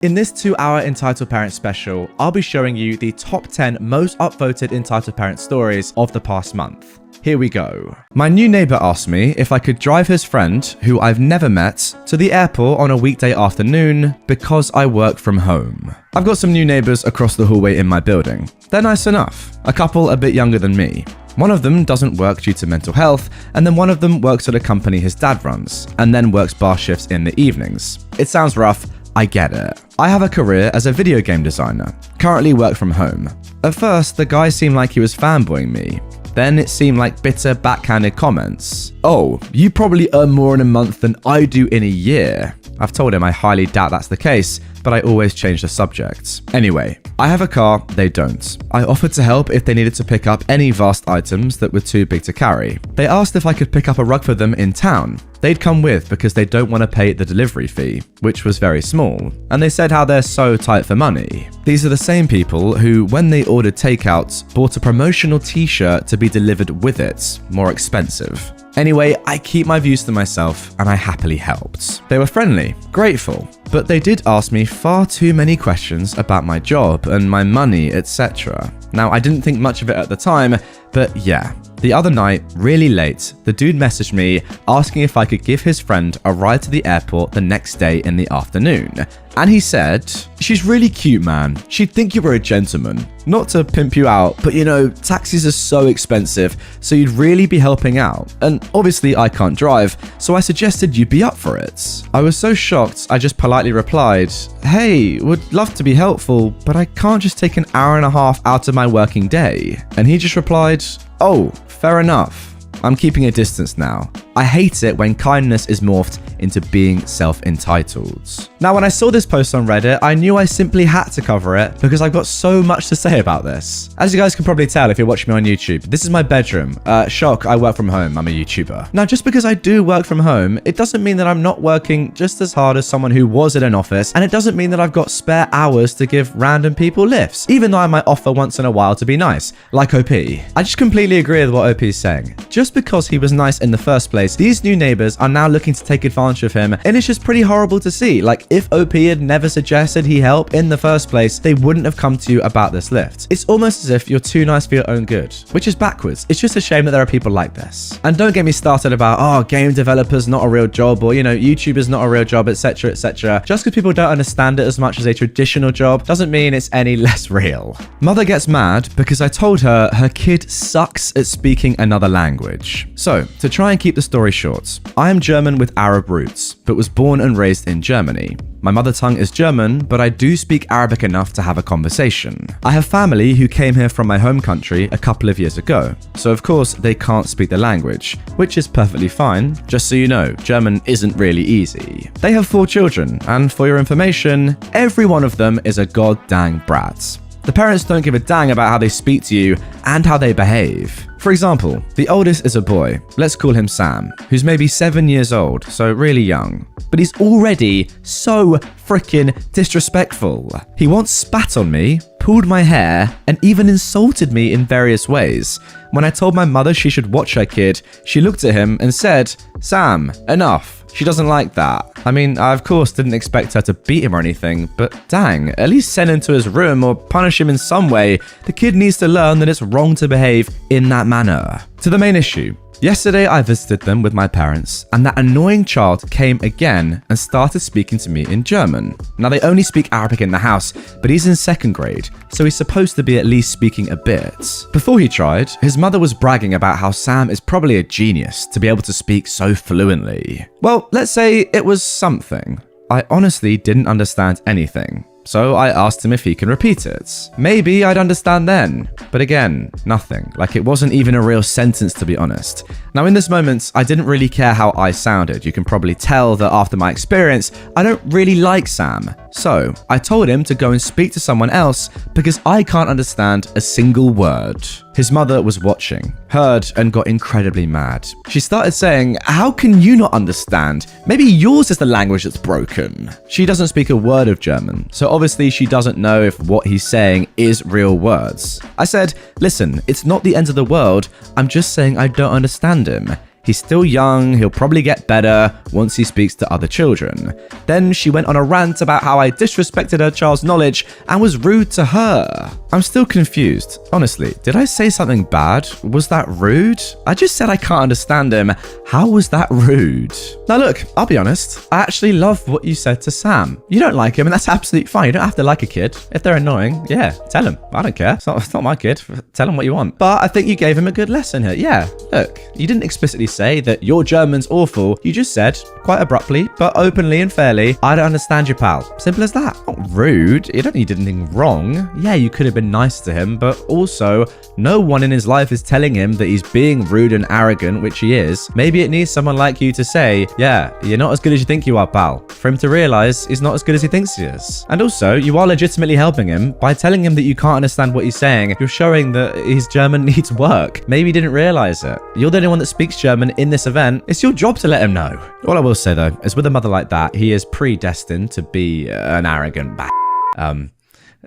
In this 2-hour Entitled Parent special, I'll be showing you the top 10 most upvoted Entitled Parent stories of the past month. Here we go. My new neighbor asked me if I could drive his friend, who I've never met, to the airport on a weekday afternoon because I work from home. I've got some new neighbors across the hallway in my building. They're nice enough. A couple a bit younger than me. One of them doesn't work due to mental health, and then one of them works at a company his dad runs, and then works bar shifts in the evenings. It sounds rough, I get it. I have a career as a video game designer, currently work from home. At first, the guy seemed like he was fanboying me. Then it seemed like bitter, backhanded comments. Oh, you probably earn more in a month than I do in a year. I've told him I highly doubt that's the case, but I always change the subject. Anyway, I have a car, they don't. I offered to help if they needed to pick up any vast items that were too big to carry. They asked if I could pick up a rug for them in town. They'd come with because they don't want to pay the delivery fee, which was very small, and they said how they're so tight for money. These are the same people who, when they ordered takeout, bought a promotional t-shirt to be delivered with it, more expensive. Anyway, I keep my views to myself and I happily helped. They were friendly, grateful, but they did ask me far too many questions about my job and my money, etc. Now, I didn't think much of it at the time, but yeah. The other night, really late, the dude messaged me asking if I could give his friend a ride to the airport the next day in the afternoon. And he said, "She's really cute, man. She'd think you were a gentleman. Not to pimp you out, but you know, taxis are so expensive, so you'd really be helping out. And obviously I can't drive, so I suggested you'd be up for it." I was so shocked, I just politely replied, "Hey, would love to be helpful, but I can't just take an hour and a half out of my working day." And he just replied, "Oh, fair enough. I'm keeping a distance now. I hate it when kindness is morphed into being self-entitled." Now, when I saw this post on Reddit, I knew I simply had to cover it because I've got so much to say about this. As you guys can probably tell if you're watching me on YouTube, this is my bedroom. Shock, I work from home. I'm a YouTuber. Now, just because I do work from home, it doesn't mean that I'm not working just as hard as someone who was in an office, and it doesn't mean that I've got spare hours to give random people lifts, even though I might offer once in a while to be nice, like OP. I just completely agree with what OP is saying. Just because he was nice in the first place, these new neighbors are now looking to take advantage of him, and it's just pretty horrible to see. Like, if OP had never suggested he help in the first place, they wouldn't have come to you about this lift. It's almost as if you're too nice for your own good, which is backwards. It's just a shame that there are people like this. And don't get me started about, oh, game developers not a real job, or, you know, YouTubers not a real job, etc, etc. Just because people don't understand it as much as a traditional job doesn't mean it's any less real. Mother gets mad because I told her her kid sucks at speaking another language. So, to try and keep the story short, I am German with Arab roots, but was born and raised in Germany. My mother tongue is German, but I do speak Arabic enough to have a conversation. I have family who came here from my home country a couple of years ago, so of course they can't speak the language, which is perfectly fine. Just so you know, German isn't really easy. They have 4 children, and for your information, every one of them is a goddamn brat. The parents don't give a dang about how they speak to you and how they behave. For example, the oldest is a boy, let's call him Sam, who's maybe 7 years old, so really young. But he's already so freaking disrespectful. He once spat on me, pulled my hair, and even insulted me in various ways. When I told my mother she should watch her kid, she looked at him and said, "Sam, enough. She doesn't like that." I mean, I of course didn't expect her to beat him or anything, but dang, at least send him to his room or punish him in some way. The kid needs to learn that it's wrong to behave in that manner. To the main issue. Yesterday, I visited them with my parents, and that annoying child came again and started speaking to me in German. Now, they only speak Arabic in the house, but he's in 2nd grade, so he's supposed to be at least speaking a bit. Before he tried, his mother was bragging about how Sam is probably a genius to be able to speak so fluently. Well, let's say it was something. I honestly didn't understand anything. So I asked him if he can repeat it. Maybe I'd understand then. But again, nothing. Like, it wasn't even a real sentence, to be honest. Now, in this moment, I didn't really care how I sounded. You can probably tell that after my experience, I don't really like Sam. So I told him to go and speak to someone else because I can't understand a single word. His mother was watching, heard, and got incredibly mad. She started saying, "How can you not understand? Maybe yours is the language that's broken." She doesn't speak a word of German, so obviously she doesn't know if what he's saying is real words. I said, "Listen, it's not the end of the world. I'm just saying I don't understand him. He's still young, he'll probably get better once he speaks to other children. Then she went on a rant about how I disrespected her child's knowledge and was rude to her. I'm still confused. Honestly, did I say something bad? Was that rude? I just said I can't understand him. How was that rude? Now look, I'll be honest. I actually love what you said to Sam. You don't like him, and that's absolutely fine. You don't have to like a kid. If they're annoying, yeah, tell him. I don't care. It's not my kid. Tell him what you want. But I think you gave him a good lesson here. Yeah, look, you didn't explicitly say that your German's awful. You just said, quite abruptly, but openly and fairly, I don't understand you, pal. Simple as that. Not rude. You don't need anything wrong. Yeah, you could have been nice to him, but also, no one in his life is telling him that he's being rude and arrogant, which he is. Maybe it needs someone like you to say, yeah, you're not as good as you think you are, pal. For him to realize he's not as good as he thinks he is. And also, you are legitimately helping him by telling him that you can't understand what he's saying. You're showing that his German needs work. Maybe he didn't realize it. You're the only one that speaks German in this event. It's your job to let him know. All I will say though, is with a mother like that, he is predestined to be an arrogant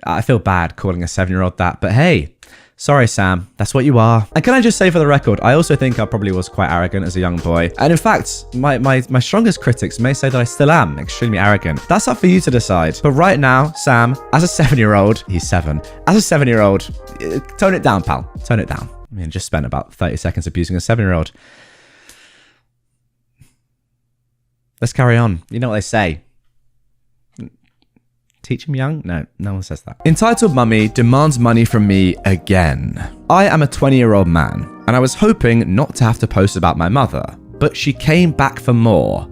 I feel bad calling a 7-year-old that, but hey, sorry, Sam, that's what you are. And can I just say for the record, I also think I probably was quite arrogant as a young boy. And in fact, my strongest critics may say that I still am extremely arrogant. That's up for you to decide. But right now, Sam, as a 7-year-old, he's 7, as a 7-year-old, tone it down, pal. Tone it down. I mean, just spent about 30 seconds abusing a 7-year-old. Let's carry on. You know what they say. Teach him young? No one says that. Entitled Mummy demands money from me again. I am a 20-year-old man, and I was hoping not to have to post about my mother, but she came back for more.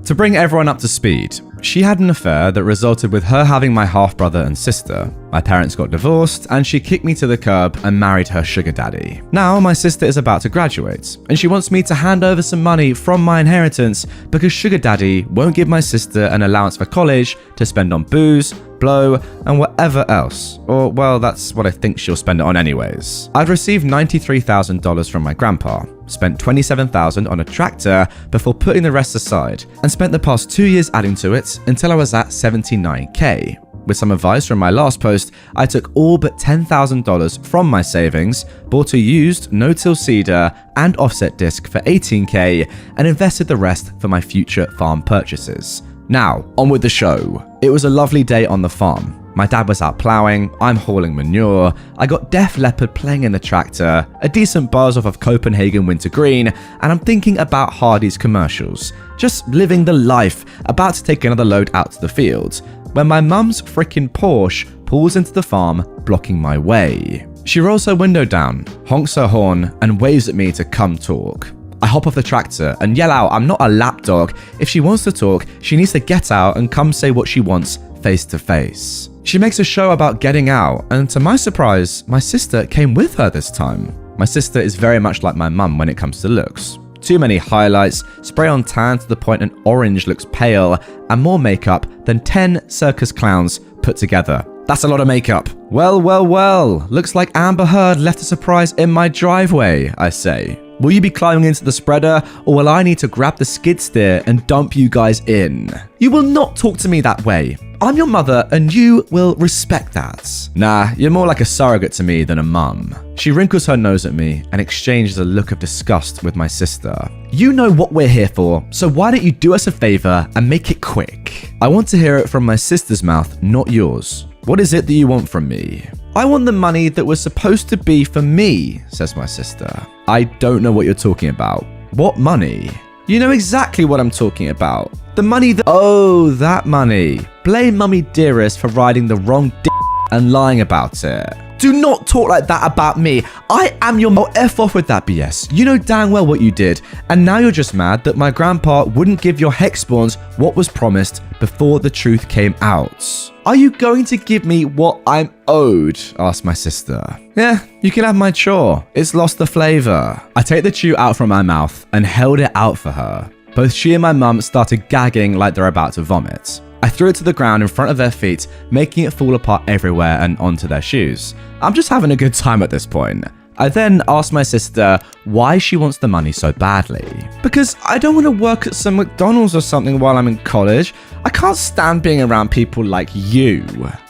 To bring everyone up to speed, she had an affair that resulted with her having my half-brother and sister. My parents got divorced, and she kicked me to the curb and married her sugar daddy. Now, my sister is about to graduate, and she wants me to hand over some money from my inheritance because sugar daddy won't give my sister an allowance for college to spend on booze, blow, and whatever else. Or, well, that's what I think she'll spend it on anyways. I'd received $93,000 from my grandpa, spent $27,000 on a tractor before putting the rest aside, and spent the past 2 years adding to it until I was at $79K. With some advice from my last post, I took all but $10,000 from my savings, bought a used no-till seeder and offset disc for $18K, and invested the rest for my future farm purchases. Now, on with the show. It was a lovely day on the farm. My dad was out ploughing, I'm hauling manure, I got Def Leppard playing in the tractor, a decent buzz off of Copenhagen Wintergreen, and I'm thinking about Hardy's commercials. Just living the life, about to take another load out to the field, when my mum's frickin' Porsche pulls into the farm, blocking my way. She rolls her window down, honks her horn, and waves at me to come talk. I hop off the tractor and yell out I'm not a lapdog. If she wants to talk, she needs to get out and come say what she wants face to face. She makes a show about getting out, and to my surprise, my sister came with her this time. My sister is very much like my mum when it comes to looks. Too many highlights, spray on tan to the point an orange looks pale, and more makeup than 10 circus clowns put together. That's a lot of makeup. Well, looks like Amber Heard left a surprise in my driveway, I say. Will you be climbing into the spreader, or will I need to grab the skid steer and dump you guys in? You will not talk to me that way. I'm your mother, and you will respect that. Nah, you're more like a surrogate to me than a mum. She wrinkles her nose at me and exchanges a look of disgust with my sister. You know what we're here for, so why don't you do us a favor and make it quick? I want to hear it from my sister's mouth, not yours. What is it that you want from me? I want the money that was supposed to be for me, says my sister. I don't know what you're talking about. What money? You know exactly what I'm talking about. The money that— Oh, that money. Blame Mummy Dearest for riding the wrong d and lying about it. Do not talk like that about me. I am your— Oh, F off with that BS. You know dang well what you did. And now you're just mad that my grandpa wouldn't give your hex spawns what was promised before the truth came out. Are you going to give me what I'm owed? Asked my sister. Yeah, you can have my chore. It's lost the flavor. I take the chew out from my mouth and held it out for her. Both she and my mum started gagging like they're about to vomit. I threw it to the ground in front of their feet, making it fall apart everywhere and onto their shoes. I'm just having a good time at this point. I then asked my sister why she wants the money so badly. Because I don't want to work at some McDonald's or something while I'm in college. I can't stand being around people like you.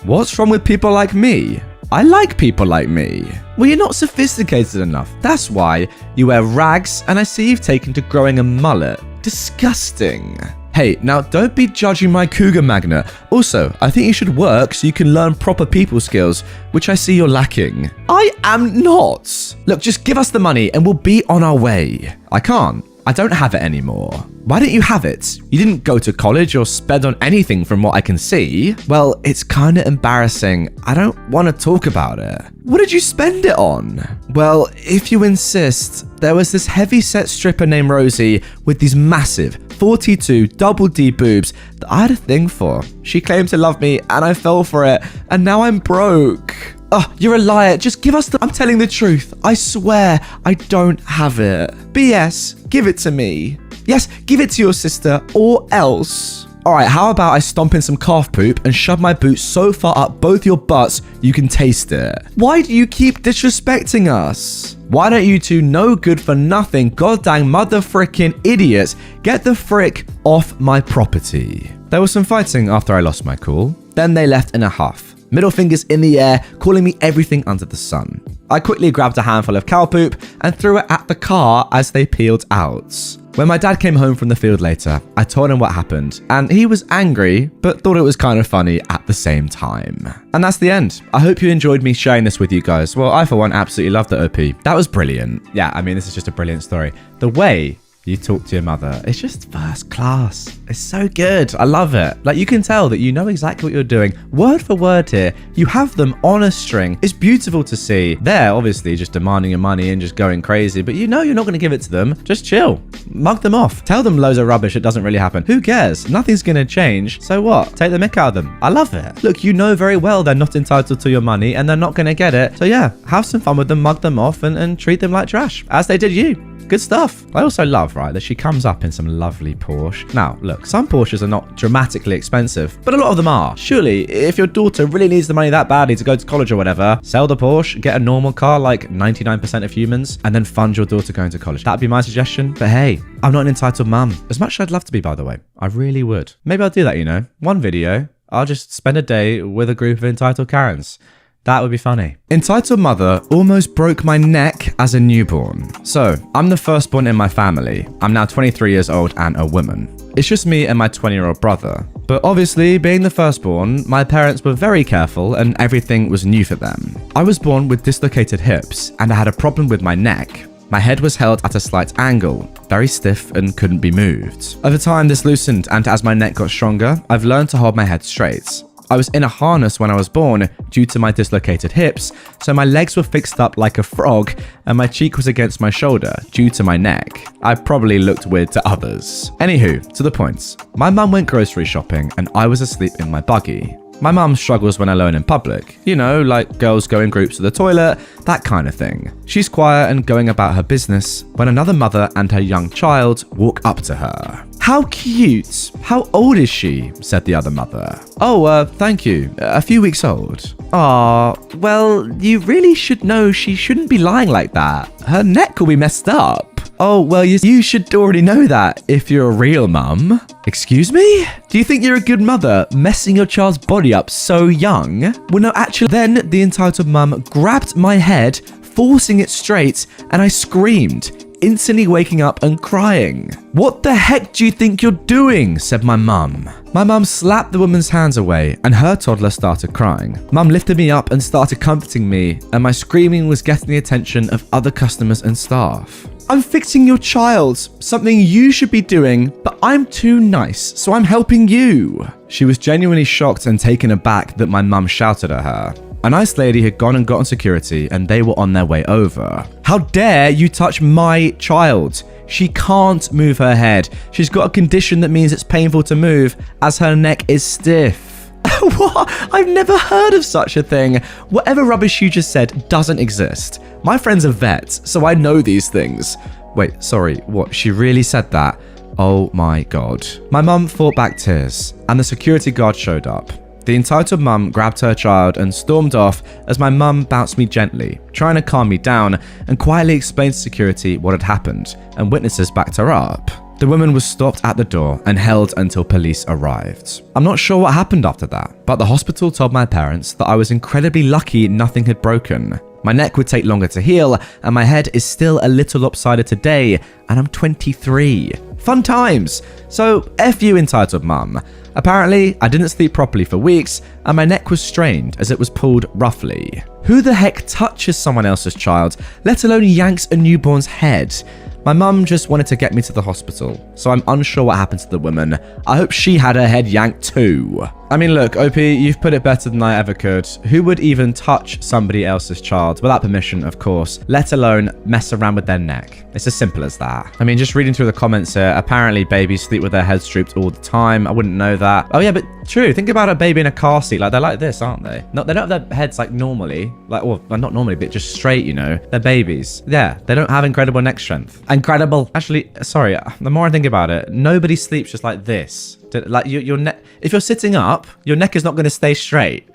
What's wrong with people like me? I like people like me. Well, you're not sophisticated enough. That's why you wear rags, and I see you've taken to growing a mullet. Disgusting. Hey, now don't be judging my cougar magnet. Also, I think you should work so you can learn proper people skills, which I see you're lacking. I am not. Look, just give us the money and we'll be on our way. I can't. I don't have it anymore. Why don't you have it? You didn't go to college or spend on anything from what I can see. Well, it's kind of embarrassing. I don't want to talk about it. What did you spend it on? Well, if you insist, there was this heavy-set stripper named Rosie with these massive 42 double D boobs that I had a thing for. She claimed to love me and I fell for it, and now I'm broke. Oh, you're a liar. Just give us the... I'm telling the truth. I swear I don't have it. BS, give it to me. Yes, give it to your sister or else. Alright, how about I stomp in some calf poop and shove my boot so far up both your butts you can taste it? Why do you keep disrespecting us? Why don't you two no good for nothing goddamn mother frickin' idiots get the frick off my property? There was some fighting after I lost my cool. Then they left in a huff. Middle fingers in the air, calling me everything under the sun. I quickly grabbed a handful of cow poop and threw it at the car as they peeled out. When my dad came home from the field later, I told him what happened, and he was angry, but thought it was kind of funny at the same time. And that's the end. I hope you enjoyed me sharing this with you guys. Well, I for one absolutely loved the OP. That was brilliant. Yeah, I mean, this is just a brilliant story. The way you talk to your mother, it's just first class. It's so good. I love it. Like, you can tell that you know exactly what you're doing. Word for word here. You have them on a string. It's beautiful to see. They're obviously just demanding your money and just going crazy, but you know you're not going to give it to them. Just chill. Mug them off. Tell them loads of rubbish that doesn't really happen. Who cares? Nothing's going to change. So what? Take the mick out of them. I love it. Look, you know very well they're not entitled to your money and they're not going to get it. So yeah, have some fun with them, mug them off and treat them like trash, as they did you. Good stuff. I also love, right, that she comes up in some lovely Porsche. Now, look, some Porsches are not dramatically expensive, but a lot of them are. Surely, if your daughter really needs the money that badly to go to college or whatever, sell the Porsche, get a normal car like 99% of humans, and then fund your daughter going to college. That'd be my suggestion. But hey, I'm not an entitled mum. As much as I'd love to be, by the way. I really would. Maybe I'll do that, you know. One video, I'll just spend a day with a group of entitled Karens. That would be funny. Entitled mother almost broke my neck as a newborn. So, I'm the firstborn in my family. I'm now 23 years old and a woman. It's just me and my 20-year-old brother. But obviously, being the firstborn, my parents were very careful and everything was new for them. I was born with dislocated hips and I had a problem with my neck. My head was held at a slight angle, very stiff and couldn't be moved. Over time, this loosened, and as my neck got stronger, I've learned to hold my head straight. I was in a harness when I was born due to my dislocated hips, so my legs were fixed up like a frog and my cheek was against my shoulder due to my neck. I probably looked weird to others. Anywho, to the point. My mum went grocery shopping and I was asleep in my buggy. My mum struggles when alone in public. You know, like girls go in groups to the toilet, that kind of thing. She's quiet and going about her business when another mother and her young child walk up to her. How cute. How old is she? Said the other mother. Oh, thank you. A few weeks old. Aw, well, you really should know she shouldn't be lying like that. Her neck will be messed up. Oh, well, you should already know that if you're a real mum. Excuse me? Do you think you're a good mother messing your child's body up so young? Well, no, actually, then the entitled mum grabbed my head, forcing it straight, and I screamed, instantly waking up and crying. What the heck do you think you're doing? Said my mum. My mum slapped the woman's hands away and her toddler started crying. Mum lifted me up and started comforting me, and my screaming was getting the attention of other customers and staff. I'm fixing your child, something you should be doing, but I'm too nice, so I'm helping you. She was genuinely shocked and taken aback that my mum shouted at her. A nice lady had gone and gotten security and they were on their way over. How dare you touch my child? She can't move her head. She's got a condition that means it's painful to move as her neck is stiff. What? I've never heard of such a thing. Whatever rubbish you just said doesn't exist. My friend's a vet, so I know these things. Wait, sorry, what? She really said that? Oh my god. My mum fought back tears, and the security guard showed up. The entitled mum grabbed her child and stormed off as my mum bounced me gently, trying to calm me down and quietly explained to security what had happened, and witnesses backed her up. The woman was stopped at the door and held until police arrived. I'm not sure what happened after that, but the hospital told my parents that I was incredibly lucky nothing had broken. My neck would take longer to heal, and my head is still a little lopsided today, and I'm 23. Fun times! So, F you, entitled mum. Apparently, I didn't sleep properly for weeks, and my neck was strained as it was pulled roughly. Who the heck touches someone else's child, let alone yanks a newborn's head? My mum just wanted to get me to the hospital, so I'm unsure what happened to the woman. I hope she had her head yanked too. I mean, look, OP, you've put it better than I ever could. Who would even touch somebody else's child, without permission, of course, let alone mess around with their neck? It's as simple as that. I mean, just reading through the comments here, apparently babies sleep with their heads drooped all the time. I wouldn't know that. Oh yeah, but true. Think about a baby in a car seat. Like, they're like this, aren't they? No, they don't have their heads like normally. Like, well, not normally, but just straight, you know. They're babies. Yeah, they don't have incredible neck strength. Incredible. Actually, sorry, the more I think about it, nobody sleeps just like this. Like, your neck, if you're sitting up, your neck is not going to stay straight.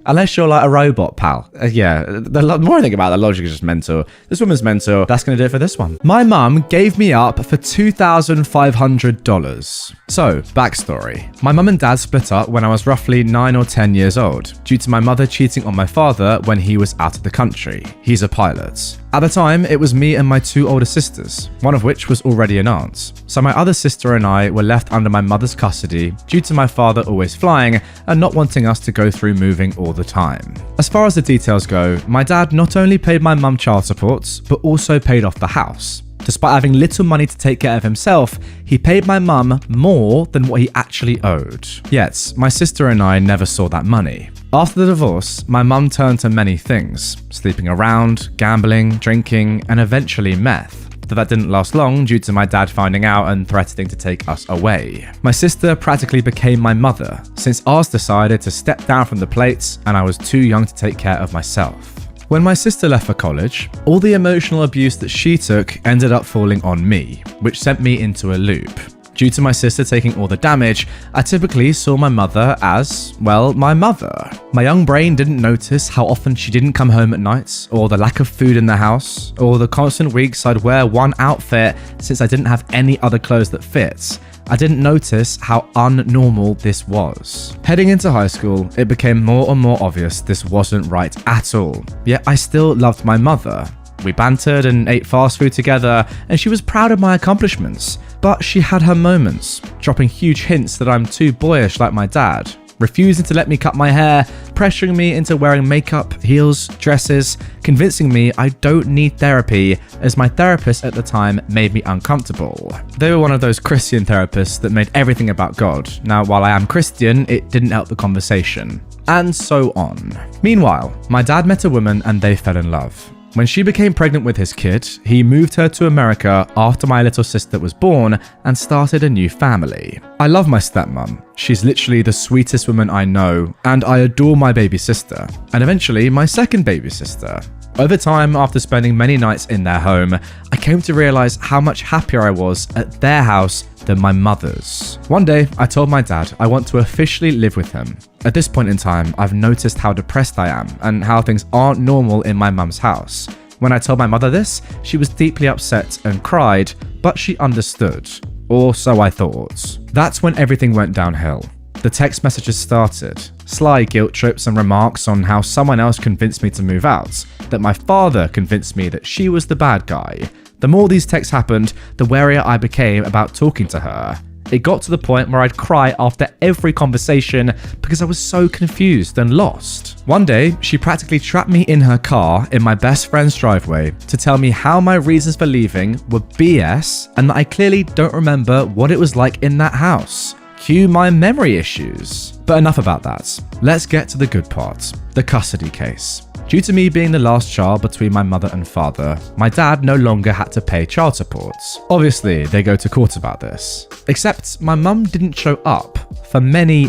Unless you're like a robot, pal. Yeah, the more I think about it, the logic is just mental. This woman's mental. That's going to do it for this one. My mum gave me up for $2,500. So, backstory. My mum and dad split up when I was roughly 9 or 10 years old, due to my mother cheating on my father when he was out of the country. He's a pilot. At the time, it was me and my 2 older sisters, one of which was already an aunt. So my other sister and I were left under my mother's custody due to my father always flying and not wanting us to go through moving all the time. As far as the details go, my dad not only paid my mum child support, but also paid off the house. Despite having little money to take care of himself, he paid my mum more than what he actually owed. Yet, my sister and I never saw that money. After the divorce, my mum turned to many things, sleeping around, gambling, drinking, and eventually meth. But that didn't last long due to my dad finding out and threatening to take us away. My sister practically became my mother, since ours decided to step down from the plates and I was too young to take care of myself. When my sister left for college, all the emotional abuse that she took ended up falling on me, which sent me into a loop. Due to my sister taking all the damage, I typically saw my mother as, well, my mother. My young brain didn't notice how often she didn't come home at night, or the lack of food in the house, or the constant weeks I'd wear one outfit since I didn't have any other clothes that fit. I didn't notice how unnormal this was. Heading into high school, it became more and more obvious this wasn't right at all. Yet I still loved my mother. We bantered and ate fast food together, and she was proud of my accomplishments. But she had her moments, dropping huge hints that I'm too boyish like my dad, refusing to let me cut my hair, pressuring me into wearing makeup, heels, dresses, convincing me I don't need therapy as my therapist at the time made me uncomfortable. They were one of those Christian therapists that made everything about God. Now, while I am Christian, it didn't help the conversation. And so on. Meanwhile, my dad met a woman and they fell in love. When she became pregnant with his kid, he moved her to America after my little sister was born and started a new family. I love my stepmom. She's literally the sweetest woman I know, and I adore my baby sister, and eventually my second baby sister. Over time, after spending many nights in their home, I came to realize how much happier I was at their house than my mother's. One day, I told my dad I want to officially live with him. At this point in time, I've noticed how depressed I am and how things aren't normal in my mum's house. When I told my mother this, she was deeply upset and cried, but she understood. Or so I thought. That's when everything went downhill. The text messages started. Sly guilt trips and remarks on how someone else convinced me to move out, that my father convinced me that she was the bad guy. The more these texts happened, the warier I became about talking to her. It got to the point where I'd cry after every conversation because I was so confused and lost. One day, she practically trapped me in her car in my best friend's driveway to tell me how my reasons for leaving were BS and that I clearly don't remember what it was like in that house. Cue my memory issues. But enough about that. Let's get to the good part, the custody case. Due to me being the last child between my mother and father, my dad no longer had to pay child support. Obviously, they go to court about this. Except my mum didn't show up for many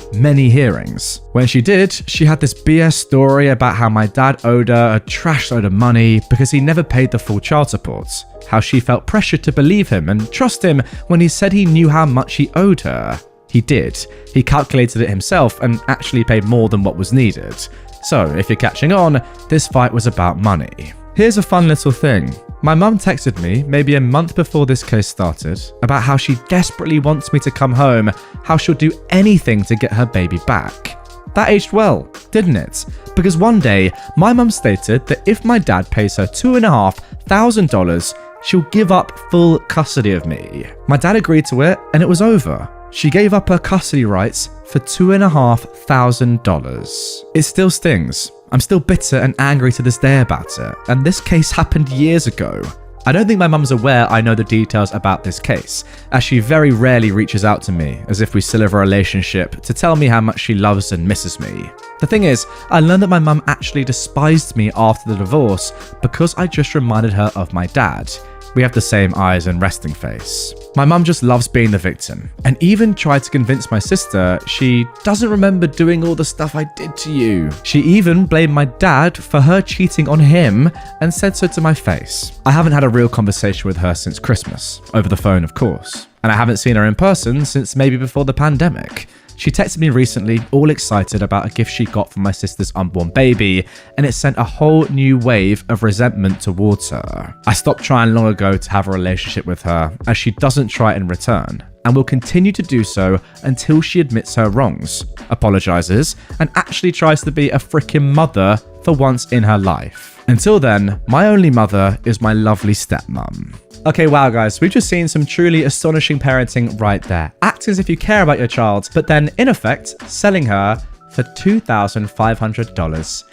hearings. When she did, she had this BS story about how my dad owed her a trash load of money because he never paid the full child support. How she felt pressured to believe him and trust him when he said he knew how much he owed her. He did. He calculated it himself and actually paid more than what was needed. So, if you're catching on, this fight was about money. Here's a fun little thing. My mum texted me maybe a month before this case started about how she desperately wants me to come home, how she'll do anything to get her baby back. That aged well, didn't it? Because one day, my mum stated that if my dad pays her $2,500, she'll give up full custody of me. My dad agreed to it, and it was over. She gave up her custody rights for $2,500. It still stings. I'm still bitter and angry to this day about it, and this case happened years ago. I don't think my mum's aware I know the details about this case, as she very rarely reaches out to me, as if we still have a relationship, to tell me how much she loves and misses me. The thing is, I learned that my mum actually despised me after the divorce because I just reminded her of my dad. We have the same eyes and resting face. My mum just loves being the victim, and even tried to convince my sister she doesn't remember doing all the stuff I did to you. She even blamed my dad for her cheating on him and said so to my face. I haven't had a real conversation with her since Christmas, over the phone of course, and I haven't seen her in person since maybe before the pandemic. She texted me recently, all excited about a gift she got from my sister's unborn baby, and it sent a whole new wave of resentment towards her. I stopped trying long ago to have a relationship with her, as she doesn't try in return, and will continue to do so until she admits her wrongs, apologizes, and actually tries to be a freaking mother for once in her life. Until then, my only mother is my lovely stepmom. Okay, wow guys, we've just seen some truly astonishing parenting right there. Act as if you care about your child, but then in effect, selling her for $2,500.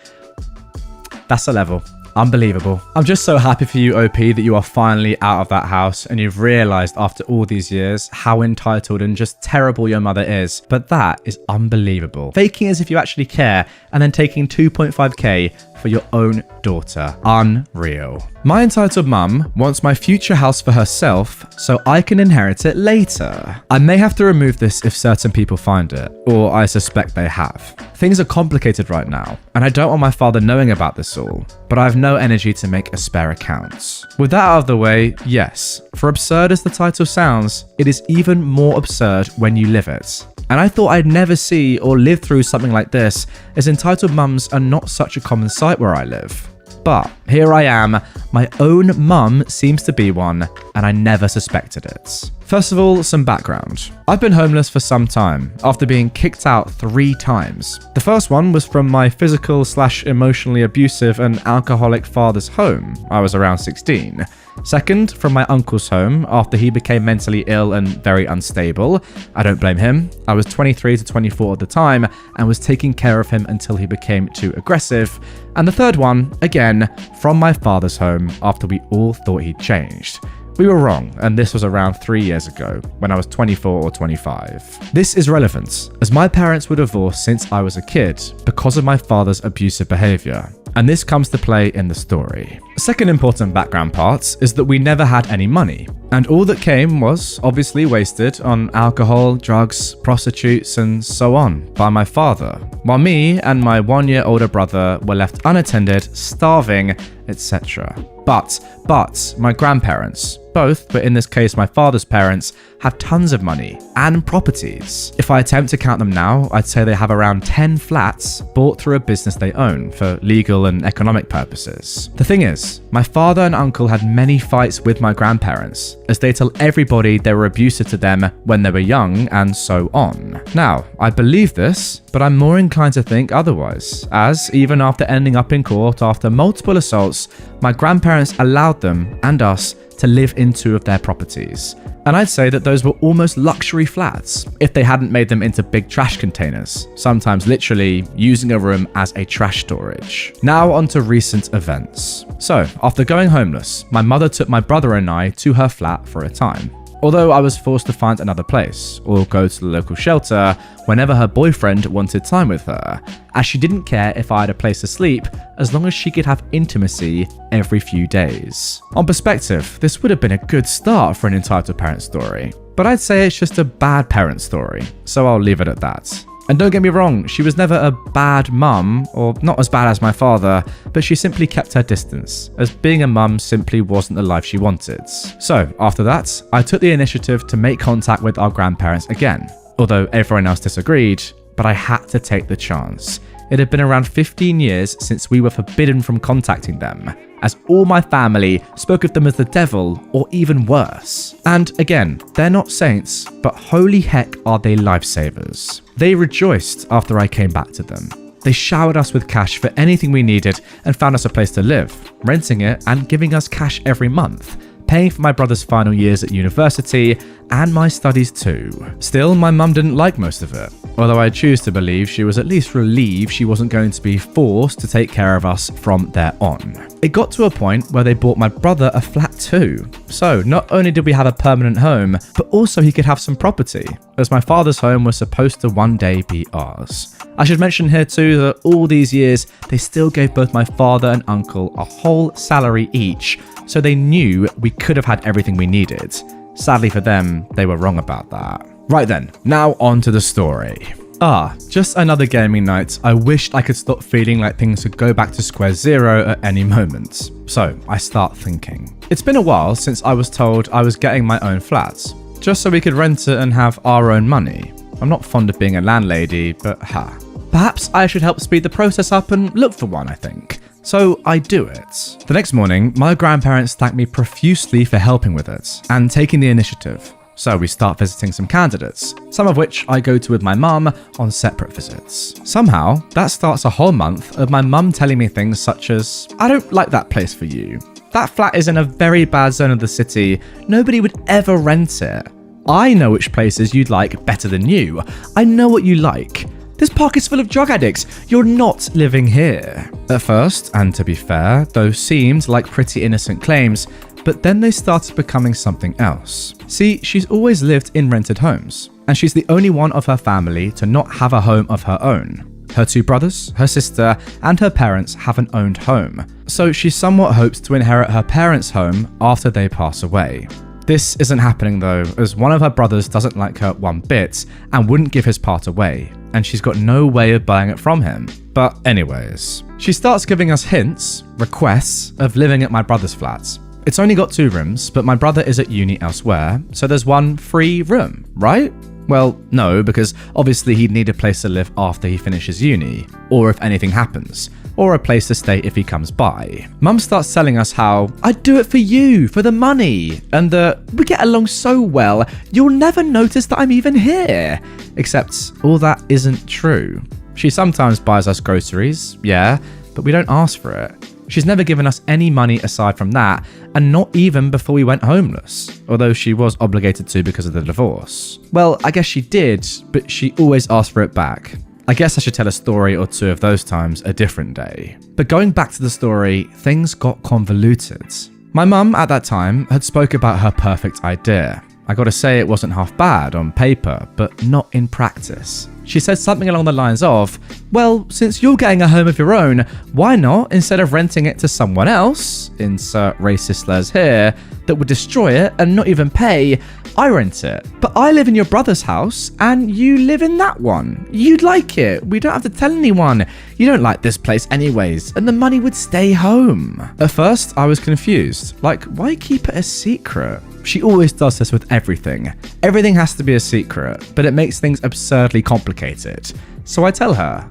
That's a level. Unbelievable. I'm just so happy for you, OP, that you are finally out of that house and you've realized after all these years how entitled and just terrible your mother is. But that is unbelievable. Faking as if you actually care and then taking 2.5k for your own daughter. Unreal. My entitled mum wants my future house for herself so I can inherit it later. I may have to remove this if certain people find it, or I suspect they have. Things are complicated right now, and I don't want my father knowing about this all, but I have no energy to make a spare account. With that out of the way, yes, for absurd as the title sounds, it is even more absurd when you live it. And I thought I'd never see or live through something like this, as entitled mums are not such a common sight where I live. But here I am, my own mum seems to be one, and I never suspected it. First of all, some background. I've been homeless for some time, after being kicked out 3 times. The first one was from my physical/emotionally abusive and alcoholic father's home. I was around 16. Second, from my uncle's home after he became mentally ill and very unstable. I don't blame him. I was 23 to 24 at the time and was taking care of him until he became too aggressive. And the third one, again, from my father's home after we all thought he'd changed. We were wrong, and this was around 3 years ago, when I was 24 or 25. This is relevant, as my parents were divorced since I was a kid because of my father's abusive behaviour, and this comes to play in the story. Second important background part is that we never had any money, and all that came was obviously wasted on alcohol, drugs, prostitutes, and so on by my father, while me and my 1-year older brother were left unattended, starving, etc. But my grandparents, both, but in this case my father's parents, have tons of money and properties. If I attempt to count them now, I'd say they have around 10 flats bought through a business they own for legal and economic purposes. The thing is, my father and uncle had many fights with my grandparents, as they tell everybody they were abusive to them when they were young and so on. Now, I believe this, but I'm more inclined to think otherwise, as even after ending up in court after multiple assaults, my grandparents allowed them and us to live in 2 of their properties. And I'd say that those were almost luxury flats if they hadn't made them into big trash containers, sometimes literally using a room as a trash storage. Now on to recent events. So, after going homeless, my mother took my brother and I to her flat for a time. Although I was forced to find another place, or go to the local shelter whenever her boyfriend wanted time with her, as she didn't care if I had a place to sleep as long as she could have intimacy every few days. On perspective, this would have been a good start for an entitled parent story, but I'd say it's just a bad parent story, so I'll leave it at that. And don't get me wrong, she was never a bad mum, or not as bad as my father, but she simply kept her distance, as being a mum simply wasn't the life she wanted. So, after that, I took the initiative to make contact with our grandparents again, although everyone else disagreed, but I had to take the chance. It had been around 15 years since we were forbidden from contacting them, as all my family spoke of them as the devil or even worse. And again, they're not saints, but holy heck are they lifesavers. They rejoiced after I came back to them. They showered us with cash for anything we needed and found us a place to live, renting it and giving us cash every month, paying for my brother's final years at university and my studies too. Still, my mum didn't like most of it, although I choose to believe she was at least relieved she wasn't going to be forced to take care of us from there on. It got to a point where they bought my brother a flat too. So not only did we have a permanent home, but also he could have some property, as my father's home was supposed to one day be ours. I should mention here too that all these years, they still gave both my father and uncle a whole salary each, so they knew we could have had everything we needed. Sadly for them, they were wrong about that. Right then, now on to the story. Just another gaming night. I wished I could stop feeling like things could go back to square zero at any moment. So I start thinking. It's been a while since I was told I was getting my own flat, just so we could rent it and have our own money. I'm not fond of being a landlady, but perhaps I should help speed the process up and look for one, I think. So I do it. The next morning, my grandparents thanked me profusely for helping with it and taking the initiative. So we start visiting some candidates, some of which I go to with my mum on separate visits. Somehow, that starts a whole month of my mum telling me things such as, I don't like that place for you. That flat is in a very bad zone of the city. Nobody would ever rent it. I know which places you'd like better than you. I know what you like. This park is full of drug addicts. You're not living here. At first, and to be fair, those seemed like pretty innocent claims, but then they started becoming something else. See, she's always lived in rented homes, and she's the only one of her family to not have a home of her own. Her two brothers, her sister, and her parents have an owned home, so she somewhat hopes to inherit her parents' home after they pass away. This isn't happening though, as one of her brothers doesn't like her one bit and wouldn't give his part away, and she's got no way of buying it from him. But anyways, she starts giving us hints, requests, of living at my brother's flat. It's only got 2 rooms, but my brother is at uni elsewhere, so there's one free room, right? Well, no, because obviously he'd need a place to live after he finishes uni, or if anything happens, or a place to stay if he comes by. Mum starts telling us how, I'd do it for you, for the money, and that we get along so well, you'll never notice that I'm even here. Except all that isn't true. She sometimes buys us groceries, yeah, but we don't ask for it. She's never given us any money aside from that, and not even before we went homeless, although she was obligated to because of the divorce. Well, I guess she did, but she always asked for it back. I guess I should tell a story or 2 of those times a different day. But going back to the story, things got convoluted. My mum at that time had spoke about her perfect idea. I gotta say it wasn't half bad on paper, but not in practice. She said something along the lines of, well, since you're getting a home of your own, why not, instead of renting it to someone else, insert racist slurs here, that would destroy it and not even pay, I rent it. But I live in your brother's house and you live in that one. You'd like it. We don't have to tell anyone. You don't like this place anyways, and the money would stay home. At first, I was confused. Like, why keep it a secret? She always does this with everything. Everything has to be a secret, but it makes things absurdly complicated. So I tell her,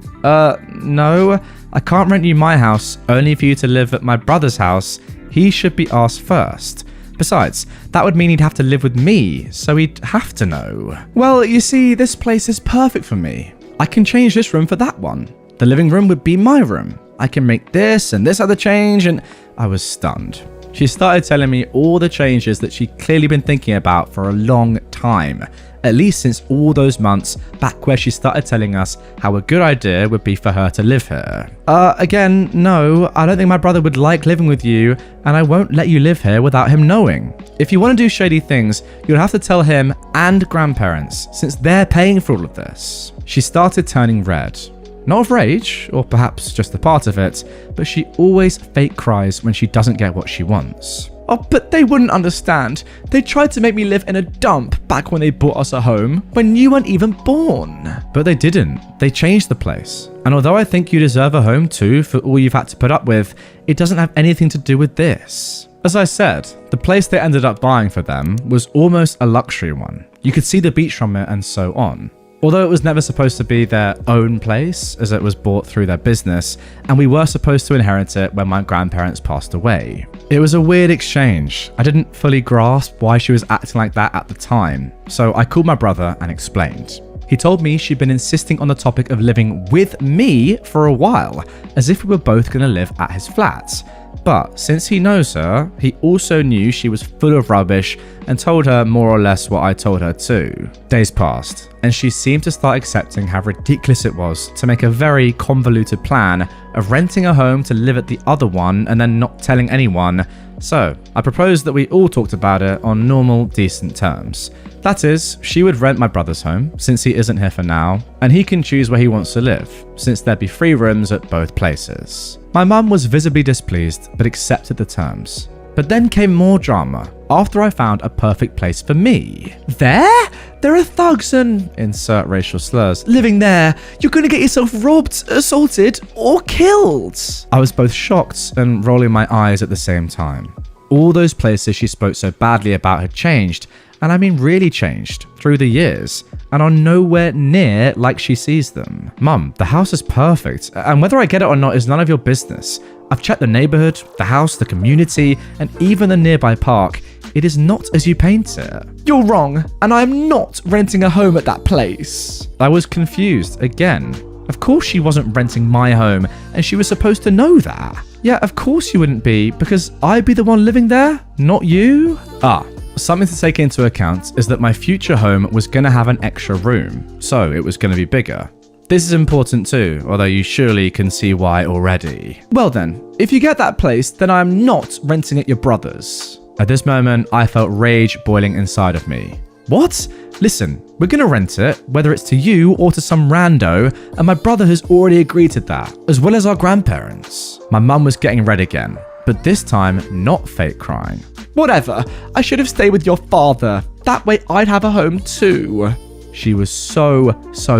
no, I can't rent you my house, only for you to live at my brother's house. He should be asked first. Besides, that would mean he'd have to live with me, so he'd have to know. Well, you see, this place is perfect for me. I can change this room for that one. The living room would be my room. I can make this and this other change, and I was stunned. She started telling me all the changes that she'd clearly been thinking about for a long time, at least since all those months back where she started telling us how a good idea would be for her to live here. Again, no, I don't think my brother would like living with you, and I won't let you live here without him knowing. If you want to do shady things, you'll have to tell him and grandparents, since they're paying for all of this. She started turning red. Not of rage, or perhaps just a part of it, but she always fake cries when she doesn't get what she wants. Oh, but they wouldn't understand. They tried to make me live in a dump back when they bought us a home, when you weren't even born. But they didn't. They changed the place. And although I think you deserve a home too for all you've had to put up with, it doesn't have anything to do with this. As I said, the place they ended up buying for them was almost a luxury one. You could see the beach from it and so on. Although it was never supposed to be their own place, as it was bought through their business, and we were supposed to inherit it when my grandparents passed away. It was a weird exchange. I didn't fully grasp why she was acting like that at the time, so I called my brother and explained. He told me she'd been insisting on the topic of living with me for a while, as if we were both going to live at his flat. But since he knows her, he also knew she was full of rubbish and told her more or less what I told her too. Days passed, and she seemed to start accepting how ridiculous it was to make a very convoluted plan of renting a home to live at the other one and then not telling anyone. So I proposed that we all talked about it on normal, decent terms. That is, she would rent my brother's home, since he isn't here for now, and he can choose where he wants to live, since there'd be free rooms at both places. My mum was visibly displeased, but accepted the terms. But then came more drama, after I found a perfect place for me. There? There are thugs and, insert racial slurs, living there. You're gonna get yourself robbed, assaulted, or killed. I was both shocked and rolling my eyes at the same time. All those places she spoke so badly about had changed, and I mean really changed, through the years, and are nowhere near like she sees them. Mum, the house is perfect, and whether I get it or not is none of your business. I've checked the neighborhood, the house, the community, and even the nearby park. It is not as you paint it. You're wrong, and I am not renting a home at that place. I was confused again. Of course she wasn't renting my home, and she was supposed to know that. Yeah, of course you wouldn't be, because I'd be the one living there, not you. Something to take into account is that my future home was going to have an extra room, so it was going to be bigger. This is important too, although you surely can see why already. Well then, if you get that place, then I am not renting at your brother's. At this moment, I felt rage boiling inside of me. What? Listen, we're going to rent it, whether it's to you or to some rando, and my brother has already agreed to that, as well as our grandparents. My mum was getting red again, but this time not fake crying. Whatever, I should have stayed with your father. That way I'd have a home too. She was so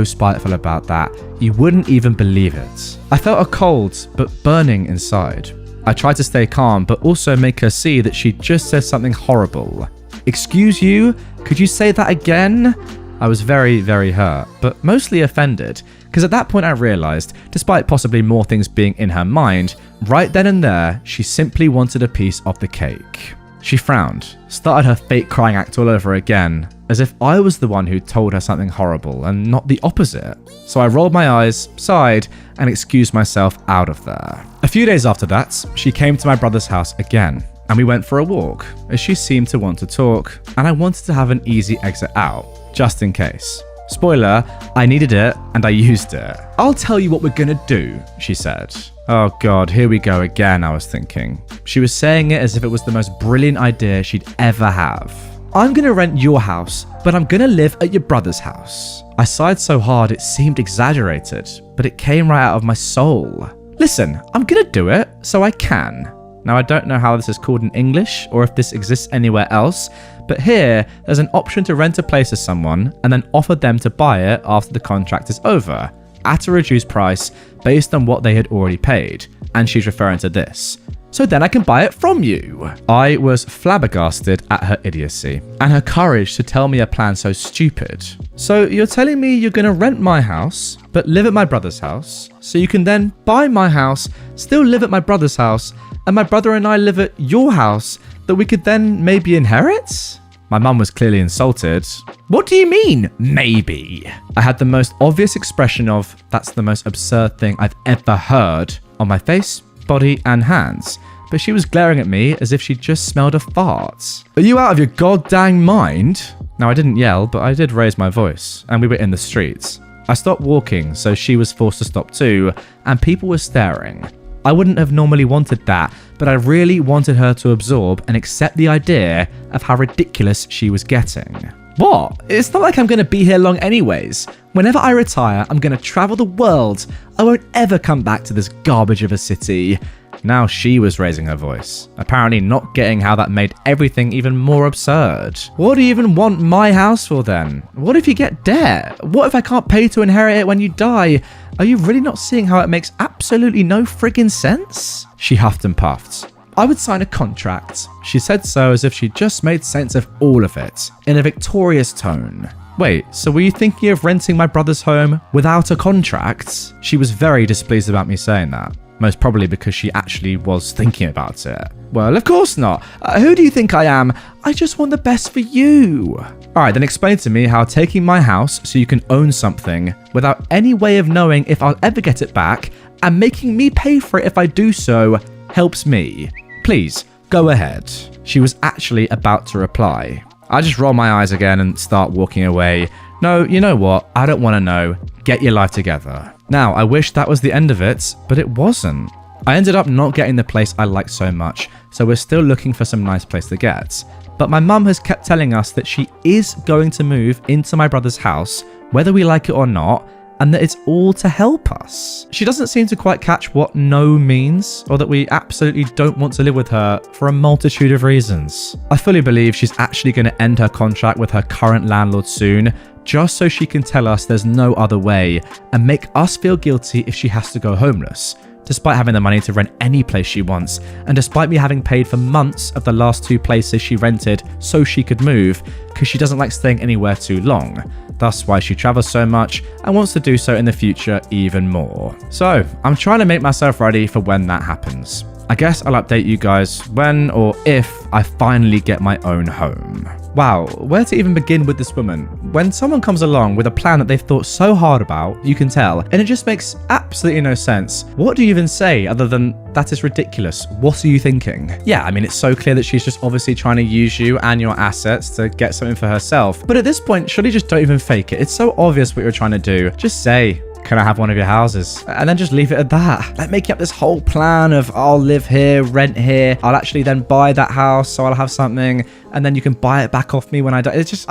spiteful about that. You wouldn't even believe it. I felt a cold, but burning inside. I tried to stay calm, but also make her see that she just said something horrible. Excuse you? Could you say that again? I was very hurt, but mostly offended, because at that point I realized, despite possibly more things being in her mind, right then and there, she simply wanted a piece of the cake. She frowned, started her fake crying act all over again, as if I was the one who told her something horrible and not the opposite. So I rolled my eyes, sighed, and excused myself out of there. A few days after that, she came to my brother's house again, and we went for a walk, as she seemed to want to talk, and I wanted to have an easy exit out, just in case. Spoiler, I needed it, and I used it. I'll tell you what we're gonna do, she said. Oh god, here we go again, I was thinking. She was saying it as if it was the most brilliant idea she'd ever have. I'm gonna rent your house, but I'm gonna live at your brother's house. I sighed so hard it seemed exaggerated, but it came right out of my soul. Listen, I'm gonna do it, so I can. Now I don't know how this is called in English, or if this exists anywhere else, but here, there's an option to rent a place to someone, and then offer them to buy it after the contract is over, at a reduced price, based on what they had already paid, and she's referring to this. So then I can buy it from you. I was flabbergasted at her idiocy, and her courage to tell me a plan so stupid. So you're telling me you're gonna rent my house, but live at my brother's house, so you can then buy my house, still live at my brother's house, and my brother and I live at your house, that we could then maybe inherit? My mum was clearly insulted. What do you mean, maybe? I had the most obvious expression of, that's the most absurd thing I've ever heard, on my face, body, and hands, but she was glaring at me as if she'd just smelled a fart. Are you out of your goddamn mind? Now, I didn't yell, but I did raise my voice, and we were in the streets. I stopped walking, so she was forced to stop too, and people were staring. I wouldn't have normally wanted that, but I really wanted her to absorb and accept the idea of how ridiculous she was getting. What? It's not like I'm going to be here long anyways. Whenever I retire, I'm going to travel the world. I won't ever come back to this garbage of a city. Now she was raising her voice, apparently not getting how that made everything even more absurd. What do you even want my house for then? What if you get debt? What if I can't pay to inherit it when you die? Are you really not seeing how it makes absolutely no friggin' sense? She huffed and puffed. I would sign a contract. She said so as if she just made sense of all of it, in a victorious tone. Wait, so were you thinking of renting my brother's home without a contract? She was very displeased about me saying that. Most probably because she actually was thinking about it. Well, of course not. Who do you think I am? I just want the best for you. Alright, then explain to me how taking my house so you can own something without any way of knowing if I'll ever get it back and making me pay for it if I do so helps me. Please, go ahead. She was actually about to reply. I just roll my eyes again and start walking away. No, you know what? I don't want to know. Get your life together. Now, I wish that was the end of it, but it wasn't. I ended up not getting the place I liked so much, so we're still looking for some nice place to get. But my mum has kept telling us that she is going to move into my brother's house, whether we like it or not, and that it's all to help us. She doesn't seem to quite catch what no means, or that we absolutely don't want to live with her for a multitude of reasons. I fully believe she's actually going to end her contract with her current landlord soon, just so she can tell us there's no other way and make us feel guilty if she has to go homeless, despite having the money to rent any place she wants, and despite me having paid for months of the last 2 places she rented so she could move, because she doesn't like staying anywhere too long. Thus why she travels so much and wants to do so in the future even more. So, I'm trying to make myself ready for when that happens. I guess I'll update you guys when or if I finally get my own home. Wow, where to even begin with this woman? When someone comes along with a plan that they've thought so hard about, you can tell, and it just makes absolutely no sense. What do you even say other than, that is ridiculous, what are you thinking? Yeah, I mean, it's so clear that she's just obviously trying to use you and your assets to get something for herself. But at this point, surely just don't even fake it. It's so obvious what you're trying to do. Just say, can I have one of your houses? And then just leave it at that. Like making up this whole plan of I'll live here, rent here, I'll actually then buy that house so I'll have something, and then you can buy it back off me when I die. It's just,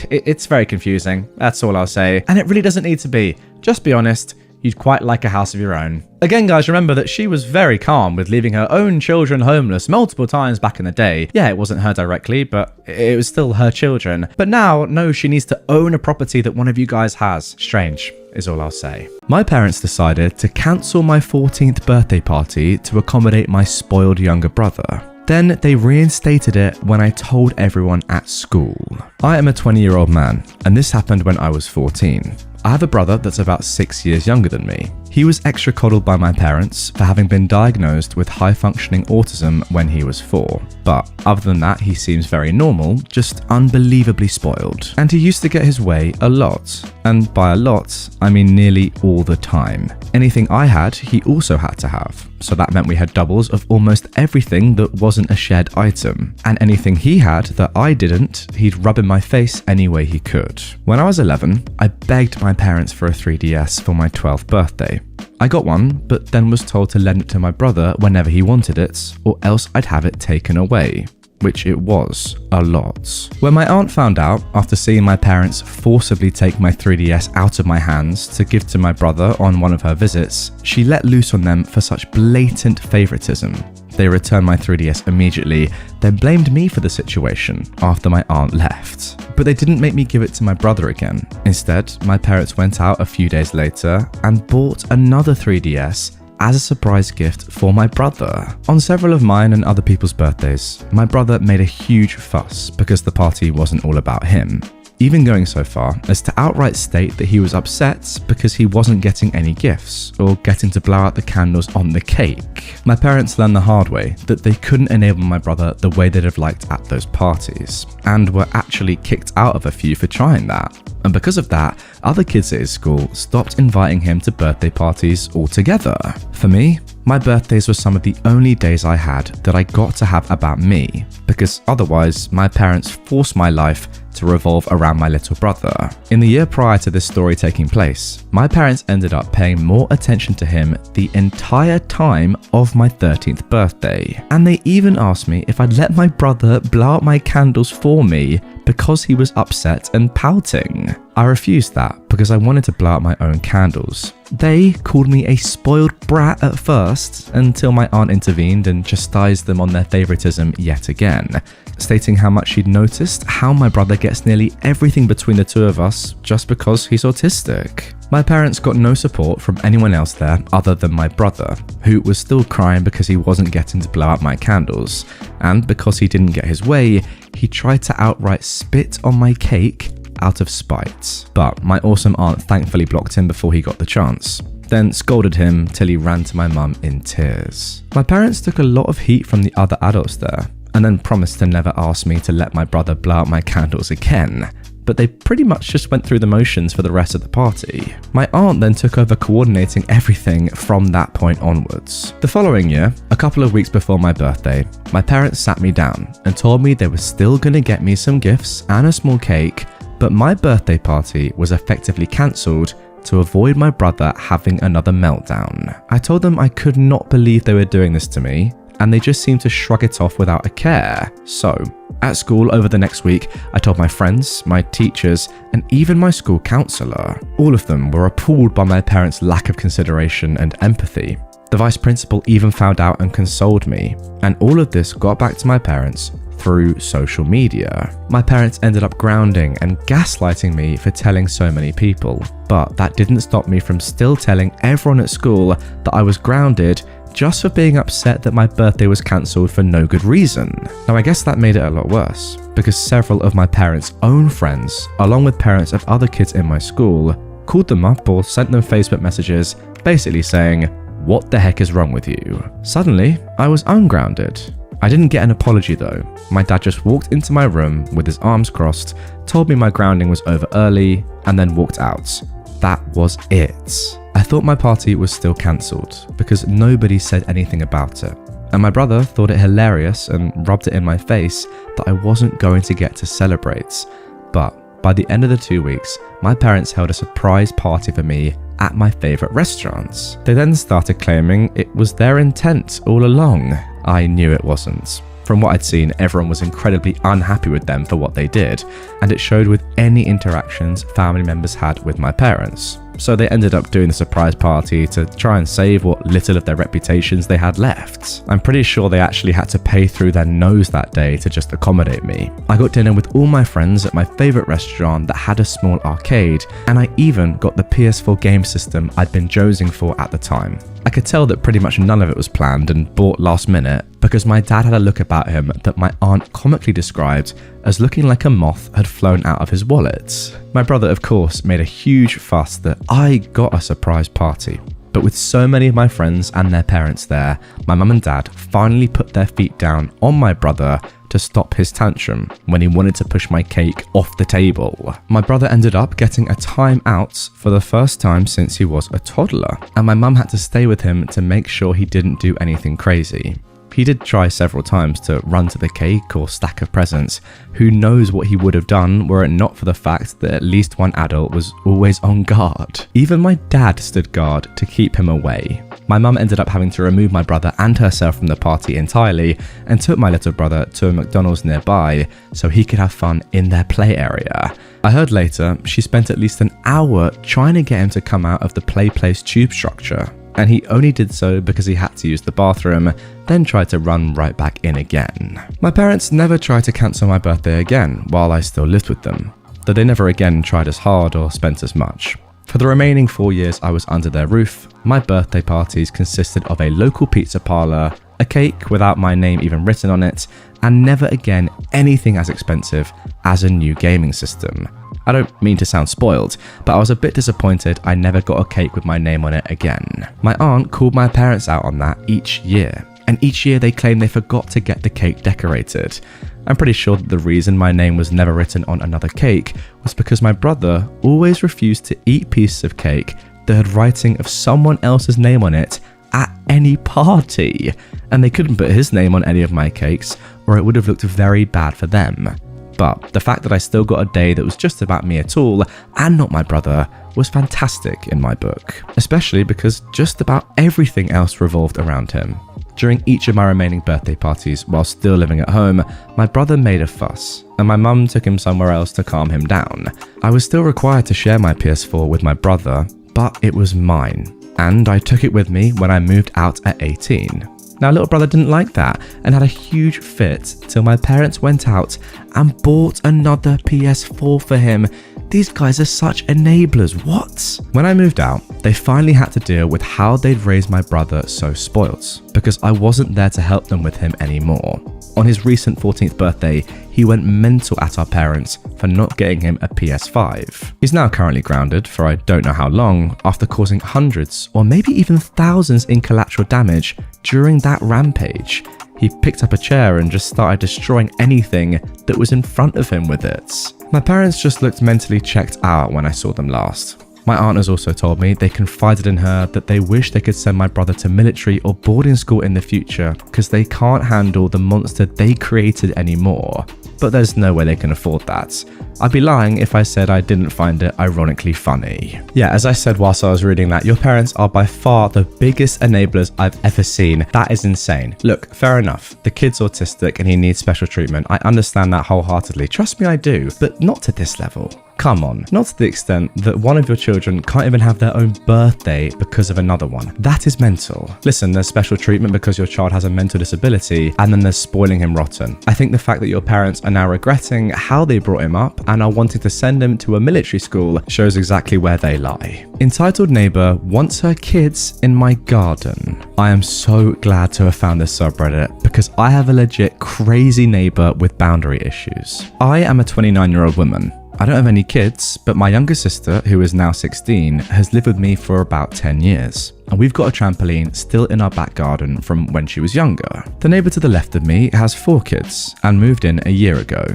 it's very confusing. That's all I'll say. And it really doesn't need to be. Just be honest. You'd quite like a house of your own. Again, guys, remember that she was very calm with leaving her own children homeless multiple times back in the day. Yeah, it wasn't her directly, but it was still her children. But now, no, she needs to own a property that one of you guys has. Strange, is all I'll say. My parents decided to cancel my 14th birthday party to accommodate my spoiled younger brother. Then they reinstated it when I told everyone at school. I am a 20-year-old man, and this happened when I was 14. I have a brother that's about 6 years younger than me. He was extra coddled by my parents for having been diagnosed with high-functioning autism when he was 4. But other than that, he seems very normal, just unbelievably spoiled. And he used to get his way a lot. And by a lot, I mean nearly all the time. Anything I had, he also had to have. So that meant we had doubles of almost everything that wasn't a shared item. And anything he had that I didn't, he'd rub in my face any way he could. When I was 11, I begged my parents for a 3DS for my 12th birthday. I got one, but then was told to lend it to my brother whenever he wanted it, or else I'd have it taken away. Which it was, a lot. When my aunt found out, after seeing my parents forcibly take my 3DS out of my hands to give to my brother on one of her visits, she let loose on them for such blatant favoritism. They returned my 3DS immediately, then blamed me for the situation after my aunt left. But they didn't make me give it to my brother again. Instead, my parents went out a few days later and bought another 3DS as a surprise gift for my brother. On several of mine and other people's birthdays, my brother made a huge fuss because the party wasn't all about him. Even going so far as to outright state that he was upset because he wasn't getting any gifts or getting to blow out the candles on the cake. My parents learned the hard way that they couldn't enable my brother the way they'd have liked at those parties, and were actually kicked out of a few for trying that. And because of that, other kids at his school stopped inviting him to birthday parties altogether. For me, my birthdays were some of the only days I had that I got to have about me, because otherwise my parents forced my life to revolve around my little brother. In the year prior to this story taking place, my parents ended up paying more attention to him the entire time of my 13th birthday. And they even asked me if I'd let my brother blow out my candles for me because he was upset and pouting. I refused that because I wanted to blow out my own candles. They called me a spoiled brat at first, until my aunt intervened and chastised them on their favoritism yet again, stating how much she'd noticed how my brother gets nearly everything between the two of us just because he's autistic. My parents got no support from anyone else there other than my brother, who was still crying because he wasn't getting to blow out my candles, and because he didn't get his way, he tried to outright spit on my cake out of spite, but my awesome aunt thankfully blocked him before he got the chance, then scolded him till he ran to my mum in tears. My parents took a lot of heat from the other adults there, and then promised to never ask me to let my brother blow out my candles again, but they pretty much just went through the motions for the rest of the party. My aunt then took over coordinating everything from that point onwards. The following year, a couple of weeks before my birthday, my parents sat me down and told me they were still gonna get me some gifts and a small cake, but my birthday party was effectively cancelled to avoid my brother having another meltdown. I told them I could not believe they were doing this to me, and they just seemed to shrug it off without a care. So, at school over the next week, I told my friends, my teachers, and even my school counsellor. All of them were appalled by my parents' lack of consideration and empathy. The vice principal even found out and consoled me, and all of this got back to my parents through social media. My parents ended up grounding and gaslighting me for telling so many people, but that didn't stop me from still telling everyone at school that I was grounded just for being upset that my birthday was cancelled for no good reason. Now I guess that made it a lot worse, because several of my parents' own friends, along with parents of other kids in my school, called them up or sent them Facebook messages basically saying, "What the heck is wrong with you?" Suddenly, I was ungrounded. I didn't get an apology though. My dad just walked into my room with his arms crossed, told me my grounding was over early, and then walked out. That was it. I thought my party was still cancelled because nobody said anything about it, and my brother thought it hilarious and rubbed it in my face that I wasn't going to get to celebrate. But by the end of the 2 weeks, my parents held a surprise party for me at my favourite restaurants. They then started claiming it was their intent all along. I knew it wasn't. From what I'd seen, everyone was incredibly unhappy with them for what they did, and it showed with any interactions family members had with my parents. So they ended up doing the surprise party to try and save what little of their reputations they had left. I'm pretty sure they actually had to pay through their nose that day to just accommodate me. I got dinner with all my friends at my favourite restaurant that had a small arcade, and I even got the PS4 game system I'd been jonesing for at the time. I could tell that pretty much none of it was planned and bought last minute, because my dad had a look about him that my aunt comically described as looking like a moth had flown out of his wallet. My brother, of course, made a huge fuss that I got a surprise party. But with so many of my friends and their parents there, my mum and dad finally put their feet down on my brother to stop his tantrum when he wanted to push my cake off the table. My brother ended up getting a time out for the first time since he was a toddler, and my mum had to stay with him to make sure he didn't do anything crazy. He did try several times to run to the cake or stack of presents. Who knows what he would have done were it not for the fact that at least one adult was always on guard. Even my dad stood guard to keep him away. My mum ended up having to remove my brother and herself from the party entirely and took my little brother to a McDonald's nearby so he could have fun in their play area. I heard later she spent at least an hour trying to get him to come out of the play place tube structure, and he only did so because he had to use the bathroom, then tried to run right back in again. My parents never tried to cancel my birthday again while I still lived with them, though they never again tried as hard or spent as much. For the remaining 4 years I was under their roof, my birthday parties consisted of a local pizza parlour, a cake without my name even written on it, and never again anything as expensive as a new gaming system. I don't mean to sound spoiled, but I was a bit disappointed I never got a cake with my name on it again. My aunt called my parents out on that each year, and each year they claimed they forgot to get the cake decorated. I'm pretty sure that the reason my name was never written on another cake was because my brother always refused to eat pieces of cake that had writing of someone else's name on it at any party, and they couldn't put his name on any of my cakes or it would have looked very bad for them. But the fact that I still got a day that was just about me at all and not my brother was fantastic in my book, especially because just about everything else revolved around him. During each of my remaining birthday parties while still living at home, my brother made a fuss, and my mum took him somewhere else to calm him down. I was still required to share my PS4 with my brother, but it was mine, and I took it with me when I moved out at 18. Now, little brother didn't like that and had a huge fit till my parents went out and bought another PS4 for him. These guys are such enablers, what? When I moved out, they finally had to deal with how they'd raised my brother so spoilt, because I wasn't there to help them with him anymore. On his recent 14th birthday, he went mental at our parents for not getting him a PS5. He's now currently grounded for I don't know how long after causing hundreds or maybe even thousands in collateral damage during that rampage. He picked up a chair and just started destroying anything that was in front of him with it. My parents just looked mentally checked out when I saw them last. My aunt has also told me they confided in her that they wish they could send my brother to military or boarding school in the future because they can't handle the monster they created anymore. But there's no way they can afford that. I'd be lying if I said I didn't find it ironically funny. Yeah, as I said whilst I was reading that, your parents are by far the biggest enablers I've ever seen. That is insane. Look, fair enough. The kid's autistic and he needs special treatment. I understand that wholeheartedly. Trust me, I do. But not to this level. Come on, not to the extent that one of your children can't even have their own birthday because of another one. That is mental. Listen, there's special treatment because your child has a mental disability, and then there's spoiling him rotten. I think the fact that your parents are now regretting how they brought him up and are wanting to send him to a military school shows exactly where they lie. Entitled neighbor wants her kids in my garden. I am so glad to have found this subreddit because I have a legit crazy neighbor with boundary issues. I am a 29-year-old woman. I don't have any kids, but my younger sister, who is now 16, has lived with me for about 10 years. And we've got a trampoline still in our back garden from when she was younger. The neighbour to the left of me has 4 kids and moved in a year ago.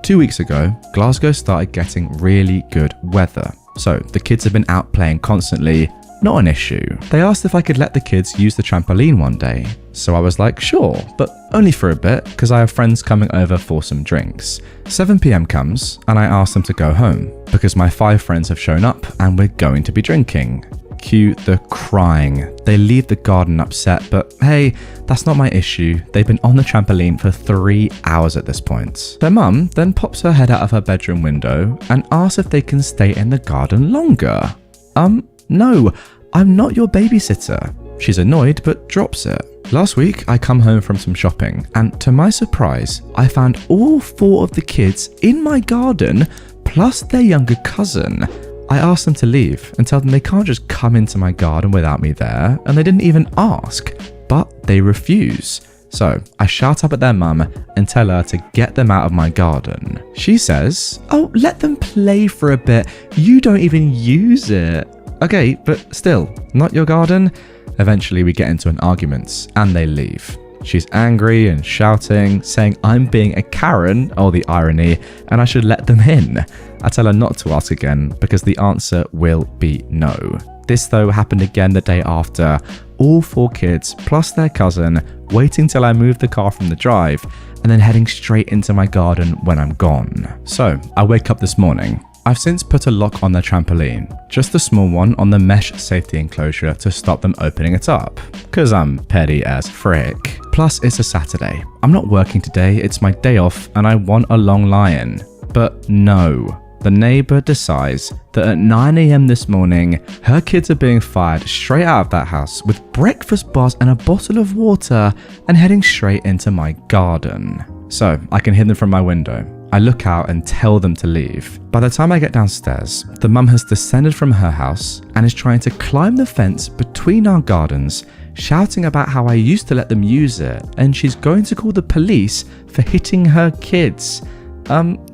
2 weeks ago, Glasgow started getting really good weather. So the kids have been out playing constantly. Not an issue. They asked if I could let the kids use the trampoline one day. So I was like, sure, but only for a bit because I have friends coming over for some drinks. 7 PM comes and I ask them to go home because my 5 friends have shown up and we're going to be drinking. Cue the crying. They leave the garden upset, but hey, that's not my issue. They've been on the trampoline for 3 hours at this point. Their mum then pops her head out of her bedroom window and asks if they can stay in the garden longer. No, I'm not your babysitter. She's annoyed but drops it. Last week, I come home from some shopping and to my surprise, I found all 4 of the kids in my garden plus their younger cousin. I asked them to leave and tell them they can't just come into my garden without me there, and they didn't even ask, but they refuse. So I shout up at their mum and tell her to get them out of my garden. She says, oh, let them play for a bit. You don't even use it. Okay, but still, not your garden? Eventually we get into an argument and they leave. She's angry and shouting, saying I'm being a Karen, oh the irony, and I should let them in. I tell her not to ask again because the answer will be no. This though happened again the day after, all 4 kids plus their cousin waiting till I move the car from the drive and then heading straight into my garden when I'm gone. So I wake up this morning. I've since put a lock on their trampoline, just a small one on the mesh safety enclosure to stop them opening it up, cause I'm petty as frick. Plus it's a Saturday. I'm not working today, it's my day off and I want a long lie-in. But no, the neighbour decides that at 9 AM this morning, her kids are being fired straight out of that house with breakfast bars and a bottle of water and heading straight into my garden. So I can hear them from my window. I look out and tell them to leave. By the time I get downstairs, the mum has descended from her house and is trying to climb the fence between our gardens, shouting about how I used to let them use it and she's going to call the police for hitting her kids.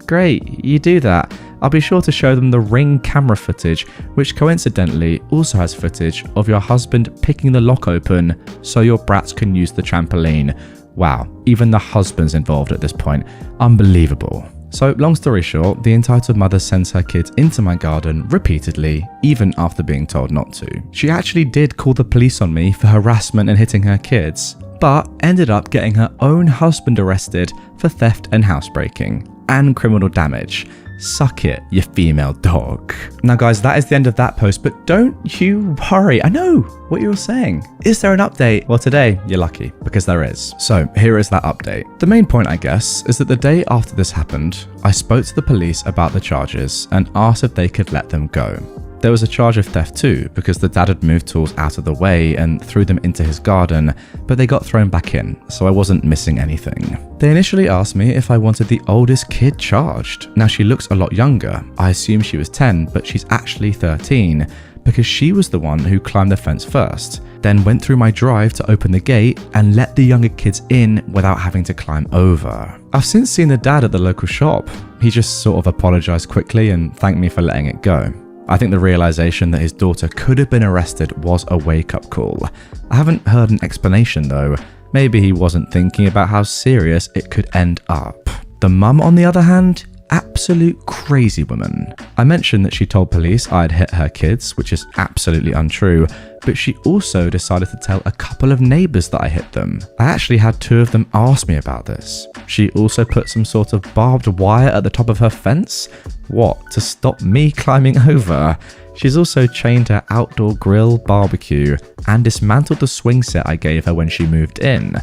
Great, you do that. I'll be sure to show them the Ring camera footage, which coincidentally also has footage of your husband picking the lock open so your brats can use the trampoline. Wow, even the husband's involved at this point. Unbelievable. So long story short, the entitled mother sends her kids into my garden repeatedly, even after being told not to. She actually did call the police on me for harassment and hitting her kids, but ended up getting her own husband arrested for theft and housebreaking and criminal damage. Suck it, you female dog. Now guys, that is the end of that post, but don't you worry. I know what you were saying. Is there an update? Well, today you're lucky because there is. So here is that update. The main point, I guess, is that the day after this happened, I spoke to the police about the charges and asked if they could let them go. There was a charge of theft too, because the dad had moved tools out of the way and threw them into his garden, but they got thrown back in, so I wasn't missing anything. They initially asked me if I wanted the oldest kid charged. Now she looks a lot younger. I assume she was 10, but she's actually 13. because she was the one who climbed the fence first, then went through my drive to open the gate and let the younger kids in without having to climb over. I've since seen the dad at the local shop. He just sort of apologized quickly and thanked me for letting it go. I think the realization that his daughter could have been arrested was a wake-up call. I haven't heard an explanation though. Maybe he wasn't thinking about how serious it could end up. The mum, on the other hand, absolute crazy woman. I mentioned that she told police I'd hit her kids, which is absolutely untrue, but she also decided to tell a couple of neighbours that I hit them. I actually had 2 of them ask me about this. She also put some sort of barbed wire at the top of her fence? What, to stop me climbing over? She's also chained her outdoor grill barbecue and dismantled the swing set I gave her when she moved in.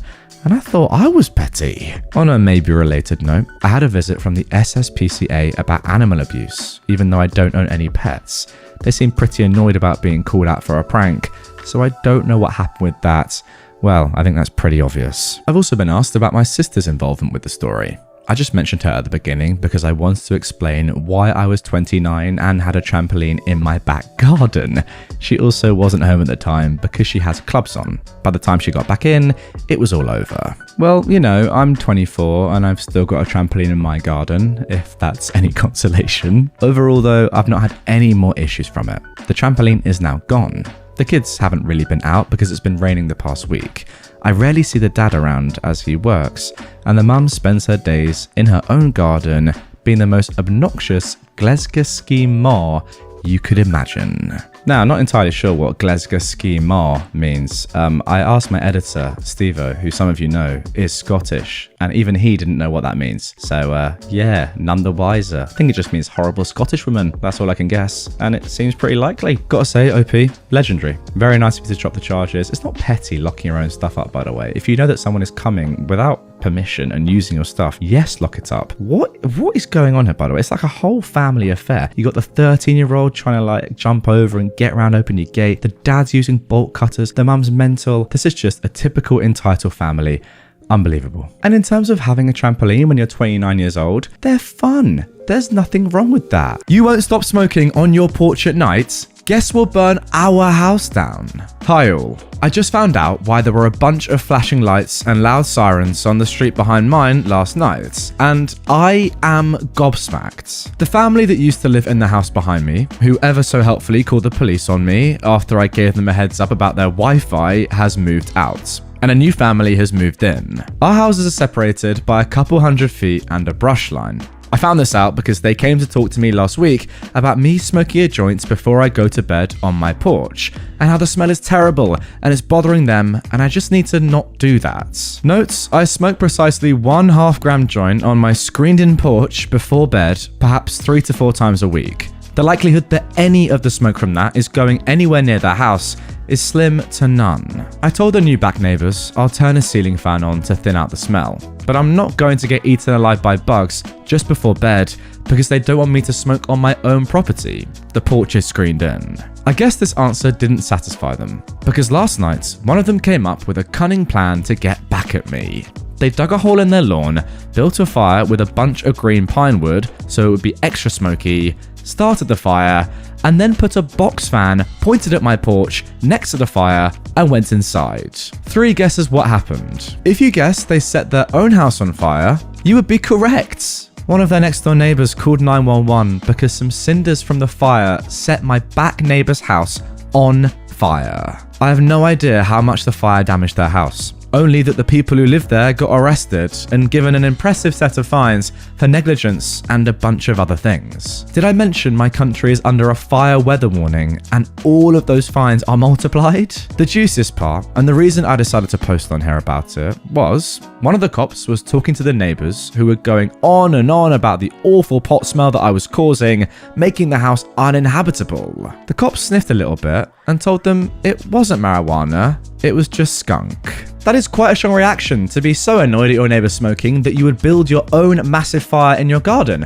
And I thought I was petty. On a maybe related note, I had a visit from the SSPCA about animal abuse, even though I don't own any pets. They seemed pretty annoyed about being called out for a prank, so I don't know what happened with that. Well, I think that's pretty obvious. I've also been asked about my sister's involvement with the story. I just mentioned her at the beginning because I wanted to explain why I was 29 and had a trampoline in my back garden. She also wasn't home at the time because she has clubs on. By the time she got back in, it was all over. Well, you know, I'm 24 and I've still got a trampoline in my garden, if that's any consolation. Overall though, I've not had any more issues from it. The trampoline is now gone. The kids haven't really been out because it's been raining the past week. I rarely see the dad around as he works, and the mum spends her days in her own garden being the most obnoxious Glesga ma you could imagine. Now, not entirely sure what Glesga ma means. I asked my editor, Stevo, who some of you know, is Scottish, and even he didn't know what that means. So, yeah, none the wiser. I think it just means horrible Scottish woman. That's all I can guess, and it seems pretty likely. Gotta say, OP, legendary. Very nice of you to drop the charges. It's not petty locking your own stuff up, by the way. If you know that someone is coming without permission and using your stuff, yes, lock it up. What is going on here, by the way? It's like a whole family affair. You got the 13-year-old trying to like jump over and get around, open your gate. The dad's using bolt cutters. The mum's mental. This is just a typical entitled family. Unbelievable. And in terms of having a trampoline when you're 29 years old, they're fun. There's nothing wrong with that. You won't stop smoking on your porch at night? Guess we'll burn our house down. Hi all. I just found out why there were a bunch of flashing lights and loud sirens on the street behind mine last night, and I am gobsmacked. The family that used to live in the house behind me, who ever so helpfully called the police on me after I gave them a heads up about their Wi-Fi, has moved out, and a new family has moved in. Our houses are separated by a couple 100 feet and a brush line. I found this out because they came to talk to me last week about me smoking a joint before I go to bed on my porch, and how the smell is terrible and it's bothering them, and I just need to not do that. Note, I smoke precisely 1 half-gram joint on my screened-in porch before bed, perhaps 3 to 4 times a week. The likelihood that any of the smoke from that is going anywhere near their house is slim to none. I told the new back neighbours I'll turn a ceiling fan on to thin out the smell, but I'm not going to get eaten alive by bugs just before bed because they don't want me to smoke on my own property. The porch is screened in. I guess this answer didn't satisfy them, because last night, one of them came up with a cunning plan to get back at me. They dug a hole in their lawn, built a fire with a bunch of green pine wood so it would be extra smoky, started the fire, and then put a box fan pointed at my porch next to the fire and went inside. 3 guesses what happened. If you guessed they set their own house on fire, you would be correct. One of their next door neighbours called 911 because some cinders from the fire set my back neighbour's house on fire. I have no idea how much the fire damaged their house. Only that the people who lived there got arrested and given an impressive set of fines for negligence and a bunch of other things. Did I mention my country is under a fire weather warning and all of those fines are multiplied? The juiciest part, and the reason I decided to post on here about it, was one of the cops was talking to the neighbours who were going on and on about the awful pot smell that I was causing, making the house uninhabitable. The cops sniffed a little bit and told them it wasn't marijuana, it was just skunk. That is quite a strong reaction, to be so annoyed at your neighbour smoking that you would build your own massive fire in your garden.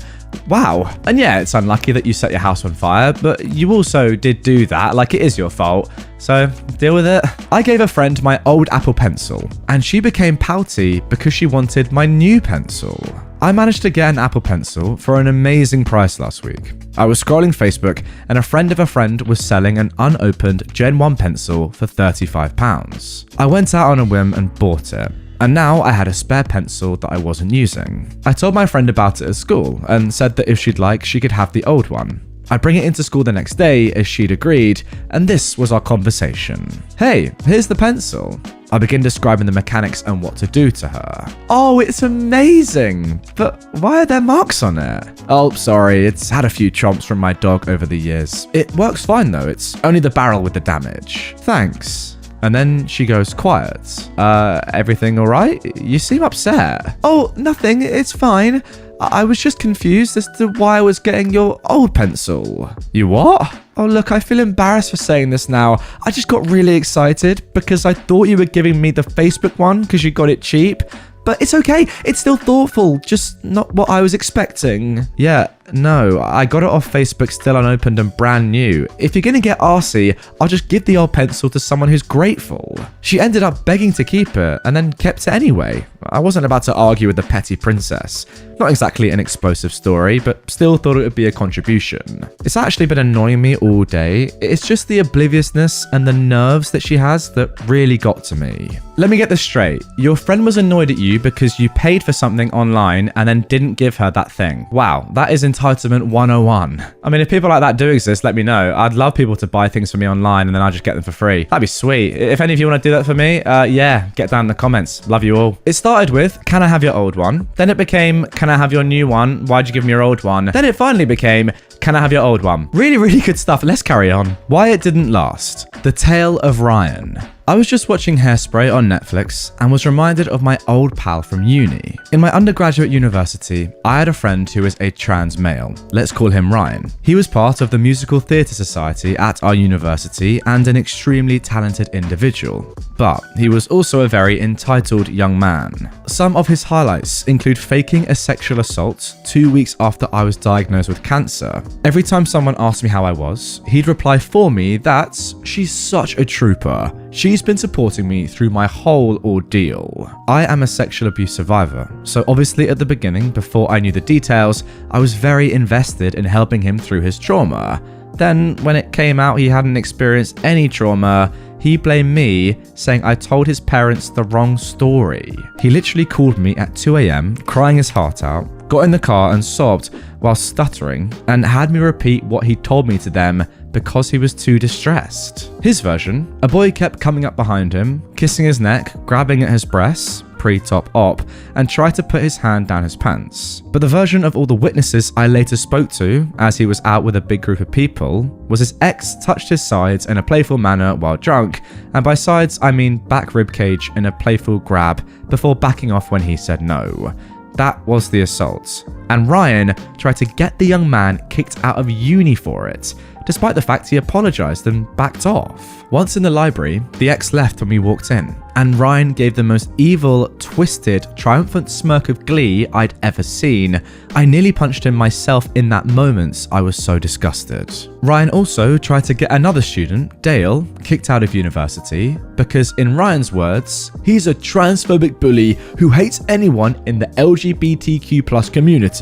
Wow. And yeah, it's unlucky that you set your house on fire, but you also did do that, like it is your fault. So deal with it. I gave a friend my old Apple Pencil, and she became pouty because she wanted my new pencil. I managed to get an Apple Pencil for an amazing price last week. I was scrolling Facebook and a friend of a friend was selling an unopened Gen 1 pencil for £35. I went out on a whim and bought it. And now I had a spare pencil that I wasn't using. I told my friend about it at school and said that if she'd like, she could have the old one. I'd bring it into school the next day as she'd agreed, and this was our conversation. Hey, here's the pencil. I begin describing the mechanics and what to do to her. Oh, it's amazing! But why are there marks on it? Oh, sorry, it's had a few chomps from my dog over the years. It works fine though, it's only the barrel with the damage. Thanks. And then she goes quiet. Everything alright? You seem upset. Oh, nothing, it's fine. I was just confused as to why I was getting your old pencil. You what? Oh look, I feel embarrassed for saying this now. I just got really excited because I thought you were giving me the Facebook one because you got it cheap. But it's okay, it's still thoughtful, just not what I was expecting. Yeah, no, I got it off Facebook still unopened and brand new. If you're gonna get arsey, I'll just give the old pencil to someone who's grateful. She ended up begging to keep it and then kept it anyway. I wasn't about to argue with the petty princess. Not exactly an explosive story, but still thought it would be a contribution. It's actually been annoying me all day. It's just the obliviousness and the nerves that she has that really got to me. Let me get this straight. Your friend was annoyed at you because you paid for something online and then didn't give her that thing. Wow, that is entitlement 101. I mean, if people like that do exist, let me know. I'd love people to buy things for me online and then I just get them for free. That'd be sweet. If any of you want to do that for me, yeah, get down in the comments. Love you all. It started with, can I have your old one? Then it became, can I have your new one? Why'd you give me your old one? Then it finally became, can I have your old one? Really, really good stuff. Let's carry on. Why it didn't last. The Tale of Ryan. I was just watching Hairspray on Netflix and was reminded of my old pal from uni. In my undergraduate university, I had a friend who was a trans male. Let's call him Ryan. He was part of the Musical Theatre Society at our university and an extremely talented individual. But he was also a very entitled young man. Some of his highlights include faking a sexual assault 2 weeks after I was diagnosed with cancer. Every time someone asked me how I was, he'd reply for me that she's such a trooper. She's been supporting me through my whole ordeal. I am a sexual abuse survivor, so obviously at the beginning, before I knew the details, I was very invested in helping him through his trauma. Then, when it came out he hadn't experienced any trauma, he blamed me, saying I told his parents the wrong story. He literally called me at 2 AM, crying his heart out, got in the car and sobbed while stuttering, and had me repeat what he told me to them because he was too distressed. His version, a boy kept coming up behind him, kissing his neck, grabbing at his breasts, pre-top op, and tried to put his hand down his pants. But the version of all the witnesses I later spoke to, as he was out with a big group of people, was his ex touched his sides in a playful manner while drunk, and by sides I mean back ribcage in a playful grab before backing off when he said no. That was the assault. And Ryan tried to get the young man kicked out of uni for it, despite the fact he apologized and backed off. Once in the library, the ex left when we walked in, and Ryan gave the most evil, twisted, triumphant smirk of glee I'd ever seen. I nearly punched him myself in that moment, I was so disgusted. Ryan also tried to get another student, Dale, kicked out of university because, in Ryan's words, he's a transphobic bully who hates anyone in the LGBTQ+ community.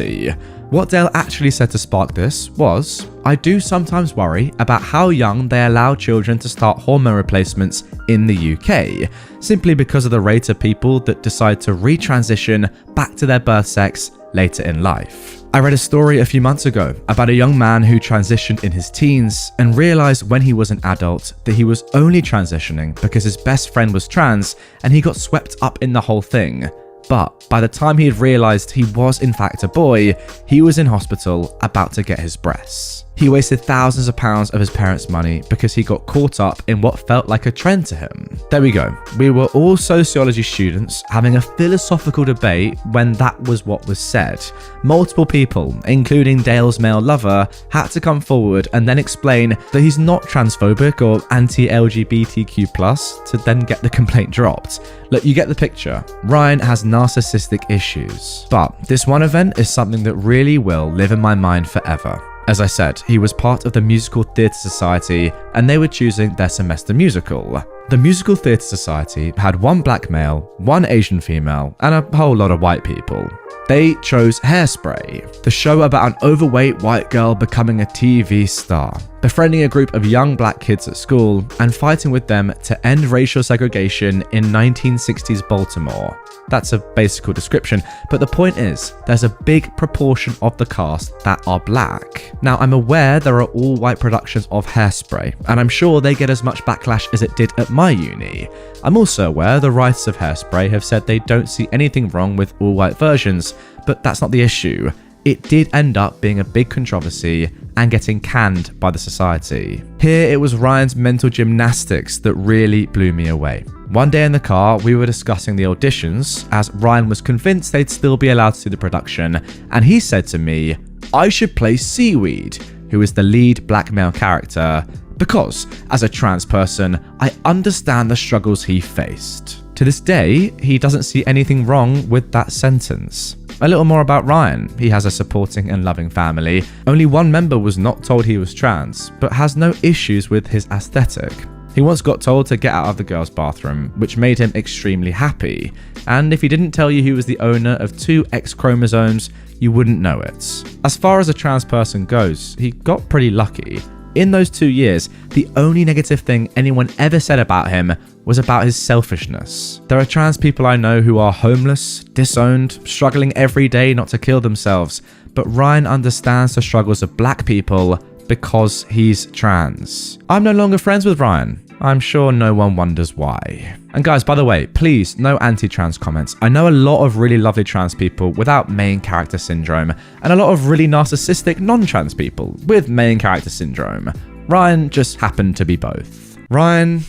What Dale actually said to spark this was, I do sometimes worry about how young they allow children to start hormone replacements in the UK, simply because of the rate of people that decide to retransition back to their birth sex later in life. I read a story a few months ago about a young man who transitioned in his teens and realized when he was an adult that he was only transitioning because his best friend was trans and he got swept up in the whole thing. But by the time he had realized he was in fact a boy, he was in hospital about to get his breasts. He wasted thousands of pounds of his parents' money because he got caught up in what felt like a trend to him. There we go. We were all sociology students having a philosophical debate when that was what was said. Multiple people, including Dale's male lover, had to come forward and then explain that he's not transphobic or anti-LGBTQ+, to then get the complaint dropped. Look, you get the picture. Ryan has narcissistic issues. But this one event is something that really will live in my mind forever. As I said, he was part of the Musical Theatre Society and they were choosing their semester musical. The Musical Theatre Society had one black male, one Asian female, and a whole lot of white people. They chose Hairspray, the show about an overweight white girl becoming a TV star, befriending a group of young black kids at school and fighting with them to end racial segregation in 1960s Baltimore. That's a basic description, but the point is, there's a big proportion of the cast that are black. Now, I'm aware there are all white productions of Hairspray, and I'm sure they get as much backlash as it did at my uni. I'm also aware the writers of Hairspray have said they don't see anything wrong with all white versions, but that's not the issue. It did end up being a big controversy and getting canned by the society. Here, it was Ryan's mental gymnastics that really blew me away. One day in the car, we were discussing the auditions, as Ryan was convinced they'd still be allowed to do the production, and he said to me, I should play Seaweed, who is the lead black male character, because, as a trans person, I understand the struggles he faced. To this day, he doesn't see anything wrong with that sentence. A little more about Ryan. He has a supporting and loving family. Only one member was not told he was trans, but has no issues with his aesthetic. He once got told to get out of the girls' bathroom, which made him extremely happy. And if he didn't tell you he was the owner of 2 X chromosomes, you wouldn't know it. As far as a trans person goes, he got pretty lucky. In those 2 years, the only negative thing anyone ever said about him was about his selfishness. There are trans people I know who are homeless, disowned, struggling every day not to kill themselves, but Ryan understands the struggles of black people because he's trans. I'm no longer friends with Ryan. I'm sure no one wonders why. And guys, by the way, please, no anti-trans comments. I know a lot of really lovely trans people without main character syndrome, and a lot of really narcissistic non-trans people with main character syndrome. Ryan just happened to be both. Ryan.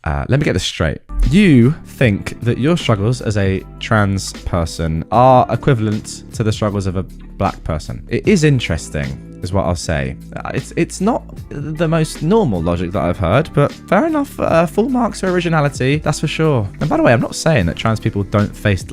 Let me get this straight. You think that your struggles as a trans person are equivalent to the struggles of a black person. It is interesting, is what I'll say. It's not the most normal logic that I've heard, but fair enough. Full marks for originality, that's for sure. And by the way, I'm not saying that trans people don't face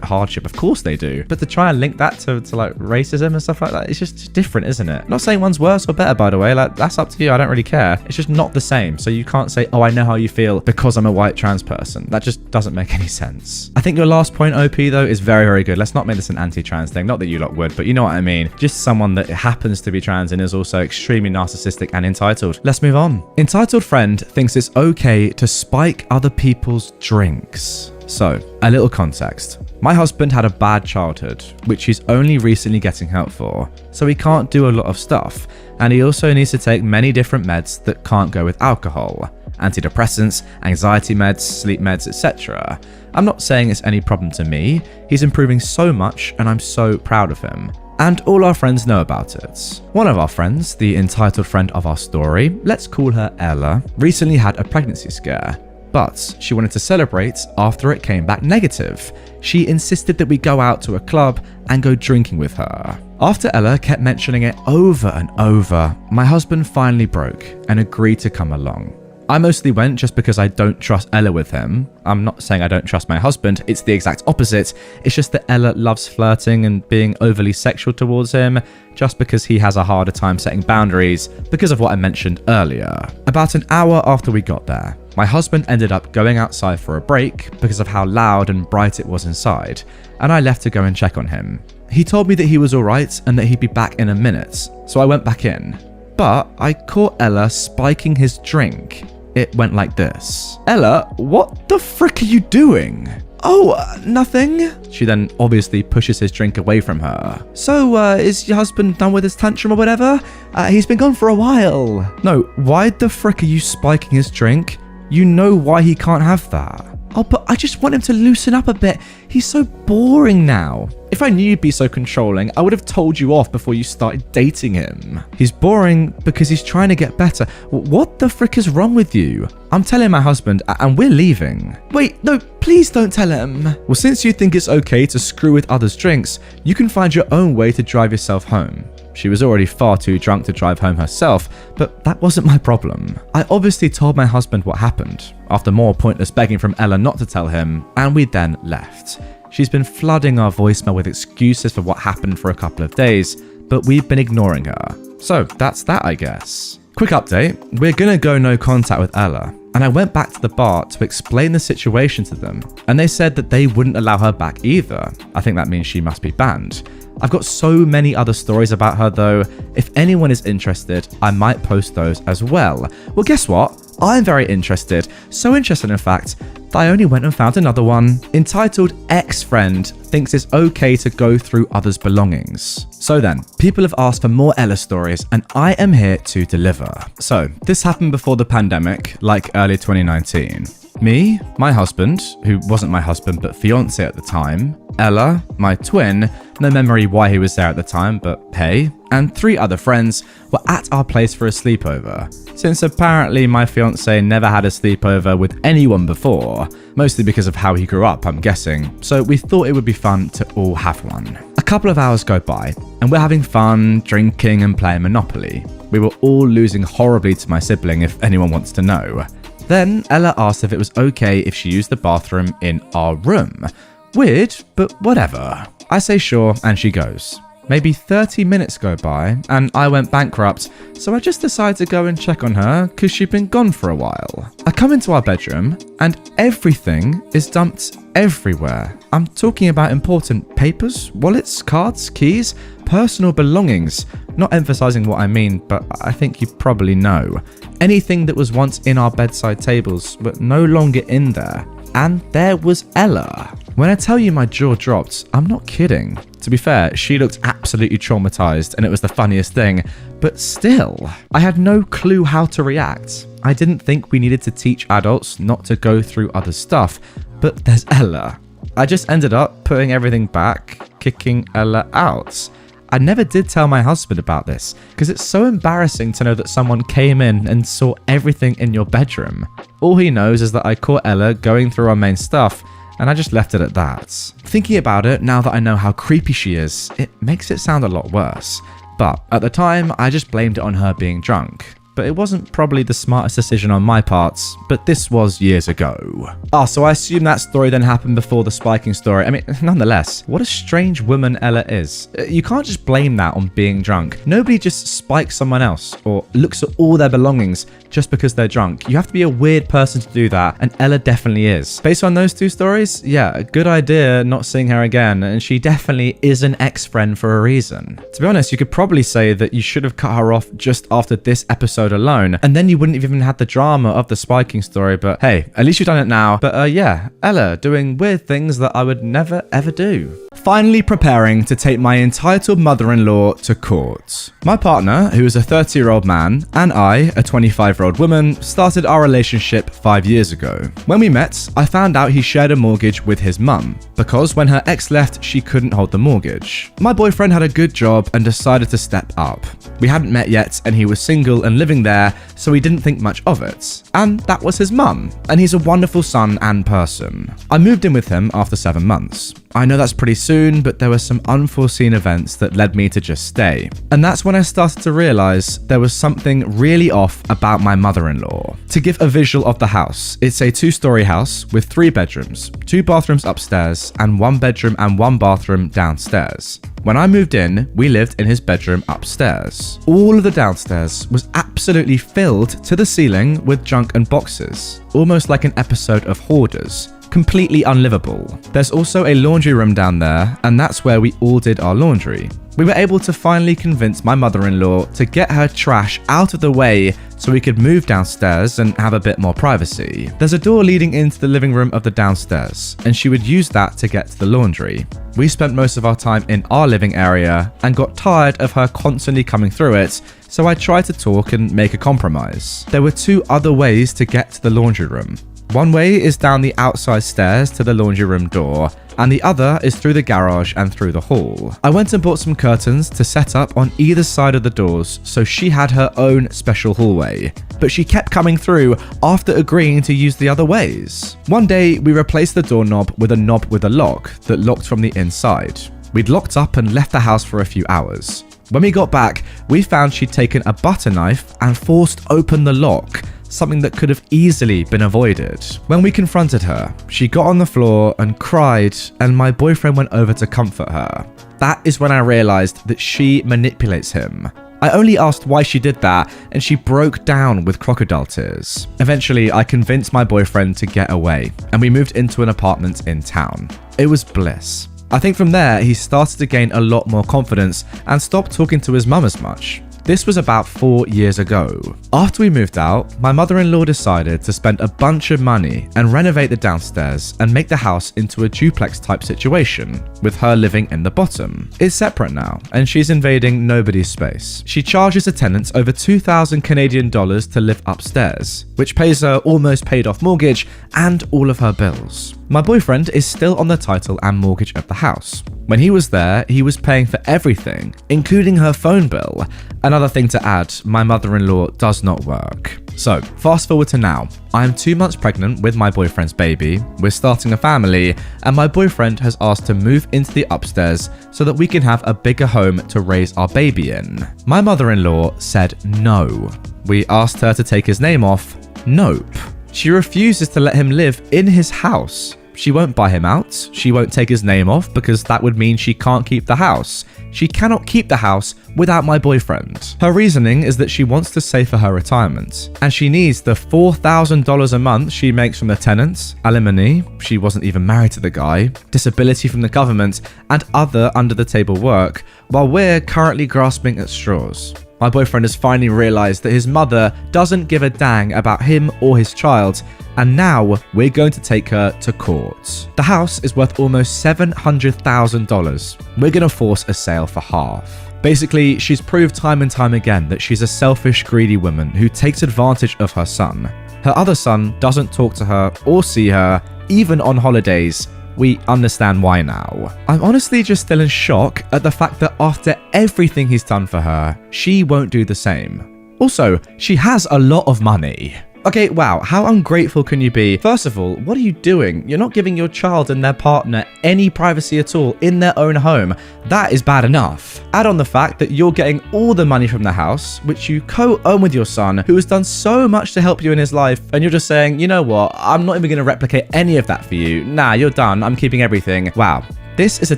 hardship. Of course they do. But to try and link that to racism and stuff like that, it's just different, isn't it? I'm not saying one's worse or better, by the way. That's up to you. I don't really care. It's just not the same. So you can't say, oh, I know how you feel because I'm a white trans person. That just doesn't make any sense. I think your last point, OP, though, is very, very good. Let's not make this an anti-trans thing. Not that you lot would, but you know what I mean. Just someone that happens to be trans and is also extremely narcissistic and entitled. Let's move on. Entitled friend thinks it's okay to spike other people's drinks. So, a little context. My husband had a bad childhood, which he's only recently getting help for, so he can't do a lot of stuff, and he also needs to take many different meds that can't go with alcohol. Antidepressants, anxiety meds, sleep meds, etc. I'm not saying it's any problem to me. He's improving so much, and I'm so proud of him. And all our friends know about it. One of our friends, the entitled friend of our story, let's call her Ella, recently had a pregnancy scare. But she wanted to celebrate after it came back negative. She insisted that we go out to a club and go drinking with her. After Ella kept mentioning it over and over, my husband finally broke and agreed to come along. I mostly went just because I don't trust Ella with him. I'm not saying I don't trust my husband, it's the exact opposite. It's just that Ella loves flirting and being overly sexual towards him, just because he has a harder time setting boundaries because of what I mentioned earlier. About an hour after we got there, my husband ended up going outside for a break because of how loud and bright it was inside, and I left to go and check on him. He told me that he was alright and that he'd be back in a minute, so I went back in. But I caught Ella spiking his drink. It went like this. Ella, what the frick are you doing? Oh, nothing. She then obviously pushes his drink away from her. So, is your husband done with his tantrum or whatever? He's been gone for a while. No, why the frick are you spiking his drink? You know why he can't have that. Oh, but I just want him to loosen up a bit. He's so boring now. If I knew you'd be so controlling, I would have told you off before you started dating him. He's boring because he's trying to get better. What the frick is wrong with you? I'm telling my husband and we're leaving. Wait, no, please don't tell him. Well, since you think it's okay to screw with others' drinks, you can find your own way to drive yourself home. She was already far too drunk to drive home herself, but that wasn't my problem. I obviously told my husband what happened, after more pointless begging from Ella not to tell him, and we then left. She's been flooding our voicemail with excuses for what happened for a couple of days, but we've been ignoring her. So that's that, I guess. Quick update, we're gonna go no contact with Ella. And I went back to the bar to explain the situation to them, and they said that they wouldn't allow her back either. I think that means she must be banned. I've got so many other stories about her though. If anyone is interested, I might post those as well. Well, guess what? I'm very interested. So interested, in fact, that I only went and found another one entitled Ex-Friend Thinks It's Okay to Go Through Others' Belongings. So then, people have asked for more Ella stories, and I am here to deliver. So, this happened before the pandemic, like early 2019. Me, my husband, who wasn't my husband but fiance at the time, Ella, my twin, no memory why he was there at the time, but hey, and 3 other friends were at our place for a sleepover, since apparently my fiance never had a sleepover with anyone before, mostly because of how he grew up, I'm guessing, so we thought it would be fun to all have one. A couple of hours go by, and we're having fun, drinking and playing Monopoly. We were all losing horribly to my sibling, if anyone wants to know. Then Ella asked if it was okay if she used the bathroom in our room. Weird, but whatever. I say sure, and she goes. Maybe 30 minutes go by, and I went bankrupt, so I just decided to go and check on her because she'd been gone for a while. I come into our bedroom, and everything is dumped everywhere. I'm talking about important papers, wallets, cards, keys, personal belongings. Not emphasizing what I mean, but I think you probably know. Anything that was once in our bedside tables, but no longer in there. And there was Ella. When I tell you my jaw dropped, I'm not kidding. To be fair, she looked absolutely traumatized and it was the funniest thing, but still, I had no clue how to react. I didn't think we needed to teach adults not to go through other stuff, but there's Ella. I just ended up putting everything back, kicking Ella out. I never did tell my husband about this because it's so embarrassing to know that someone came in and saw everything in your bedroom. All he knows is that I caught Ella going through our main stuff, and I just left it at that. Thinking about it, now that I know how creepy she is, it makes it sound a lot worse. But at the time, I just blamed it on her being drunk. But it wasn't probably the smartest decision on my part, but this was years ago. So I assume that story then happened before the spiking story. I mean, nonetheless, what a strange woman Ella is. You can't just blame that on being drunk. Nobody just spikes someone else or looks at all their belongings just because they're drunk. You have to be a weird person to do that, and Ella definitely is. Based on those 2 stories, yeah, a good idea not seeing her again, and she definitely is an ex-friend for a reason. To be honest, you could probably say that you should have cut her off just after this episode alone, and then you wouldn't have even had the drama of the spiking story, but hey, at least you've done it now. But yeah, Ella doing weird things that I would never ever do. Finally preparing to take my entitled mother-in-law to court. My partner, who is a 30-year-old man, and I, a 25-year-old woman, started our relationship 5 years ago. When we met, I found out he shared a mortgage with his mum, because when her ex left, she couldn't hold the mortgage. My boyfriend had a good job and decided to step up. We hadn't met yet, and he was single and living there, so he didn't think much of it. And that was his mum, and he's a wonderful son and person. I moved in with him after 7 months. I know that's pretty soon, but there were some unforeseen events that led me to just stay. And that's when I started to realize there was something really off about my mother-in-law. To give a visual of the house, it's a 2-story house with 3 bedrooms, 2 bathrooms upstairs, and 1 bedroom and 1 bathroom downstairs. When I moved in, we lived in his bedroom upstairs. All of the downstairs was absolutely filled to the ceiling with junk and boxes, almost like an episode of Hoarders. Completely unlivable. There's also a laundry room down there, and that's where we all did our laundry. We were able to finally convince my mother-in-law to get her trash out of the way so we could move downstairs and have a bit more privacy. There's a door leading into the living room of the downstairs, and she would use that to get to the laundry. We spent most of our time in our living area and got tired of her constantly coming through it, so I tried to talk and make a compromise. There were 2 other ways to get to the laundry room. One way is down the outside stairs to the laundry room door, and the other is through the garage and through the hall. I went and bought some curtains to set up on either side of the doors, so she had her own special hallway. But she kept coming through after agreeing to use the other ways. One day, we replaced the doorknob with a knob with a lock that locked from the inside. We'd locked up and left the house for a few hours. When we got back, we found she'd taken a butter knife and forced open the lock, something that could have easily been avoided. When we confronted her, she got on the floor and cried, and my boyfriend went over to comfort her. That is when I realized that she manipulates him. I only asked why she did that, and she broke down with crocodile tears. Eventually, I convinced my boyfriend to get away, and we moved into an apartment in town. It was bliss. I think from there, he started to gain a lot more confidence and stopped talking to his mum as much. This was about 4 years ago. After we moved out, my mother-in-law decided to spend a bunch of money and renovate the downstairs and make the house into a duplex type situation, with her living in the bottom. It's separate now, and she's invading nobody's space. She charges the tenants over 2,000 Canadian dollars to live upstairs, which pays her almost paid off mortgage and all of her bills. My boyfriend is still on the title and mortgage of the house. When he was there, he was paying for everything, including her phone bill. Another thing to add, my mother-in-law does not work. So, fast forward to now. I am 2 months pregnant with my boyfriend's baby, we're starting a family, and my boyfriend has asked to move into the upstairs so that we can have a bigger home to raise our baby in. My mother-in-law said no. We asked her to take his name off. Nope. She refuses to let him live in his house. She won't buy him out, she won't take his name off because that would mean she can't keep the house. She cannot keep the house without my boyfriend. Her reasoning is that she wants to save for her retirement, and she needs the $4,000 a month she makes from the tenants, alimony, she wasn't even married to the guy, disability from the government, and other under-the-table work, while we're currently grasping at straws. My boyfriend has finally realized that his mother doesn't give a dang about him or his child, and now we're going to take her to court. The house is worth almost $700,000. We're going to force a sale for half. Basically, she's proved time and time again that she's a selfish, greedy woman who takes advantage of her son. Her other son doesn't talk to her or see her, even on holidays. We understand why now. I'm honestly just still in shock at the fact that after everything he's done for her, she won't do the same. Also, she has a lot of money. Okay, wow, how ungrateful can you be? First of all, what are you doing? You're not giving your child and their partner any privacy at all in their own home. That is bad enough. Add on the fact that you're getting all the money from the house, which you co-own with your son, who has done so much to help you in his life, and you're just saying, you know what, I'm not even going to replicate any of that for you. Nah, you're done, I'm keeping everything. Wow. This is a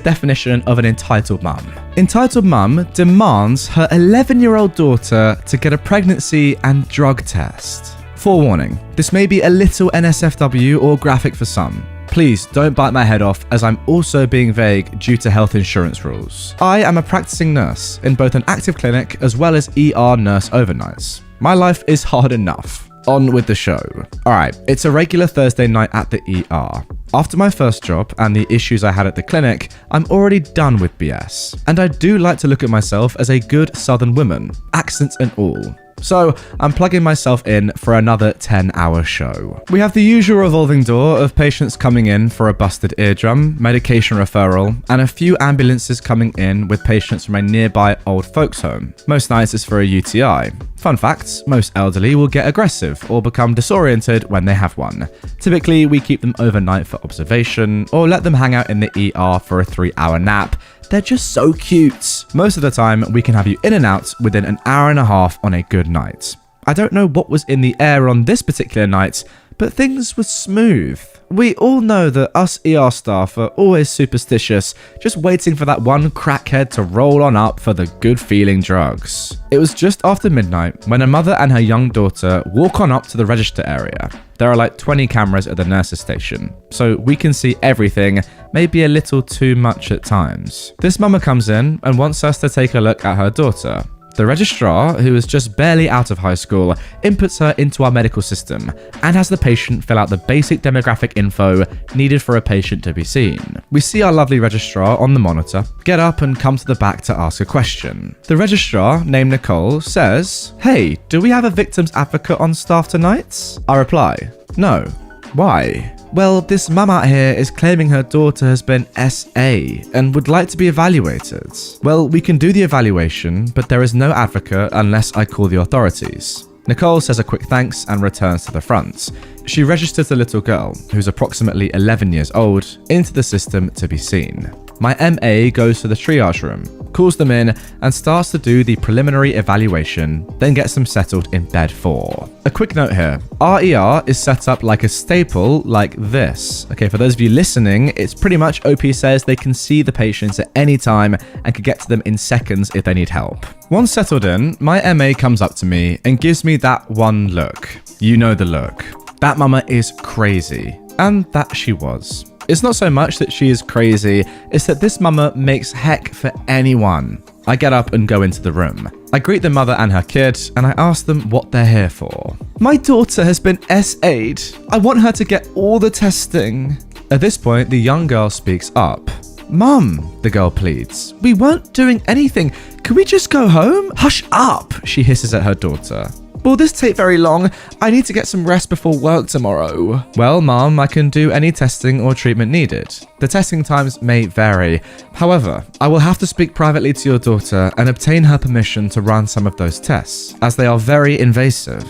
definition of an entitled mum. Entitled mum demands her 11-year-old daughter to get a pregnancy and drug test. Forewarning, this may be a little NSFW or graphic for some. Please don't bite my head off, as I'm also being vague due to health insurance rules. I am a practicing nurse in both an active clinic as well as ER nurse overnights. My life is hard enough. On with the show. Alright, it's a regular Thursday night at the ER. After my first job and the issues I had at the clinic, I'm already done with BS. And I do like to look at myself as a good southern woman, accents and all. So I'm plugging myself in for another 10-hour show. We have the usual revolving door of patients coming in for a busted eardrum, medication referral, and a few ambulances coming in with patients from a nearby old folks home. Most nights it's for a UTI. Fun fact, most elderly will get aggressive or become disoriented when they have one. Typically, we keep them overnight for observation or let them hang out in the ER for a 3-hour nap. They're just so cute. Most of the time, we can have you in and out within an hour and a half on a good night. I don't know what was in the air on this particular night, but things were smooth. We all know that us ER staff are always superstitious, just waiting for that one crackhead to roll on up for the good feeling drugs. It was just after midnight when a mother and her young daughter walk on up to the register area. There are like 20 cameras at the nurse's station, so we can see everything, maybe a little too much at times. This mama comes in and wants us to take a look at her daughter. The registrar, who is just barely out of high school, inputs her into our medical system and has the patient fill out the basic demographic info needed for a patient to be seen. We see our lovely registrar on the monitor, get up and come to the back to ask a question. The registrar, named Nicole, says, "Hey, do we have a victim's advocate on staff tonight?" I reply, "No." Why? Well, this mum out here is claiming her daughter has been SA and would like to be evaluated. Well, we can do the evaluation, but there is no advocate unless I call the authorities. Nicole says a quick thanks and returns to the front. She registers the little girl, who's approximately 11 years old, into the system to be seen. My MA goes to the triage room, calls them in, and starts to do the preliminary evaluation, then gets them settled in bed 4. A quick note here, RER is set up like a staple like this. Okay, for those of you listening, it's pretty much OP says they can see the patients at any time and can get to them in seconds if they need help. Once settled in, my MA comes up to me and gives me that one look. You know the look. That mama is crazy. And that she was. It's not so much that she is crazy, it's that this mama makes heck for anyone. I get up and go into the room. I greet the mother and her kid, and I ask them what they're here for. My daughter has been SA'd. I want her to get all the testing. At this point, the young girl speaks up. Mum, the girl pleads. We weren't doing anything. Can we just go home? Hush up, she hisses at her daughter. Will this take very long? I need to get some rest before work tomorrow. Well, Mom, I can do any testing or treatment needed. The testing times may vary. However, I will have to speak privately to your daughter and obtain her permission to run some of those tests, as they are very invasive.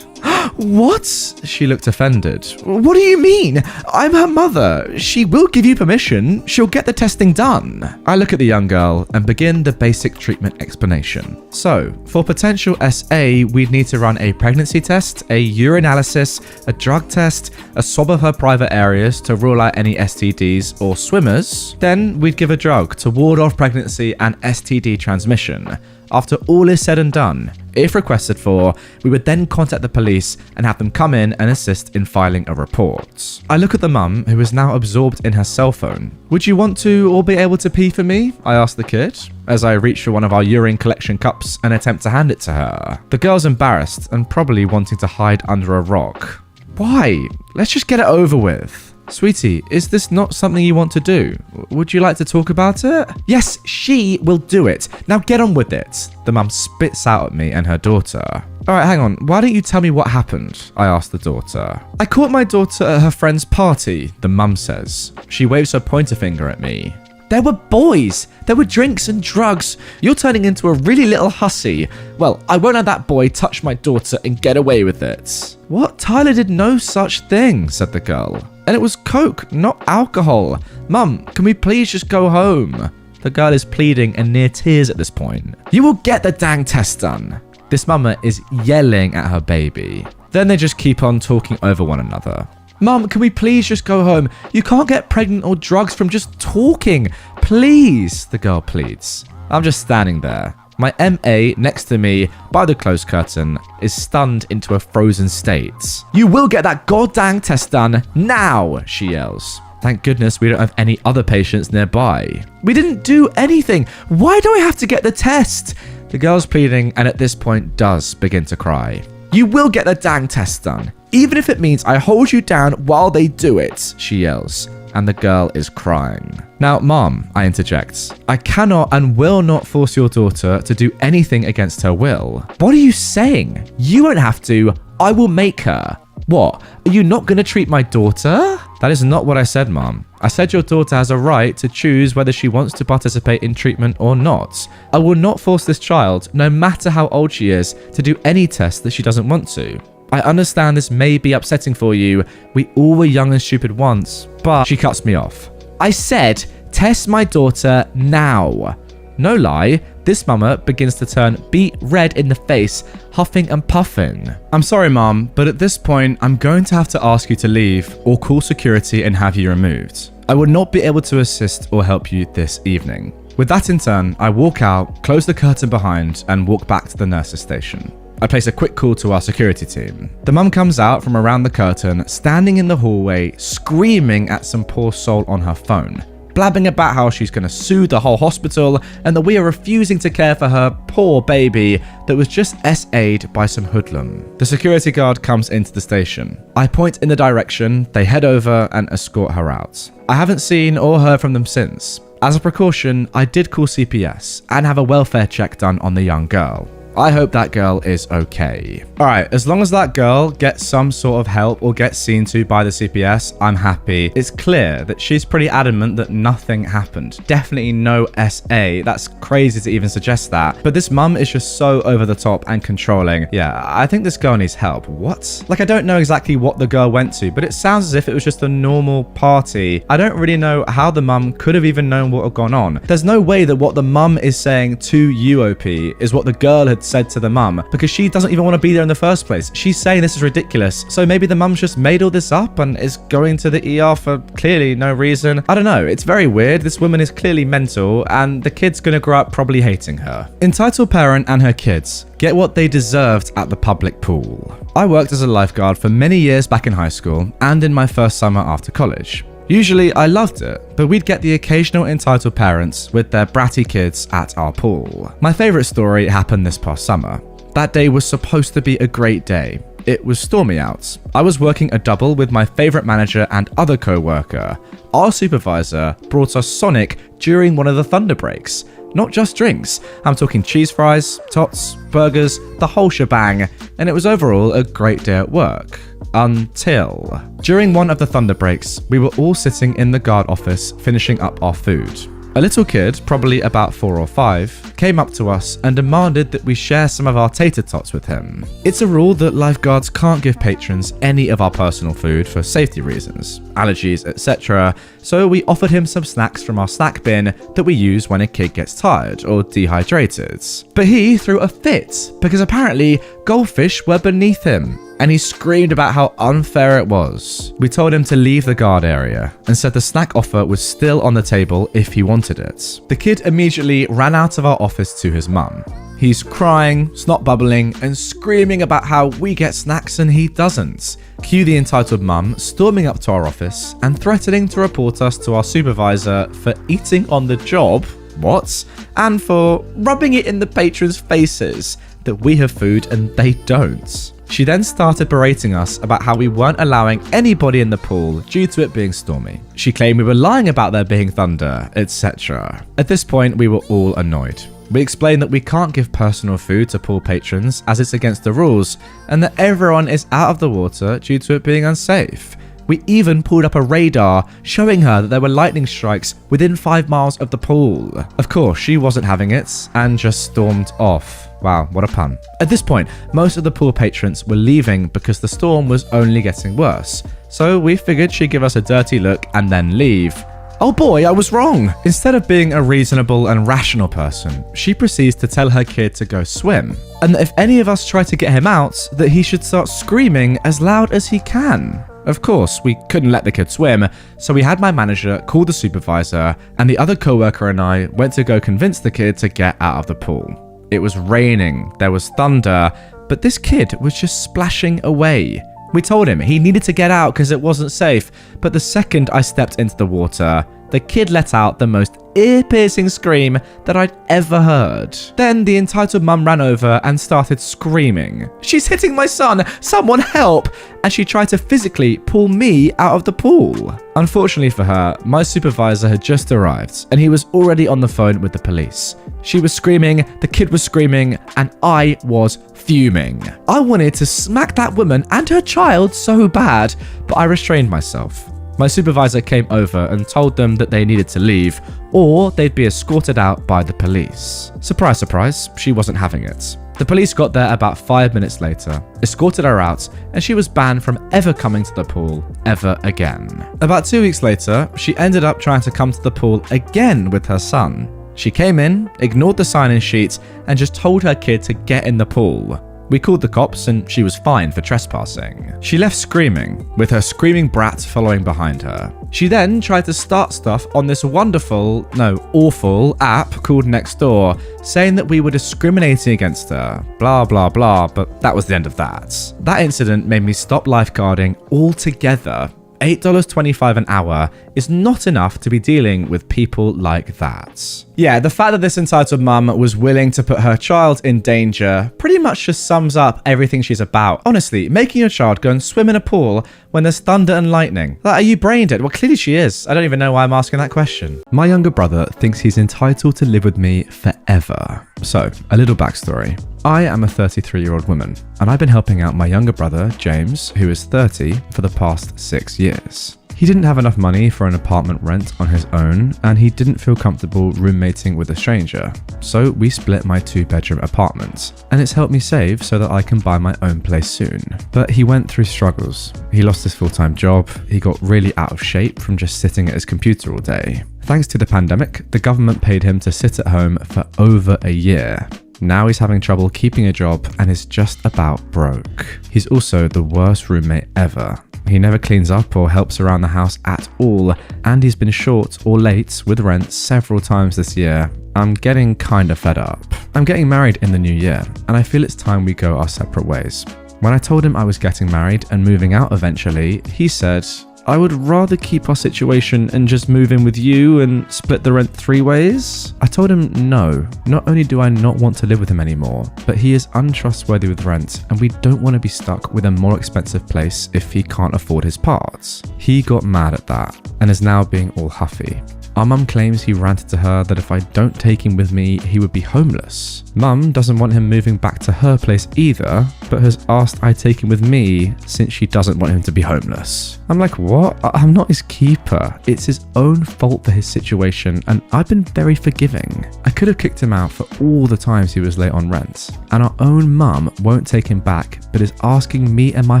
What? She looked offended. What do you mean? I'm her mother. She will give you permission. She'll get the testing done. I look at the young girl and begin the basic treatment explanation. So, for potential SA, we'd need to run a pregnancy test, a urinalysis, a drug test, a swab of her private areas to rule out any STDs or swimmers. Then we'd give a drug to ward off pregnancy and STD transmission. After all is said and done, if requested for, we would then contact the police and have them come in and assist in filing a report. I look at the mum, who is now absorbed in her cell phone. Would you want to or be able to pee for me? I ask the kid, as I reach for one of our urine collection cups and attempt to hand it to her. The girl's embarrassed and probably wanting to hide under a rock. Why? Let's just get it over with. Sweetie, is this not something you want to do? Would you like to talk about it? Yes, she will do it. Now get on with it. The mum spits out at me and her daughter. Alright, hang on. Why don't you tell me what happened? I asked the daughter. I caught my daughter at her friend's party, the mum says. She waves her pointer finger at me. There were boys. There were drinks and drugs. You're turning into a really little hussy. Well, I won't let that boy touch my daughter and get away with it. What? Tyler did no such thing, said the girl. And it was coke, not alcohol. Mum, can we please just go home? The girl is pleading and near tears at this point. You will get the dang test done. This mama is yelling at her baby. Then they just keep on talking over one another. Mum, can we please just go home? You can't get pregnant or drugs from just talking. Please, the girl pleads. I'm just standing there. My MA next to me by the closed curtain is stunned into a frozen state. You will get that goddamn test done now, she yells. Thank goodness we don't have any other patients nearby. We didn't do anything. Why do I have to get the test? The girl's pleading and at this point does begin to cry. You will get the dang test done, even if it means I hold you down while they do it, she yells. And the girl is crying. Now, Mom, I interject, I cannot and will not force your daughter to do anything against her will. What are you saying? You won't have to. I will make her. What? Are you not going to treat my daughter? That is not what I said, Mom. I said your daughter has a right to choose whether she wants to participate in treatment or not. I will not force this child, no matter how old she is, to do any test that she doesn't want to. I understand this may be upsetting for you. We all were young and stupid once, but she cuts me off. I said, test my daughter now. No lie, this mama begins to turn beet red in the face, huffing and puffing. I'm sorry, Mom, but at this point, I'm going to have to ask you to leave or call security and have you removed. I will not be able to assist or help you this evening. With that in turn, I walk out, close the curtain behind, and walk back to the nurse's station. I place a quick call to our security team. The mum comes out from around the curtain, standing in the hallway, screaming at some poor soul on her phone, blabbing about how she's going to sue the whole hospital and that we are refusing to care for her poor baby that was just SA'd by some hoodlum. The security guard comes into the station. I point in the direction, they head over and escort her out. I haven't seen or heard from them since. As a precaution, I did call CPS and have a welfare check done on the young girl. I hope that girl is okay. Alright, as long as that girl gets some sort of help or gets seen to by the CPS, I'm happy. It's clear that she's pretty adamant that nothing happened. Definitely no SA. That's crazy to even suggest that. But this mum is just so over the top and controlling. Yeah, I think this girl needs help. What? Like, I don't know exactly what the girl went to, but it sounds as if it was just a normal party. I don't really know how the mum could have even known what had gone on. There's no way that what the mum is saying to UOP is what the girl had said to the mum, because she doesn't even want to be there in the first place. She's saying this is ridiculous. So maybe the mum's just made all this up and is going to the ER for clearly no reason. I don't know. It's very weird. This woman is clearly mental, and the kid's gonna grow up probably hating her. Entitled parent and her kids get what they deserved at the public pool. I worked as a lifeguard for many years back in high school and in my first summer after college. Usually I loved it, but we'd get the occasional entitled parents with their bratty kids at our pool. My favourite story happened this past summer. That day was supposed to be a great day. It was stormy out. I was working a double with my favourite manager and other co-worker. Our supervisor brought us Sonic during one of the thunder breaks. Not just drinks. I'm talking cheese fries, tots, burgers, the whole shebang, and it was overall a great day at work. Until during one of the thunder breaks, we were all sitting in the guard office finishing up our food. A little kid, probably about 4 or 5, came up to us and demanded that we share some of our tater tots with him. It's a rule that lifeguards can't give patrons any of our personal food for safety reasons, allergies, etc., so we offered him some snacks from our snack bin that we use when a kid gets tired or dehydrated. But he threw a fit because apparently goldfish were beneath him, and he screamed about how unfair it was. We told him to leave the guard area and said the snack offer was still on the table if he wanted it. The kid immediately ran out of our office to his mum. He's crying, snot bubbling, and screaming about how we get snacks and he doesn't. Cue the entitled mum storming up to our office and threatening to report us to our supervisor for eating on the job, what? And for rubbing it in the patrons' faces that we have food and they don't. She then started berating us about how we weren't allowing anybody in the pool due to it being stormy. She claimed we were lying about there being thunder, etc. At this point, we were all annoyed. We explained that we can't give personal food to pool patrons as it's against the rules, and that everyone is out of the water due to it being unsafe. We even pulled up a radar showing her that there were lightning strikes within 5 miles of the pool. Of course, she wasn't having it and just stormed off. Wow, what a pun. At this point, most of the pool patrons were leaving because the storm was only getting worse. So we figured she'd give us a dirty look and then leave. Oh boy, I was wrong. Instead of being a reasonable and rational person, she proceeds to tell her kid to go swim, and that if any of us try to get him out, that he should start screaming as loud as he can. Of course, we couldn't let the kid swim, so we had my manager call the supervisor, and the other co-worker and I went to go convince the kid to get out of the pool. It was raining, there was thunder, but this kid was just splashing away. We told him he needed to get out because it wasn't safe, but the second I stepped into the water, the kid let out the most ear-piercing scream that I'd ever heard. Then the entitled mum ran over and started screaming, "She's hitting my son! Someone help!" And she tried to physically pull me out of the pool. Unfortunately for her, my supervisor had just arrived and he was already on the phone with the police. She was screaming, the kid was screaming, and I was fuming. I wanted to smack that woman and her child so bad, but I restrained myself. My supervisor came over and told them that they needed to leave, or they'd be escorted out by the police. Surprise, surprise, she wasn't having it. The police got there about 5 minutes later, escorted her out, and she was banned from ever coming to the pool ever again. About 2 weeks later, she ended up trying to come to the pool again with her son. She came in, ignored the sign-in sheet, and just told her kid to get in the pool. We called the cops and she was fined for trespassing. She left screaming, with her screaming brat following behind her. She then tried to start stuff on this awful app called Nextdoor, saying that we were discriminating against her, blah blah blah, but that was the end of that. That incident made me stop lifeguarding altogether. $8.25 an hour is not enough to be dealing with people like that. Yeah, the fact that this entitled mum was willing to put her child in danger pretty much just sums up everything she's about. Honestly, making your child go and swim in a pool when there's thunder and lightning. Like, are you brain dead? Well, clearly she is. I don't even know why I'm asking that question. My younger brother thinks he's entitled to live with me forever. So, a little backstory. I am a 33-year-old woman, and I've been helping out my younger brother, James, who is 30, for the past 6 years. He didn't have enough money for an apartment rent on his own, and he didn't feel comfortable roommating with a stranger, so we split my 2-bedroom apartment, and it's helped me save so that I can buy my own place soon. But he went through struggles. He lost his full-time job, he got really out of shape from just sitting at his computer all day. Thanks to the pandemic, the government paid him to sit at home for over a year. Now he's having trouble keeping a job and is just about broke. He's also the worst roommate ever. He never cleans up or helps around the house at all, and he's been short or late with rent several times this year. I'm getting kinda fed up. I'm getting married in the new year, and I feel it's time we go our separate ways. When I told him I was getting married and moving out eventually, he said, I would rather keep our situation and just move in with you and split the rent 3 ways. I told him no, not only do I not want to live with him anymore, but he is untrustworthy with rent and we don't want to be stuck with a more expensive place if he can't afford his parts. He got mad at that and is now being all huffy. Our mum claims he ranted to her that if I don't take him with me, he would be homeless. Mum doesn't want him moving back to her place either, but has asked I take him with me since she doesn't want him to be homeless. I'm like, what? I'm not his keeper. It's his own fault for his situation, and I've been very forgiving. I could have kicked him out for all the times he was late on rent, and our own mum won't take him back, but is asking me and my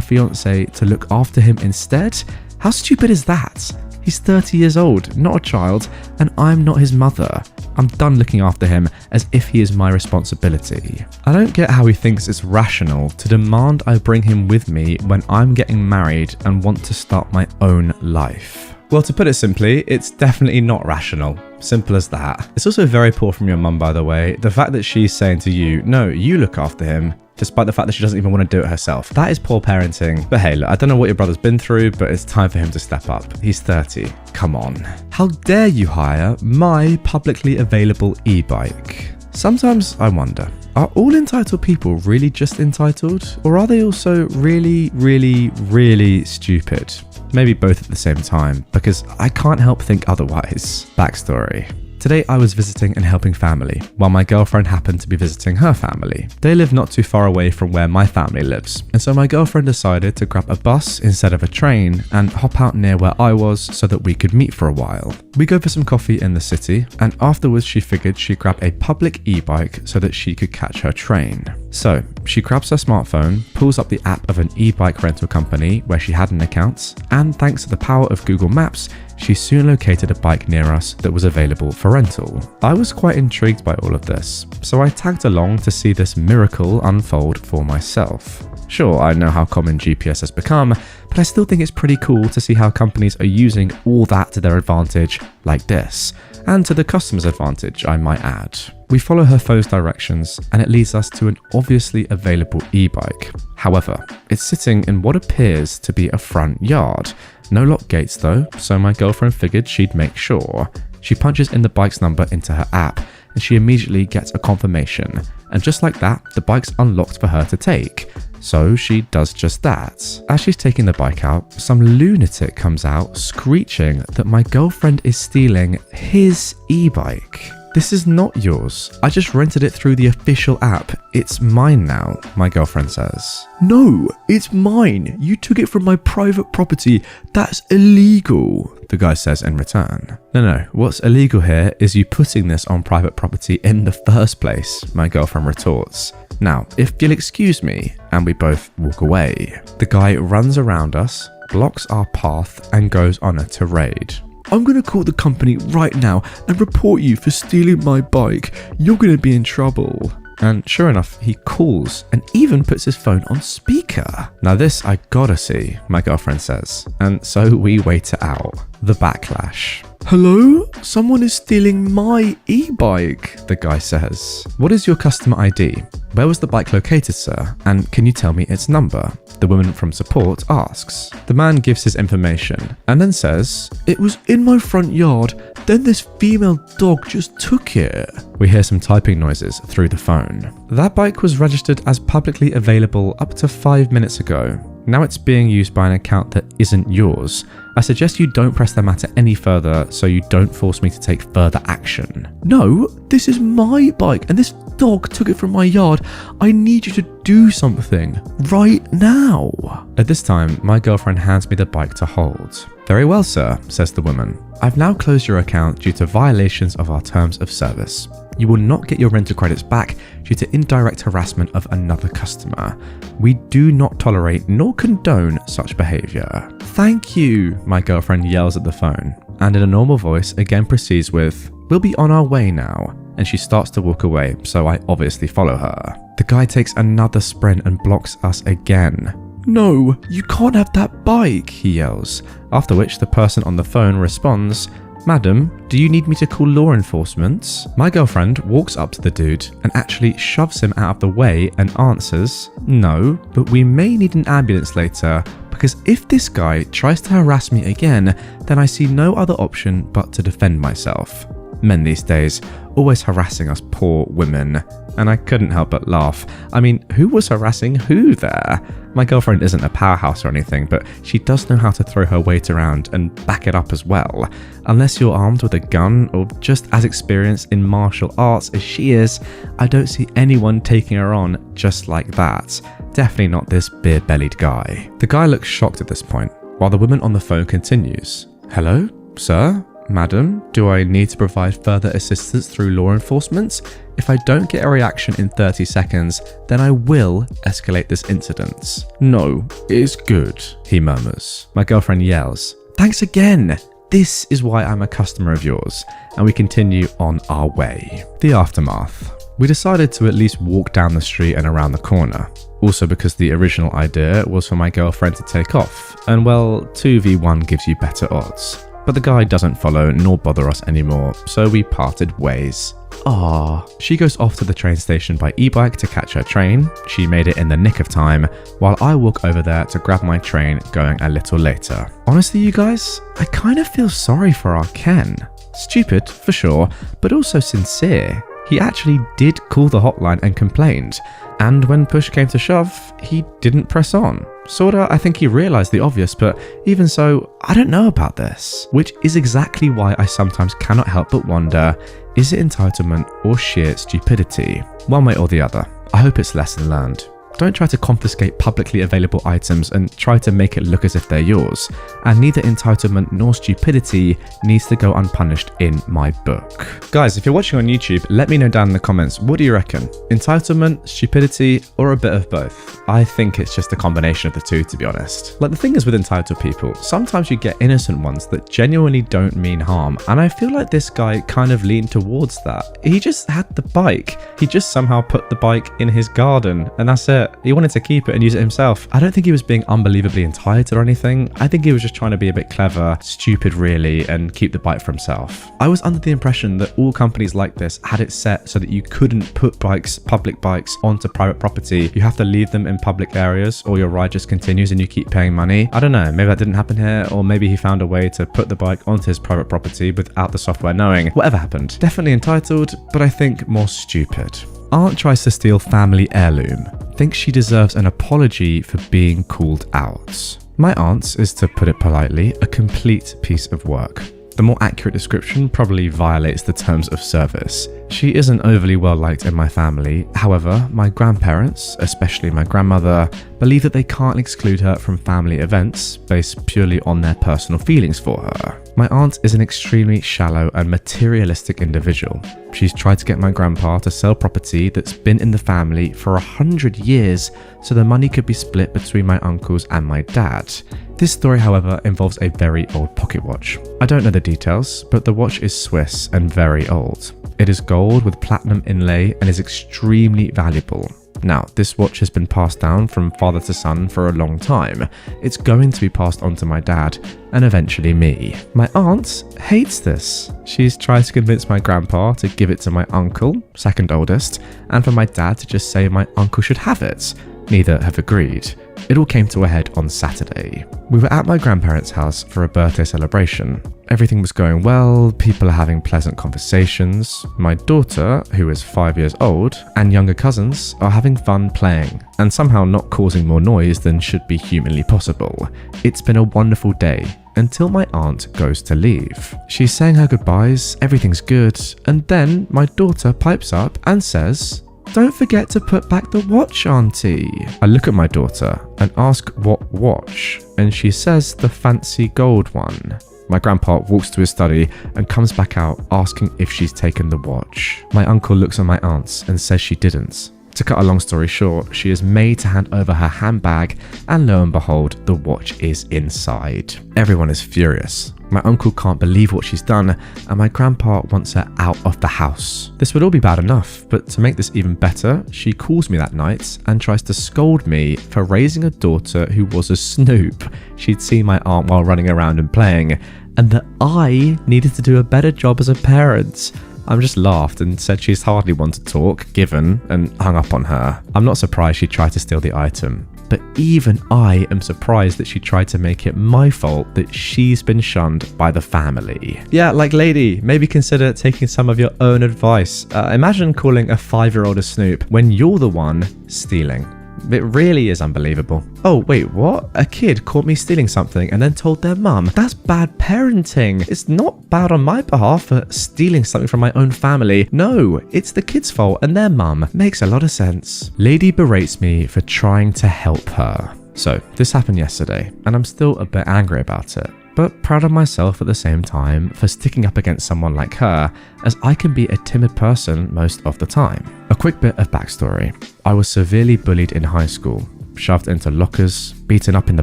fiance to look after him instead? How stupid is that? He's 30 years old, not a child, and I'm not his mother. I'm done looking after him as if he is my responsibility. I don't get how he thinks it's rational to demand I bring him with me when I'm getting married and want to start my own life. Well, to put it simply, it's definitely not rational. Simple as that. It's also very poor from your mum, by the way. The fact that she's saying to you, no, you look after him, despite the fact that she doesn't even want to do it herself. That is poor parenting. But hey, look, I don't know what your brother's been through, but it's time for him to step up. He's 30. Come on. How dare you hire my publicly available e-bike? Sometimes I wonder, are all entitled people really just entitled? Or are they also really, really, really stupid? Maybe both at the same time, because I can't help think otherwise. Backstory. Today I was visiting and helping family, while my girlfriend happened to be visiting her family. They live not too far away from where my family lives, and so my girlfriend decided to grab a bus instead of a train and hop out near where I was so that we could meet for a while. We go for some coffee in the city, and afterwards she figured she'd grab a public e-bike so that she could catch her train. So she grabs her smartphone, pulls up the app of an e-bike rental company where she had an account, and thanks to the power of Google Maps, she soon located a bike near us that was available for rental. I was quite intrigued by all of this, so I tagged along to see this miracle unfold for myself. Sure, I know how common GPS has become, but I still think it's pretty cool to see how companies are using all that to their advantage like this, and to the customer's advantage, I might add. We follow her phone's directions, and it leads us to an obviously available e-bike. However, it's sitting in what appears to be a front yard. No lock gates though, so my girlfriend figured she'd make sure. She punches in the bike's number into her app, and she immediately gets a confirmation. And just like that, the bike's unlocked for her to take. So she does just that. As she's taking the bike out, some lunatic comes out screeching that my girlfriend is stealing his e-bike. This is not yours. I just rented it through the official app. It's mine now, my girlfriend says. No, it's mine. You took it from my private property. That's illegal, the guy says in return. No, what's illegal here is you putting this on private property in the first place, my girlfriend retorts. Now, if you'll excuse me, and we both walk away. The guy runs around us, blocks our path, and goes on a tirade. I'm going to call the company right now and report you for stealing my bike. You're going to be in trouble. And sure enough, he calls and even puts his phone on speaker. Now this I gotta see, my girlfriend says. And so we wait it out. The backlash. Hello? Someone is stealing my e-bike, the guy says. What is your customer ID? Where was the bike located, sir? And can you tell me its number? The woman from support asks. The man gives his information and then says, it was in my front yard, then this female dog just took it. We hear some typing noises through the phone. That bike was registered as publicly available up to 5 minutes ago. Now it's being used by an account that isn't yours. I suggest you don't press the matter any further so you don't force me to take further action. No, this is my bike and this dog took it from my yard. I need you to do something right now. At this time, my girlfriend hands me the bike to hold. Very well, sir, says the woman. I've now closed your account due to violations of our terms of service. You will not get your rental credits back due to indirect harassment of another customer. We do not tolerate nor condone such behaviour. Thank you, my girlfriend yells at the phone, and in a normal voice again proceeds with, we'll be on our way now, and she starts to walk away, so I obviously follow her. The guy takes another sprint and blocks us again. No, you can't have that bike, he yells, after which the person on the phone responds, Madam, do you need me to call law enforcement? My girlfriend walks up to the dude and actually shoves him out of the way and answers, no, but we may need an ambulance later because if this guy tries to harass me again, then I see no other option but to defend myself. Men these days, always harassing us poor women. And I couldn't help but laugh. I mean, who was harassing who there? My girlfriend isn't a powerhouse or anything, but she does know how to throw her weight around and back it up as well. Unless you're armed with a gun or just as experienced in martial arts as she is, I don't see anyone taking her on just like that. Definitely not this beer-bellied guy. The guy looks shocked at this point, while the woman on the phone continues. Hello, sir? Madam, do I need to provide further assistance through law enforcement? If I don't get a reaction in 30 seconds, then I will escalate this incident. No, it's good, he murmurs. My girlfriend yells, thanks again. This is why I'm a customer of yours. And we continue on our way. The aftermath. We decided to at least walk down the street and around the corner. Also because the original idea was for my girlfriend to take off. And well, 2v1 gives you better odds. But the guy doesn't follow nor bother us anymore, so we parted ways. Ah, she goes off to the train station by e-bike to catch her train. She made it in the nick of time, while I walk over there to grab my train going a little later. Honestly, you guys, I kind of feel sorry for our Ken. Stupid, for sure, but also sincere. He actually did call the hotline and complained, and when push came to shove, he didn't press on. Sorta, I think he realised the obvious, but even so, I don't know about this. Which is exactly why I sometimes cannot help but wonder, is it entitlement or sheer stupidity? One way or the other. I hope it's lesson learned. Don't try to confiscate publicly available items and try to make it look as if they're yours. And neither entitlement nor stupidity needs to go unpunished in my book. Guys, if you're watching on YouTube, let me know down in the comments, what do you reckon? Entitlement, stupidity, or a bit of both? I think it's just a combination of the two, to be honest. Like, the thing is with entitled people, sometimes you get innocent ones that genuinely don't mean harm. And I feel like this guy kind of leaned towards that. He just had the bike. He just somehow put the bike in his garden, and that's it. He wanted to keep it and use it himself. I don't think he was being unbelievably entitled or anything. I think he was just trying to be a bit clever, stupid really, and keep the bike for himself. I was under the impression that all companies like this had it set so that you couldn't put bikes, public bikes, onto private property. You have to leave them in public areas or your ride just continues and you keep paying money. I don't know, maybe that didn't happen here, or maybe he found a way to put the bike onto his private property without the software knowing. Whatever happened. Definitely entitled, but I think more stupid. Aunt tries to steal family heirloom. Thinks she deserves an apology for being called out. My aunt's is, to put it politely, a complete piece of work. The more accurate description probably violates the terms of service. She isn't overly well liked in my family. However, my grandparents, especially my grandmother, believe that they can't exclude her from family events based purely on their personal feelings for her. My aunt is an extremely shallow and materialistic individual. She's tried to get my grandpa to sell property that's been in the family for 100 years so the money could be split between my uncles and my dad. This story, however, involves a very old pocket watch. I don't know the details, but the watch is Swiss and very old. It is gold with platinum inlay and is extremely valuable. Now, this watch has been passed down from father to son for a long time. It's going to be passed on to my dad and eventually me. My aunt hates this. She's tried to convince my grandpa to give it to my uncle, second oldest, and for my dad to just say my uncle should have it. Neither have agreed. It all came to a head on Saturday. We were at my grandparents' house for a birthday celebration. Everything was going well, people are having pleasant conversations. My daughter, who is 5 years old, and younger cousins are having fun playing, and somehow not causing more noise than should be humanly possible. It's been a wonderful day, until my aunt goes to leave. She's saying her goodbyes, everything's good, and then my daughter pipes up and says, Don't forget to put back the watch, Auntie. I look at my daughter and ask what watch, and she says the fancy gold one. My grandpa walks to his study and comes back out asking if she's taken the watch. My uncle looks at my aunts and says she didn't. To cut a long story short, she is made to hand over her handbag, and lo and behold, the watch is inside. Everyone is furious. My uncle can't believe what she's done, and my grandpa wants her out of the house. This would all be bad enough, but to make this even better, she calls me that night and tries to scold me for raising a daughter who was a snoop. She'd seen my aunt while running around and playing, and that I needed to do a better job as a parent. I just laughed and said she's hardly one to talk, given, and hung up on her. I'm not surprised she tried to steal the item, but even I am surprised that she tried to make it my fault that she's been shunned by the family. Yeah, like lady, maybe consider taking some of your own advice. Imagine calling a 5-year-old a snoop when you're the one stealing. It really is unbelievable. Oh, wait, what? A kid caught me stealing something and then told their mum. That's bad parenting. It's not bad on my behalf for stealing something from my own family. No, it's the kid's fault and their mum. Makes a lot of sense. Lady berates me for trying to help her. So, this happened yesterday, and I'm still a bit angry about it, but proud of myself at the same time for sticking up against someone like her, as I can be a timid person most of the time. A quick bit of backstory. I was severely bullied in high school, shoved into lockers, beaten up in the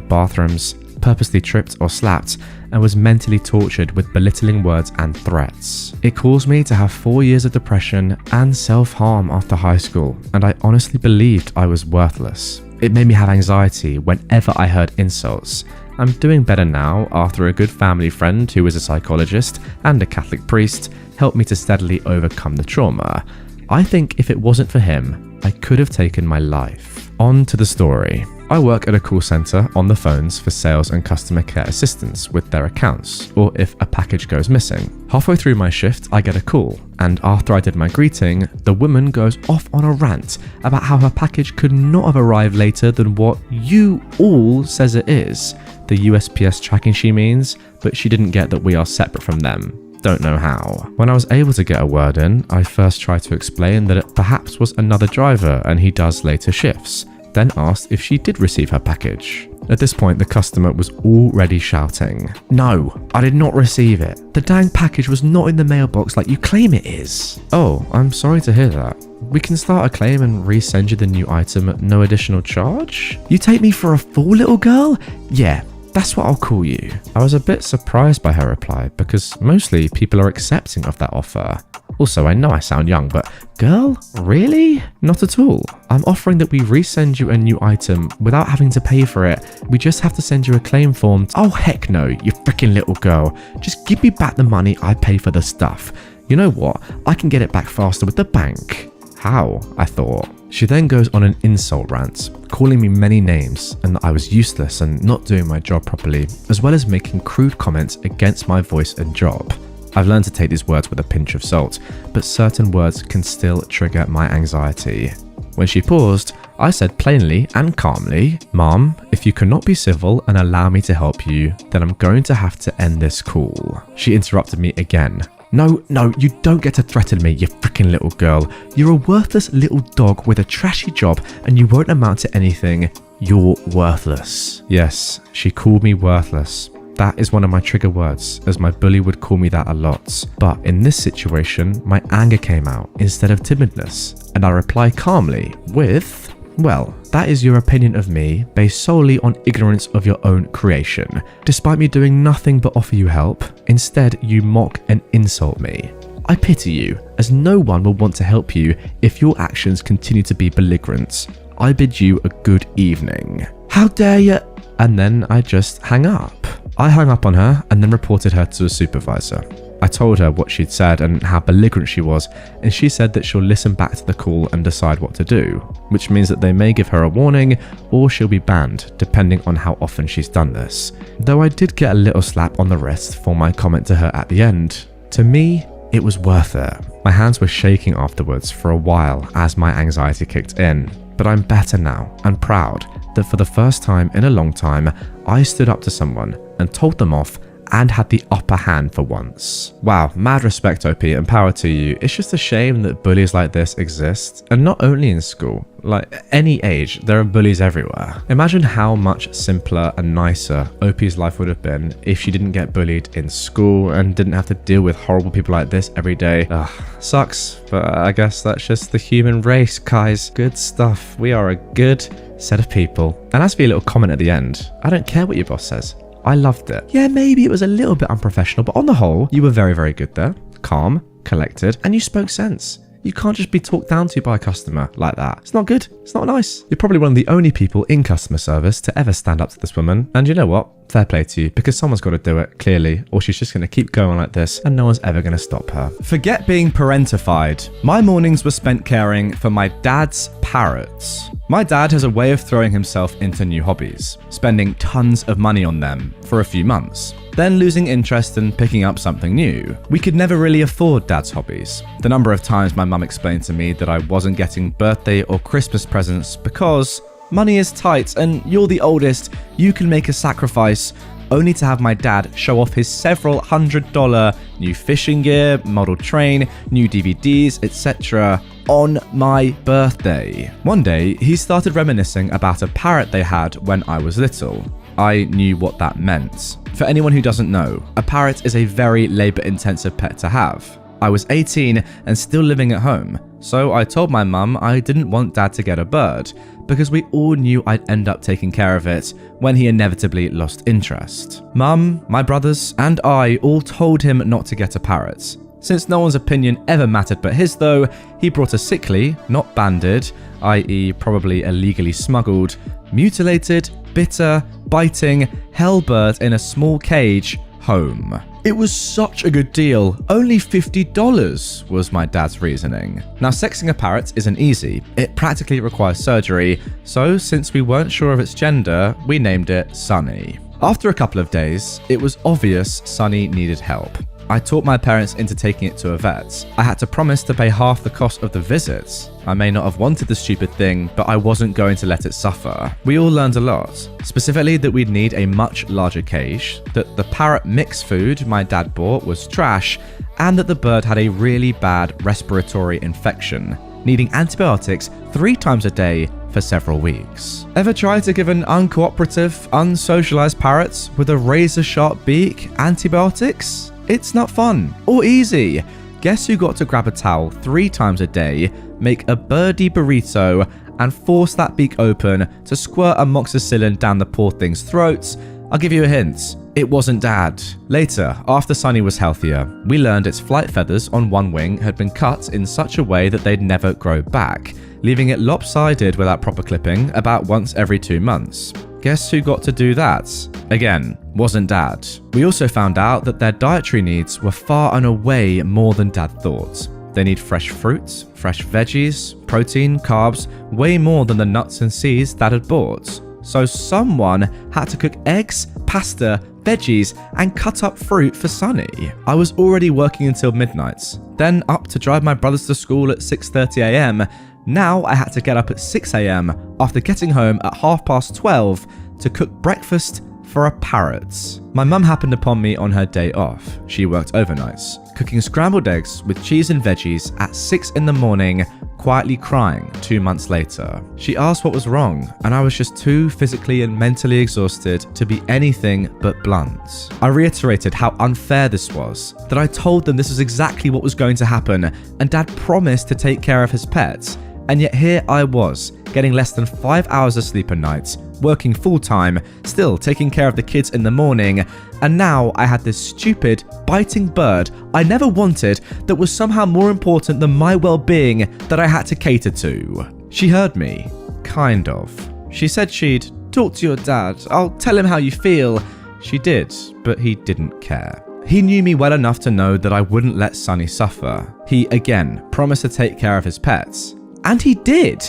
bathrooms, purposely tripped or slapped, and was mentally tortured with belittling words and threats. It caused me to have 4 years of depression and self-harm after high school, and I honestly believed I was worthless. It made me have anxiety whenever I heard insults. I'm doing better now after a good family friend who is a psychologist and a Catholic priest helped me to steadily overcome the trauma. I think if it wasn't for him, I could have taken my life. On to the story. I work at a call center on the phones for sales and customer care assistance with their accounts, or if a package goes missing. Halfway through my shift, I get a call, and after I did my greeting, the woman goes off on a rant about how her package could not have arrived later than what you all says it is. The USPS tracking she means, but she didn't get that we are separate from them. Don't know how. When I was able to get a word in, I first tried to explain that it perhaps was another driver and he does later shifts, then asked if she did receive her package. At this point, the customer was already shouting, "No, I did not receive it. The dang package was not in the mailbox like you claim it is." Oh, I'm sorry to hear that. We can start a claim and resend you the new item at no additional charge? You take me for a fool, little girl? Yeah. That's what I'll call you. I was a bit surprised by her reply because mostly people are accepting of that offer. Also, I know I sound young, but girl, really? Not at all. I'm offering that we resend you a new item without having to pay for it. We just have to send you a claim form. Oh, heck no, you freaking little girl. Just give me back the money I pay for the stuff. You know what? I can get it back faster with the bank. How? I thought. She then goes on an insult rant, calling me many names and that I was useless and not doing my job properly, as well as making crude comments against my voice and job. I've learned to take these words with a pinch of salt, but certain words can still trigger my anxiety. When she paused, I said plainly and calmly, "Mom, if you cannot be civil and allow me to help you, then I'm going to have to end this call." She interrupted me again. No, you don't get to threaten me, you freaking little girl. You're a worthless little dog with a trashy job and you won't amount to anything. You're worthless. Yes, she called me worthless. That is one of my trigger words, as my bully would call me that a lot. But in this situation, my anger came out instead of timidness, and I reply calmly with, "Well, that is your opinion of me based solely on ignorance of your own creation. Despite me doing nothing but offer you help, instead you mock and insult me. I pity you, as no one will want to help you if your actions continue to be belligerent. I bid you a good evening." How dare you? And then I just hang up. I hung up on her and then reported her to a supervisor. I told her what she'd said and how belligerent she was, and she said that she'll listen back to the call and decide what to do, which means that they may give her a warning or she'll be banned, depending on how often she's done this. Though I did get a little slap on the wrist for my comment to her at the end, to me, it was worth it. My hands were shaking afterwards for a while as my anxiety kicked in, but I'm better now and proud that for the first time in a long time, I stood up to someone and told them off and had the upper hand for once. Wow, mad respect, OP, and power to you. It's just a shame that bullies like this exist, and not only in school. Like, any age, there are bullies everywhere. Imagine how much simpler and nicer OP's life would have been if she didn't get bullied in school and didn't have to deal with horrible people like this every day. Ugh, sucks, but I guess that's just the human race, guys. Good stuff. We are a good set of people. And as for your little comment at the end, I don't care what your boss says. I loved it. Yeah, maybe it was a little bit unprofessional, but on the whole, you were very, very good there. Calm, collected, and you spoke sense. You can't just be talked down to by a customer like that. It's not good. It's not nice. You're probably one of the only people in customer service to ever stand up to this woman. And you know what? Fair play to you, because someone's got to do it, clearly, or she's just going to keep going like this and no one's ever going to stop her. Forget being parentified. My mornings were spent caring for my dad's parrots. My dad has a way of throwing himself into new hobbies, spending tons of money on them for a few months, then losing interest and picking up something new. We could never really afford dad's hobbies. The number of times my mum explained to me that I wasn't getting birthday or Christmas presents because money is tight and you're the oldest, you can make a sacrifice, only to have my dad show off his several $100 new fishing gear, model train, new DVDs, etc. on my birthday. One day, he started reminiscing about a parrot they had when I was little. I knew what that meant. For anyone who doesn't know, a parrot is a very labor-intensive pet to have. I was 18 and still living at home, so I told my mum I didn't want dad to get a bird, because we all knew I'd end up taking care of it when he inevitably lost interest. Mum, my brothers, and I all told him not to get a parrot. Since no one's opinion ever mattered but his though, he brought a sickly, not banded, i.e. probably illegally smuggled, mutilated, bitter, biting, hell bird in a small cage home. It was such a good deal. Only $50 was my dad's reasoning. Now, sexing a parrot isn't easy. It practically requires surgery, so since we weren't sure of its gender, we named it Sunny. After a couple of days, it was obvious Sunny needed help. I talked my parents into taking it to a vet. I had to promise to pay half the cost of the visit. I may not have wanted the stupid thing, but I wasn't going to let it suffer. We all learned a lot, specifically that we'd need a much larger cage, that the parrot mix food my dad bought was trash, and that the bird had a really bad respiratory infection, needing antibiotics 3 times a day for several weeks. Ever try to give an uncooperative, unsocialized parrot with a razor-sharp beak antibiotics? It's not fun or easy. Guess who got to grab a towel 3 times a day, make a birdie burrito, and force that beak open to squirt amoxicillin down the poor thing's throat? I'll give you a hint. It wasn't dad. Later, after Sunny was healthier, we learned its flight feathers on one wing had been cut in such a way that they'd never grow back, leaving it lopsided without proper clipping about once every 2 months. Guess who got to do that? Again, wasn't dad. We also found out that their dietary needs were far and away more than dad thought. They need fresh fruits, fresh veggies, protein, carbs, way more than the nuts and seeds dad had bought. So someone had to cook eggs, pasta, veggies, and cut up fruit for Sunny. I was already working until midnight, then up to drive my brothers to school at 6:30 a.m. Now I had to get up at 6 a.m. after getting home at 12:30 to cook breakfast for a parrot. My mum happened upon me on her day off. She worked overnights, cooking scrambled eggs with cheese and veggies at 6 in the morning, quietly crying 2 months later. She asked what was wrong, and I was just too physically and mentally exhausted to be anything but blunt. I reiterated how unfair this was, that I told them this was exactly what was going to happen, and dad promised to take care of his pets. And yet here I was, getting less than 5 hours of sleep a night, working full-time, still taking care of the kids in the morning, and now I had this stupid, biting bird I never wanted that was somehow more important than my well-being that I had to cater to. She heard me. Kind of. She said she'd talk to your dad, I'll tell him how you feel. She did, but he didn't care. He knew me well enough to know that I wouldn't let Sunny suffer. He, again, promised to take care of his pets. And he did,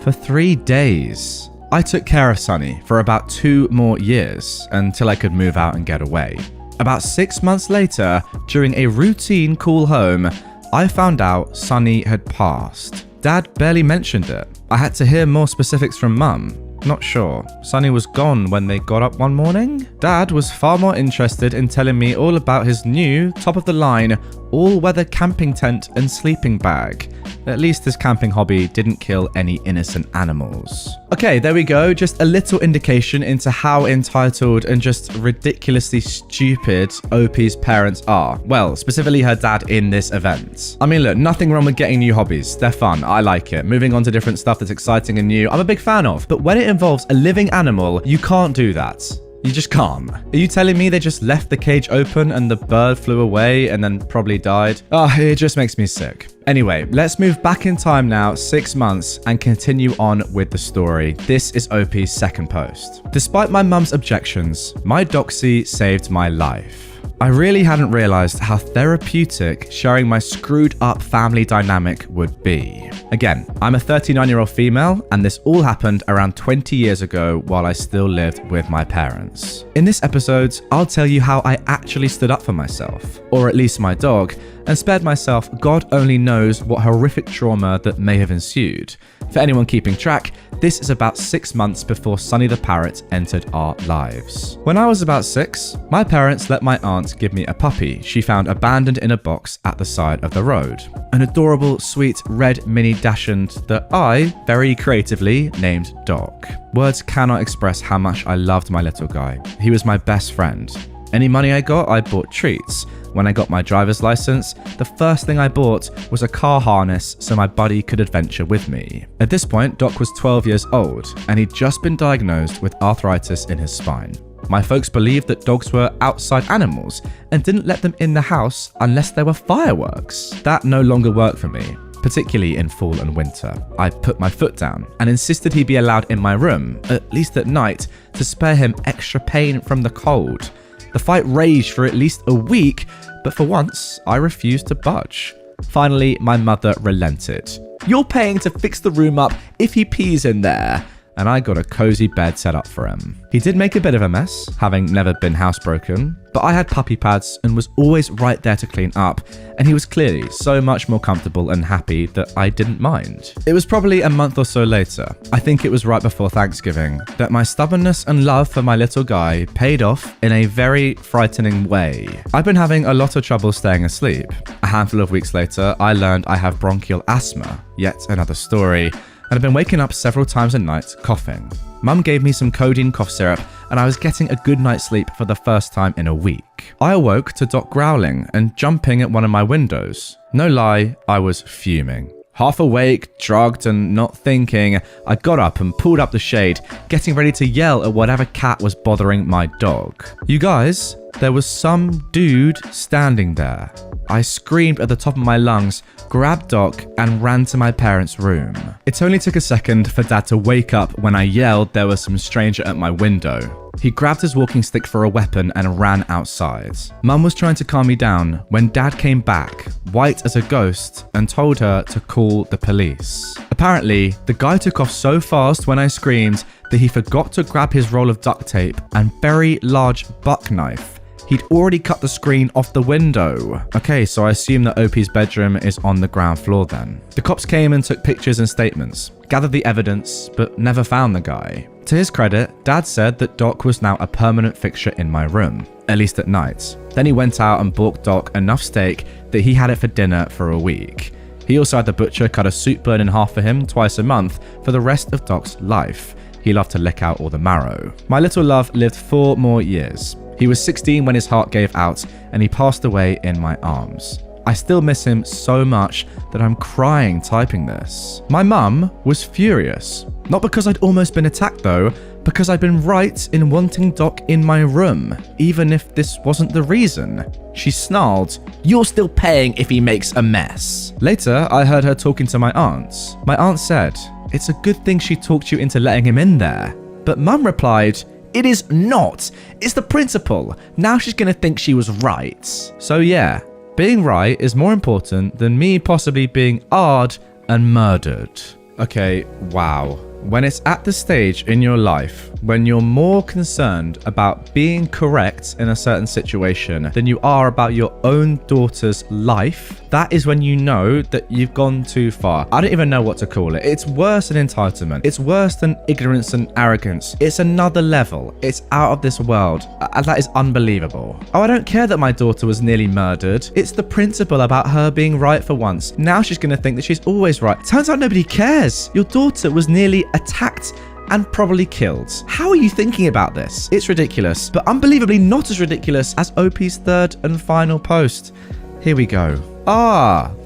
for 3 days. I took care of Sunny for about 2 more years, until I could move out and get away. About 6 months later, during a routine call home, I found out Sunny had passed. Dad barely mentioned it. I had to hear more specifics from Mum. Not sure. Sonny was gone when they got up one morning? Dad was far more interested in telling me all about his new, top-of-the-line, all-weather camping tent and sleeping bag. At least his camping hobby didn't kill any innocent animals. Okay, there we go. Just a little indication into how entitled and just ridiculously stupid OP's parents are. Well, specifically her dad in this event. I mean, look, nothing wrong with getting new hobbies. They're fun. I like it. Moving on to different stuff that's exciting and new, I'm a big fan of. But when it involves a living animal, you can't do that. You just can't. Are you telling me they just left the cage open and the bird flew away and then probably died? It just makes me sick. Anyway, let's move back in time now 6 months and continue on with the story. This is OP's second post. Despite my mum's objections, my doxy saved my life. I really hadn't realized how therapeutic sharing my screwed up family dynamic would be. Again, I'm a 39-year-old female, and this all happened around 20 years ago while I still lived with my parents. In this episode, I'll tell you how I actually stood up for myself, or at least my dog, and spared myself God only knows what horrific trauma that may have ensued. For anyone keeping track, this is about 6 months before Sonny the parrot entered our lives. When I was about 6, my parents let my aunt give me a puppy she found abandoned in a box at the side of the road. An adorable, sweet, red mini dachshund that I, very creatively, named Doc. Words cannot express how much I loved my little guy. He was my best friend. Any money I got, I bought treats. When I got my driver's license, the first thing I bought was a car harness so my buddy could adventure with me. At this point, Doc was 12 years old, and he'd just been diagnosed with arthritis in his spine. My folks believed that dogs were outside animals and didn't let them in the house unless there were fireworks. That no longer worked for me, particularly in fall and winter. I put my foot down and insisted he be allowed in my room, at least at night, to spare him extra pain from the cold. The fight raged for at least a week, but for once, I refused to budge. Finally, my mother relented. "You're paying to fix the room up if he pees in there." And I got a cozy bed set up for him. He did make a bit of a mess, having never been housebroken, but I had puppy pads and was always right there to clean up, and he was clearly so much more comfortable and happy that I didn't mind. It was probably a month or so later, I think it was right before Thanksgiving, that my stubbornness and love for my little guy paid off in a very frightening way. I'd been having a lot of trouble staying asleep. A handful of weeks later, I learned I have bronchial asthma, yet another story, and I've been waking up several times a night coughing. Mum gave me some codeine cough syrup, and I was getting a good night's sleep for the first time in a week. I awoke to Doc growling and jumping at one of my windows. No lie, I was fuming. Half awake, drugged, and not thinking, I got up and pulled up the shade, getting ready to yell at whatever cat was bothering my dog. You guys, there was some dude standing there. I screamed at the top of my lungs, grabbed Doc, and ran to my parents' room. It only took a second for Dad to wake up when I yelled there was some stranger at my window. He grabbed his walking stick for a weapon and ran outside. Mum was trying to calm me down when Dad came back, white as a ghost, and told her to call the police. Apparently, the guy took off so fast when I screamed that he forgot to grab his roll of duct tape and very large buck knife. He'd already cut the screen off the window. Okay, so I assume that OP's bedroom is on the ground floor then. The cops came and took pictures and statements, gathered the evidence, but never found the guy. To his credit, Dad said that Doc was now a permanent fixture in my room, at least at night. Then he went out and bought Doc enough steak that he had it for dinner for a week. He also had the butcher cut a soup burn in half for him twice a month for the rest of Doc's life. He loved to lick out all the marrow. My little love lived 4 more years. He was 16 when his heart gave out, and he passed away in my arms. I still miss him so much that I'm crying typing this. My mum was furious. Not because I'd almost been attacked though, because I'd been right in wanting Doc in my room, even if this wasn't the reason. She snarled, "You're still paying if he makes a mess." Later, I heard her talking to my aunt. My aunt said, "It's a good thing she talked you into letting him in there." But Mum replied, "It is not. It's the principal. Now she's gonna think she was right." So yeah, being right is more important than me possibly being AR'd and murdered. Okay, wow. When it's at the stage in your life When you're more concerned about being correct in a certain situation than you are about your own daughter's life, that is when you know that you've gone too far. I don't even know what to call it. It's worse than entitlement. It's worse than ignorance and arrogance. It's another level. It's out of this world. That is unbelievable. Oh, I don't care that my daughter was nearly murdered. It's the principle about her being right for once. Now she's going to think that she's always right. Turns out nobody cares. Your daughter was nearly attacked and probably killed. How are you thinking about this? It's ridiculous, but unbelievably not as ridiculous as OP's third and final post. Here we go.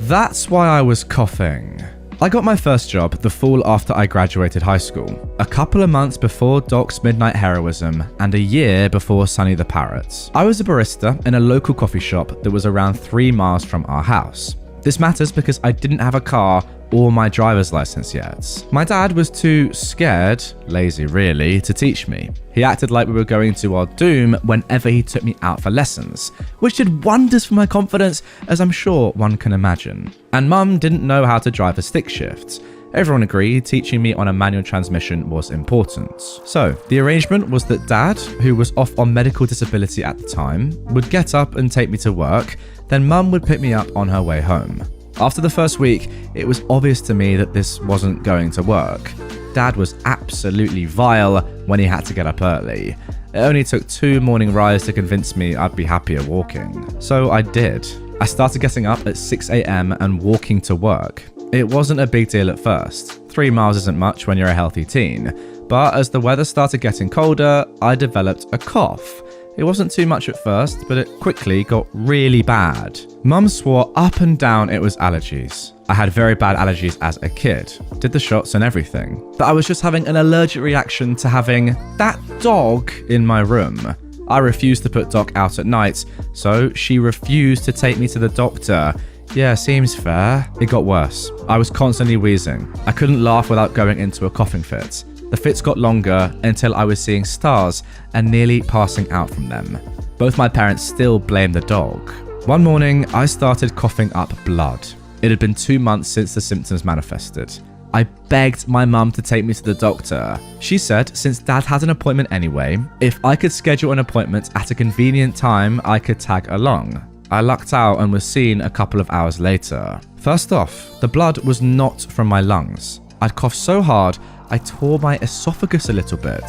That's why I was coughing. I got my first job the fall after I graduated high school, a couple of months before Doc's midnight heroism, and a year before Sunny the Parrot. I was a barista in a local coffee shop that was around 3 miles from our house. This matters because I didn't have a car or my driver's license yet. My dad was too scared, lazy really, to teach me. He acted like we were going to our doom whenever he took me out for lessons, which did wonders for my confidence, as I'm sure one can imagine. And Mum didn't know how to drive a stick shift. Everyone agreed teaching me on a manual transmission was important. So, the arrangement was that Dad, who was off on medical disability at the time, would get up and take me to work, then Mum would pick me up on her way home. After the first week, it was obvious to me that this wasn't going to work. Dad was absolutely vile when he had to get up early. It only took 2 morning rides to convince me I'd be happier walking. So I did. I started getting up at 6 a.m. and walking to work. It wasn't a big deal at first. 3 miles isn't much when you're a healthy teen. But as the weather started getting colder, I developed a cough. It wasn't too much at first, but it quickly got really bad. Mum swore up and down it was allergies. I had very bad allergies as a kid, did the shots and everything. But I was just having an allergic reaction to having that dog in my room. I refused to put Doc out at night, so she refused to take me to the doctor. Yeah, seems fair. It got worse. I was constantly wheezing. I couldn't laugh without going into a coughing fit. The fits got longer until I was seeing stars and nearly passing out from them. Both my parents still blamed the dog. One morning, I started coughing up blood. It had been 2 months since the symptoms manifested. I begged my mum to take me to the doctor. She said since Dad had an appointment anyway, if I could schedule an appointment at a convenient time, I could tag along. I lucked out and was seen a couple of hours later. First off, the blood was not from my lungs. I'd coughed so hard, I tore my esophagus a little bit.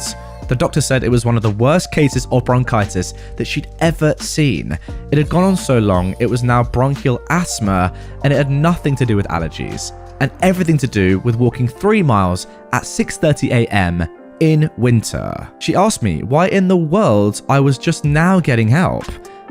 The doctor said it was one of the worst cases of bronchitis that she'd ever seen. It had gone on so long, it was now bronchial asthma, and it had nothing to do with allergies, and everything to do with walking 3 miles at 6:30 a.m. in winter. She asked me why in the world I was just now getting help.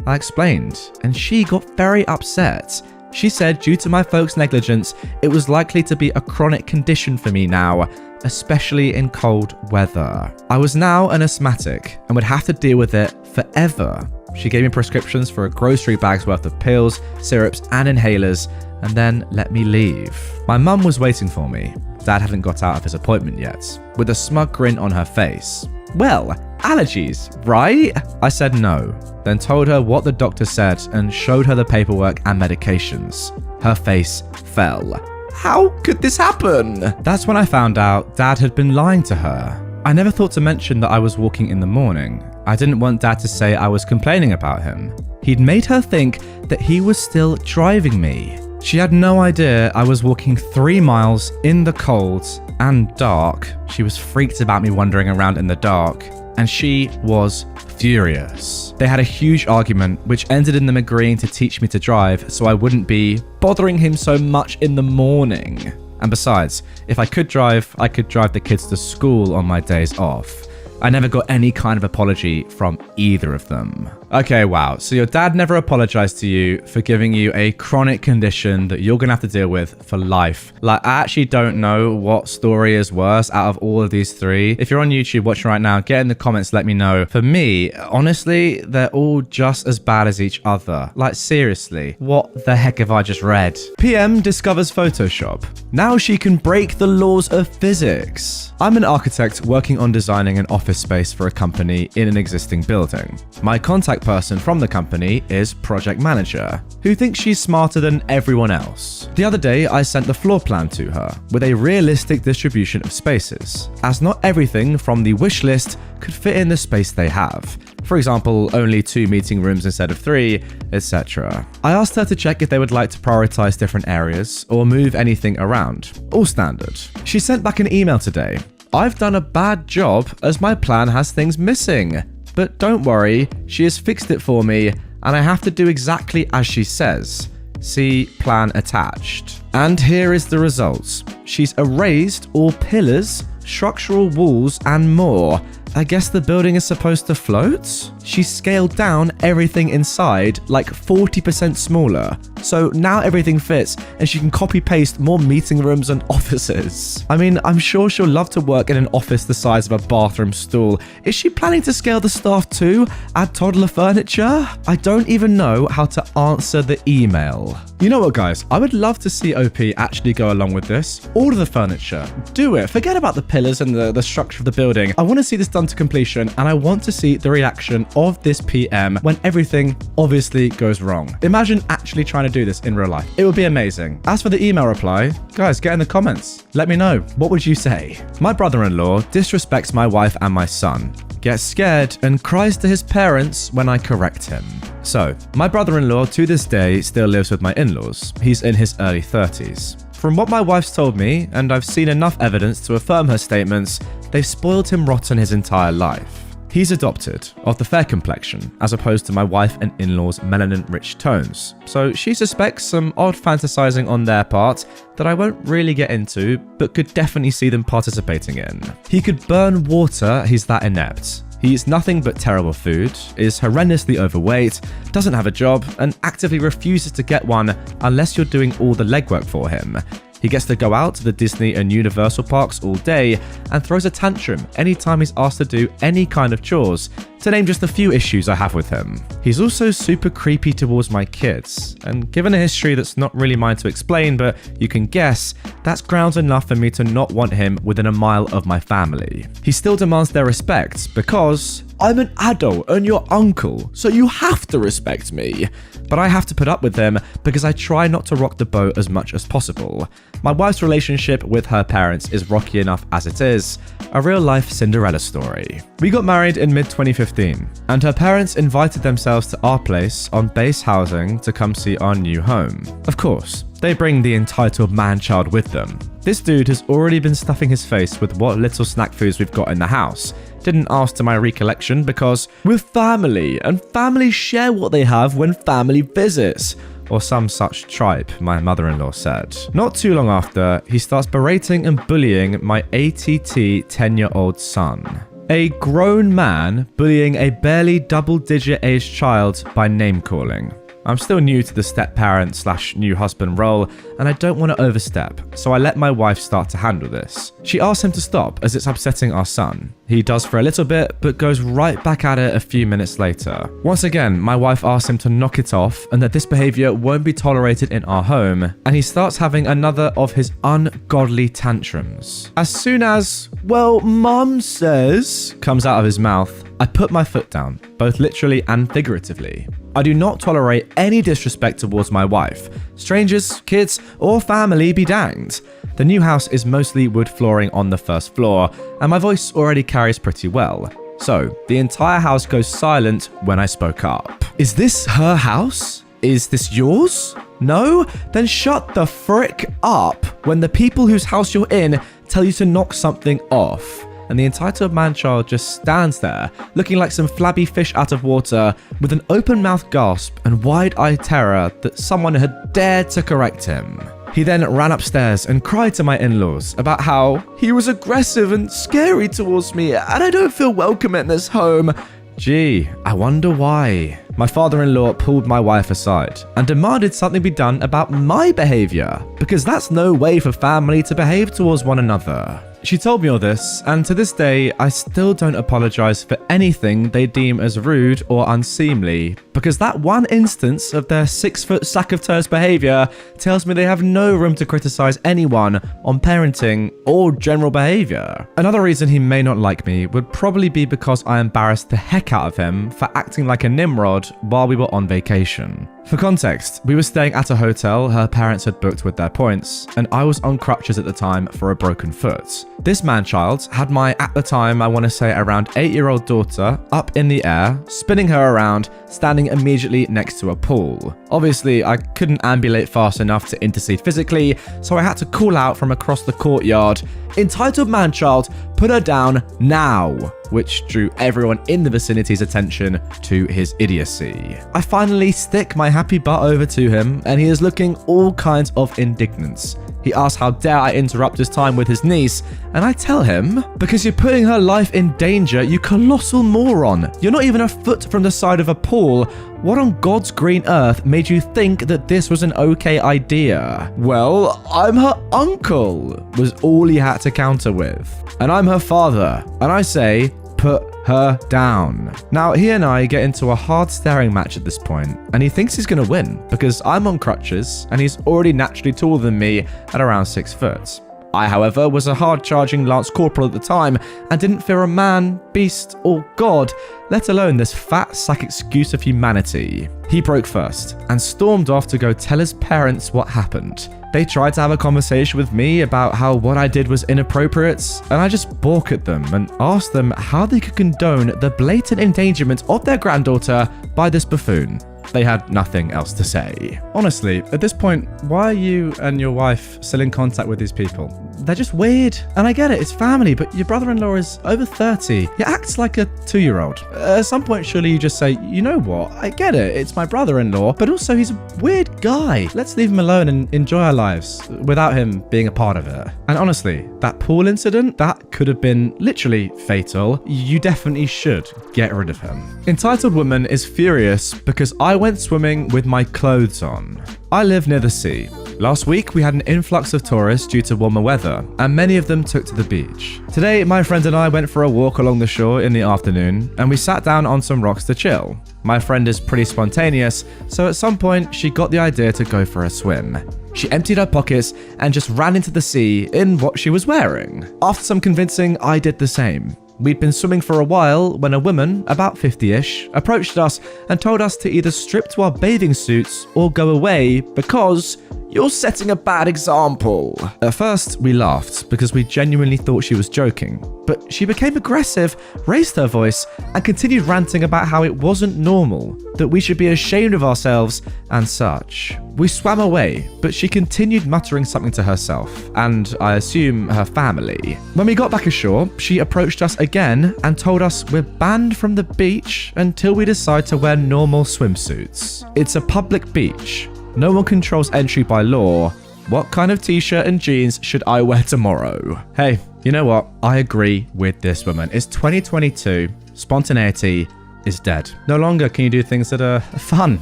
I explained, and she got very upset. She said due to my folks' negligence, it was likely to be a chronic condition for me now, especially in cold weather. I was now an asthmatic and would have to deal with it forever. She gave me prescriptions for a grocery bag's worth of pills, syrups, and inhalers, and then let me leave. My mum was waiting for me. Dad hadn't got out of his appointment yet, with a smug grin on her face. Well, allergies, right? I said no, then told her what the doctor said and showed her the paperwork and medications. Her face fell. How could this happen? That's when I found out Dad had been lying to her. I never thought to mention that I was walking in the morning. I didn't want Dad to say I was complaining about him. He'd made her think that he was still driving me. She had no idea I was walking 3 miles in the cold and dark. She was freaked about me wandering around in the dark, and she was furious. They had a huge argument, which ended in them agreeing to teach me to drive so I wouldn't be bothering him so much in the morning. And besides, if I could drive, I could drive the kids to school on my days off. I never got any kind of apology from either of them. Okay, wow. So your dad never apologized to you for giving you a chronic condition that you're gonna have to deal with for life. Like, I actually don't know what story is worse out of all of these 3. If you're on YouTube watching right now, get in the comments, let me know. For me, honestly, they're all just as bad as each other. Like, seriously, what the heck have I just read? PM discovers Photoshop. Now she can break the laws of physics. I'm an architect working on designing an office office space for a company in an existing building. My contact person from the company is project manager, who thinks she's smarter than everyone else. The other day, I sent the floor plan to her with a realistic distribution of spaces, as not everything from the wish list could fit in the space they have. For example, only 2 meeting rooms instead of 3, etc. I asked her to check if they would like to prioritize different areas or move anything around. All standard. She sent back an email today. I've done a bad job as my plan has things missing. But don't worry, she has fixed it for me and I have to do exactly as she says. See plan attached. And here is the results. She's erased all pillars, structural walls and more. I guess the building is supposed to float? She scaled down everything inside like 40% smaller. So now everything fits and she can copy paste more meeting rooms and offices. I mean, I'm sure she'll love to work in an office the size of a bathroom stall. Is she planning to scale the staff too? Add toddler furniture? I don't even know how to answer the email. You know what, guys? I would love to see OP actually go along with this. Order the furniture. Do it. Forget about the pillars and the structure of the building. I want to see this done to completion and I want to see the reaction of this PM when everything obviously goes wrong. Imagine actually trying to do this in real life. It would be amazing. As for the email reply, guys, get in the comments. Let me know. What would you say? My brother-in-law disrespects my wife and my son, gets scared and cries to his parents when I correct him. So, my brother-in-law to this day still lives with my in-laws. He's in his early 30s. From what my wife's told me, and I've seen enough evidence to affirm her statements, they've spoiled him rotten his entire life. He's adopted, of the fair complexion, as opposed to my wife and in-laws' melanin-rich tones, so she suspects some odd fantasizing on their part that I won't really get into, but could definitely see them participating in. He could burn water, he's that inept. He eats nothing but terrible food, is horrendously overweight, doesn't have a job, and actively refuses to get one unless you're doing all the legwork for him. He gets to go out to the Disney and Universal parks all day and throws a tantrum anytime he's asked to do any kind of chores, to name just a few issues I have with him. He's also super creepy towards my kids, and given a history that's not really mine to explain, but you can guess, that's grounds enough for me to not want him within a mile of my family. He still demands their respect because I'm an adult and your uncle, so you have to respect me. But I have to put up with them because I try not to rock the boat as much as possible. My wife's relationship with her parents is rocky enough as it is, a real-life Cinderella story. We got married in mid-2015, and her parents invited themselves to our place on base housing to come see our new home. Of course, they bring the entitled man-child with them. This dude has already been stuffing his face with what little snack foods we've got in the house. Didn't ask to my recollection because we're family, and families share what they have when family visits. Or some such tripe, my mother-in-law said. Not too long after, he starts berating and bullying my ATT 10-year-old son. A grown man bullying a barely double-digit aged child by name-calling. I'm still new to the step-parent/new husband role, and I don't want to overstep, so I let my wife start to handle this. She asks him to stop as it's upsetting our son. He does for a little bit, but goes right back at it a few minutes later. Once again, my wife asks him to knock it off and that this behavior won't be tolerated in our home, and he starts having another of his ungodly tantrums. As soon as, well, mum says, comes out of his mouth, I put my foot down, both literally and figuratively. I do not tolerate any disrespect towards my wife. Strangers, kids, or family be danged. The new house is mostly wood flooring on the first floor, and my voice already carries pretty well. So, the entire house goes silent when I spoke up. Is this her house? Is this yours? No? Then shut the frick up when the people whose house you're in tell you to knock something off. And the entitled man-child just stands there, looking like some flabby fish out of water, with an open-mouthed gasp and wide-eyed terror that someone had dared to correct him. He then ran upstairs and cried to my in-laws about how he was aggressive and scary towards me, and I don't feel welcome in this home. Gee, I wonder why. My father-in-law pulled my wife aside and demanded something be done about my behavior, because that's no way for family to behave towards one another. She told me all this, and to this day, I still don't apologize for anything they deem as rude or unseemly, because that one instance of their 6-foot sack of toes behavior tells me they have no room to criticize anyone on parenting or general behavior. Another reason he may not like me would probably be because I embarrassed the heck out of him for acting like a Nimrod while we were on vacation. For context, we were staying at a hotel her parents had booked with their points, and I was on crutches at the time for a broken foot. This man-child had my, at the time, I want to say around 8-year-old daughter up in the air, spinning her around, standing immediately next to a pool. Obviously, I couldn't ambulate fast enough to intercede physically, so I had to call out from across the courtyard, "Entitled man-child, put her down now," which drew everyone in the vicinity's attention to his idiocy. I finally stick my happy butt over to him, and he is looking all kinds of indignant. He asks how dare I interrupt his time with his niece, and I tell him, "Because you're putting her life in danger, you colossal moron. You're not even a foot from the side of a pool. What on God's green earth made you think that this was an okay idea?" "Well, I'm her uncle," was all he had to counter with. "And I'm her father, and I say, put her down." Now, he and I get into a hard staring match at this point, and he thinks he's going to win because I'm on crutches and he's already naturally taller than me at around 6 foot. I, however, was a hard-charging Lance Corporal at the time and didn't fear a man, beast, or God, let alone this fat sack excuse of humanity. He broke first and stormed off to go tell his parents what happened. They tried to have a conversation with me about how what I did was inappropriate, and I just balk at them and ask them how they could condone the blatant endangerment of their granddaughter by this buffoon. They had nothing else to say. Honestly, at this point, why are you and your wife still in contact with these people? They're just weird. And I get it, it's family, but your brother-in-law is over 30. He acts like a 2-year-old. At some point, surely you just say, "You know what? I get it. It's my brother-in-law, but also he's a weird guy. Let's leave him alone and enjoy our lives without him being a part of it." And honestly, that pool incident, that could have been literally fatal. You definitely should get rid of him. Entitled Woman is furious because I went swimming with my clothes on. I live near the sea. Last week, we had an influx of tourists due to warmer weather, and many of them took to the beach. Today, my friend and I went for a walk along the shore in the afternoon, and we sat down on some rocks to chill. My friend is pretty spontaneous, so at some point, she got the idea to go for a swim. She emptied her pockets and just ran into the sea in what she was wearing. After some convincing, I did the same. We'd been swimming for a while when a woman, about 50-ish, approached us and told us to either strip to our bathing suits or go away because you're setting a bad example. At first, we laughed because we genuinely thought she was joking, but she became aggressive, raised her voice, and continued ranting about how it wasn't normal, that we should be ashamed of ourselves and such. We swam away, but she continued muttering something to herself, and I assume her family. When we got back ashore, she approached us again and told us we're banned from the beach until we decide to wear normal swimsuits. It's a public beach. No one controls entry by law. What kind of t-shirt and jeans should I wear tomorrow? Hey, you know what? I agree with this woman. It's 2022. Spontaneity is dead. No longer can you do things that are fun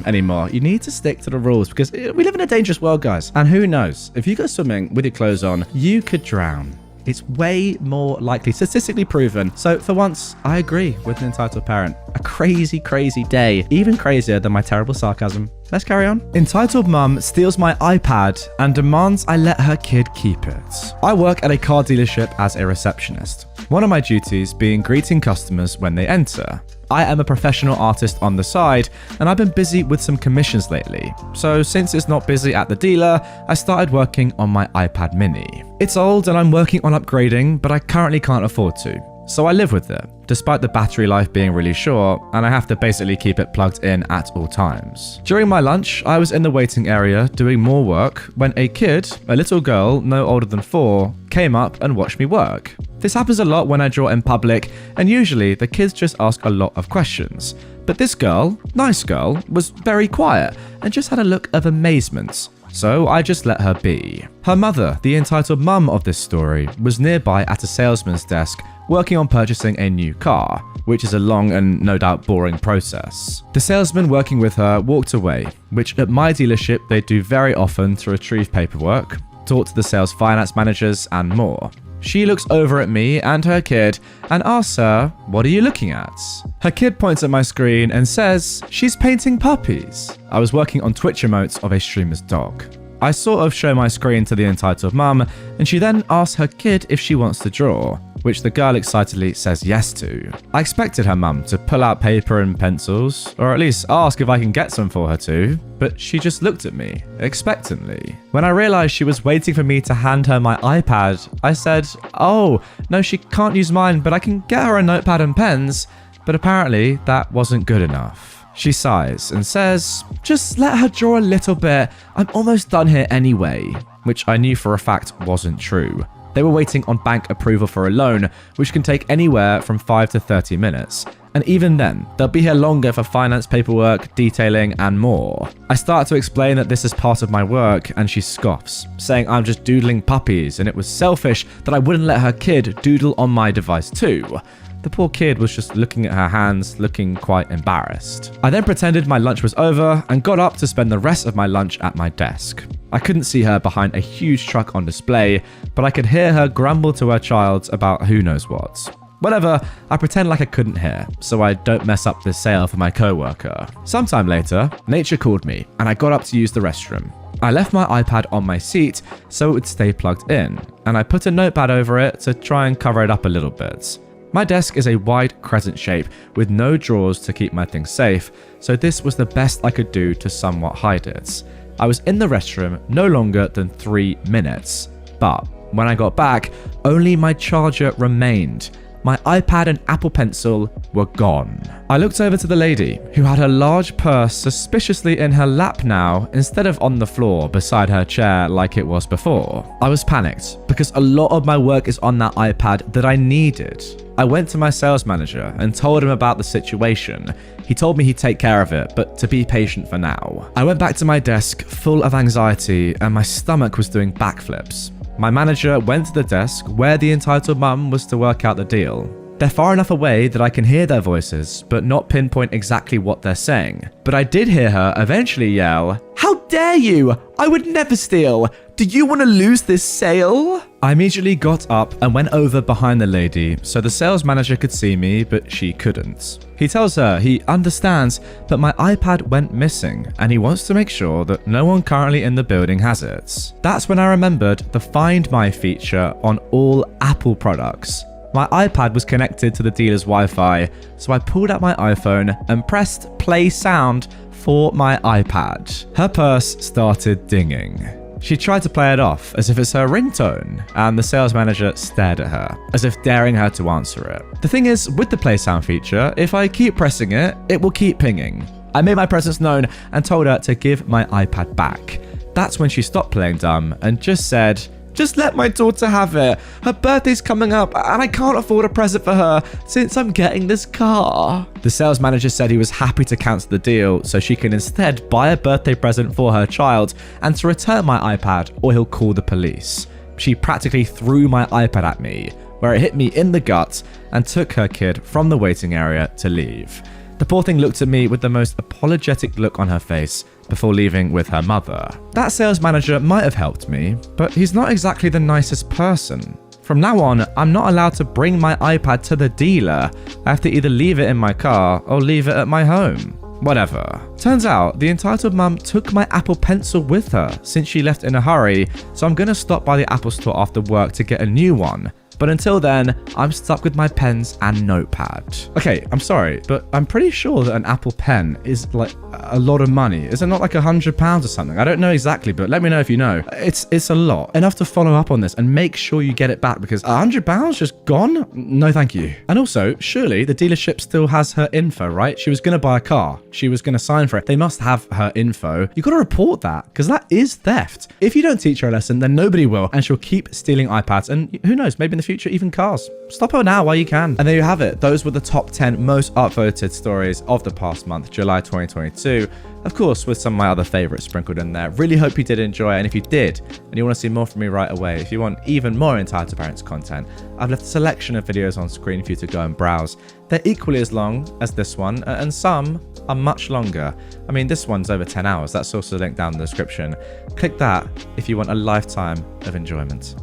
anymore. You need to stick to the rules because we live in a dangerous world, guys. And who knows? If you go swimming with your clothes on, you could drown. It's way more likely, statistically proven. So for once, I agree with an entitled parent. A crazy, crazy day. Even crazier than my terrible sarcasm. Let's carry on. Entitled mum steals my iPad and demands I let her kid keep it. I work at a car dealership as a receptionist. One of my duties being greeting customers when they enter. I am a professional artist on the side, and I've been busy with some commissions lately. So since it's not busy at the dealer, I started working on my iPad mini. It's old and I'm working on upgrading, but I currently can't afford to. So I live with it, despite the battery life being really short, and I have to basically keep it plugged in at all times. During my lunch, I was in the waiting area doing more work when a kid, a little girl no older than 4, came up and watched me work. This happens a lot when I draw in public, and usually the kids just ask a lot of questions. But this girl, nice girl, was very quiet and just had a look of amazement. So I just let her be. Her mother, the entitled mum of this story, was nearby at a salesman's desk working on purchasing a new car, which is a long and no doubt boring process. The salesman working with her walked away, which at my dealership they do very often to retrieve paperwork, talk to the sales finance managers and more. she looks over at me and her kid and asks her, "What are you looking at?" Her kid points at my screen and says, "She's painting puppies." I was working on Twitch emotes of a streamer's dog. I sort of show my screen to the entitled mum, and she then asks her kid if she wants to draw, which the girl excitedly says yes to. I expected her mum to pull out paper and pencils, or at least ask if I can get some for her too, but she just looked at me, expectantly. When I realised she was waiting for me to hand her my iPad, I said, "Oh, no, she can't use mine, but I can get her a notepad and pens," but apparently that wasn't good enough. She sighs and says, "Just let her draw a little bit, I'm almost done here anyway," which I knew for a fact wasn't true. They were waiting on bank approval for a loan, which can take anywhere from 5 to 30 minutes. And even then, they'll be here longer for finance paperwork, detailing, and more. I start to explain that this is part of my work, and she scoffs, saying I'm just doodling puppies, and it was selfish that I wouldn't let her kid doodle on my device too. The poor kid was just looking at her hands, looking quite embarrassed. I then pretended my lunch was over and got up to spend the rest of my lunch at my desk. I couldn't see her behind a huge truck on display, but I could hear her grumble to her child about who knows what. Whatever, I pretend like I couldn't hear, so I don't mess up this sale for my co-worker. Sometime later, nature called me, and I got up to use the restroom. I left my iPad on my seat so it would stay plugged in, and I put a notepad over it to try and cover it up a little bit. My desk is a wide crescent shape with no drawers to keep my things safe, so this was the best I could do to somewhat hide it. I was in the restroom no longer than 3 minutes, but when I got back, only my charger remained. My iPad and Apple Pencil were gone. I looked over to the lady, who had her large purse suspiciously in her lap now instead of on the floor beside her chair like it was before. I was panicked because a lot of my work is on that iPad that I needed. I went to my sales manager and told him about the situation. He told me he'd take care of it, but to be patient for now. I went back to my desk full of anxiety and my stomach was doing backflips. My manager went to the desk where the entitled mum was to work out the deal. They're far enough away that I can hear their voices, but not pinpoint exactly what they're saying. But I did hear her eventually yell, "How dare you! I would never steal! Do you want to lose this sale?" I immediately got up and went over behind the lady so the sales manager could see me, but she couldn't. He tells her he understands, but my iPad went missing and he wants to make sure that no one currently in the building has it. That's when I remembered the Find My feature on all Apple products. My iPad was connected to the dealer's Wi-Fi, so I pulled out my iPhone and pressed play sound for my iPad. Her purse started dinging. She tried to play it off as if it's her ringtone, and the sales manager stared at her, as if daring her to answer it. The thing is, with the play sound feature, if I keep pressing it, it will keep pinging. I made my presence known and told her to give my iPad back. That's when she stopped playing dumb and just said, "Just let my daughter have it. Her birthday's coming up and I can't afford a present for her since I'm getting this car." The sales manager said he was happy to cancel the deal so she can instead buy a birthday present for her child and to return my iPad or he'll call the police. She practically threw my iPad at me, where it hit me in the gut and took her kid from the waiting area to leave. The poor thing looked at me with the most apologetic look on her face before leaving with her mother. That sales manager might have helped me, but he's not exactly the nicest person. From now on, I'm not allowed to bring my iPad to the dealer. I have to either leave it in my car or leave it at my home. Whatever. Turns out, the entitled mum took my Apple Pencil with her since she left in a hurry, so I'm gonna stop by the Apple store after work to get a new one. But until then, I'm stuck with my pens and notepad. Okay, I'm sorry, but I'm pretty sure that an Apple Pen is like a lot of money. Is it not like £100 or something? I don't know exactly, but let me know if you know. It's a lot. Enough to follow up on this and make sure you get it back because £100 just gone? No, thank you. And also, surely the dealership still has her info, right? She was going to buy a car. She was going to sign for it. They must have her info. You got to report that because that is theft. If you don't teach her a lesson, then nobody will, and she'll keep stealing iPads. And who knows, maybe in the future, even cars. Stop her now while you can. And there you have it. Those were the top 10 most upvoted stories of the past month, July 2022. Of course, with some of my other favorites sprinkled in there. Really hope you did enjoy it. And if you did, and you want to see more from me right away, if you want even more Entitled Parents content, I've left a selection of videos on screen for you to go and browse. They're equally as long as this one, and some are much longer. I mean, this one's over 10 hours. That's also linked down in the description. Click that if you want a lifetime of enjoyment.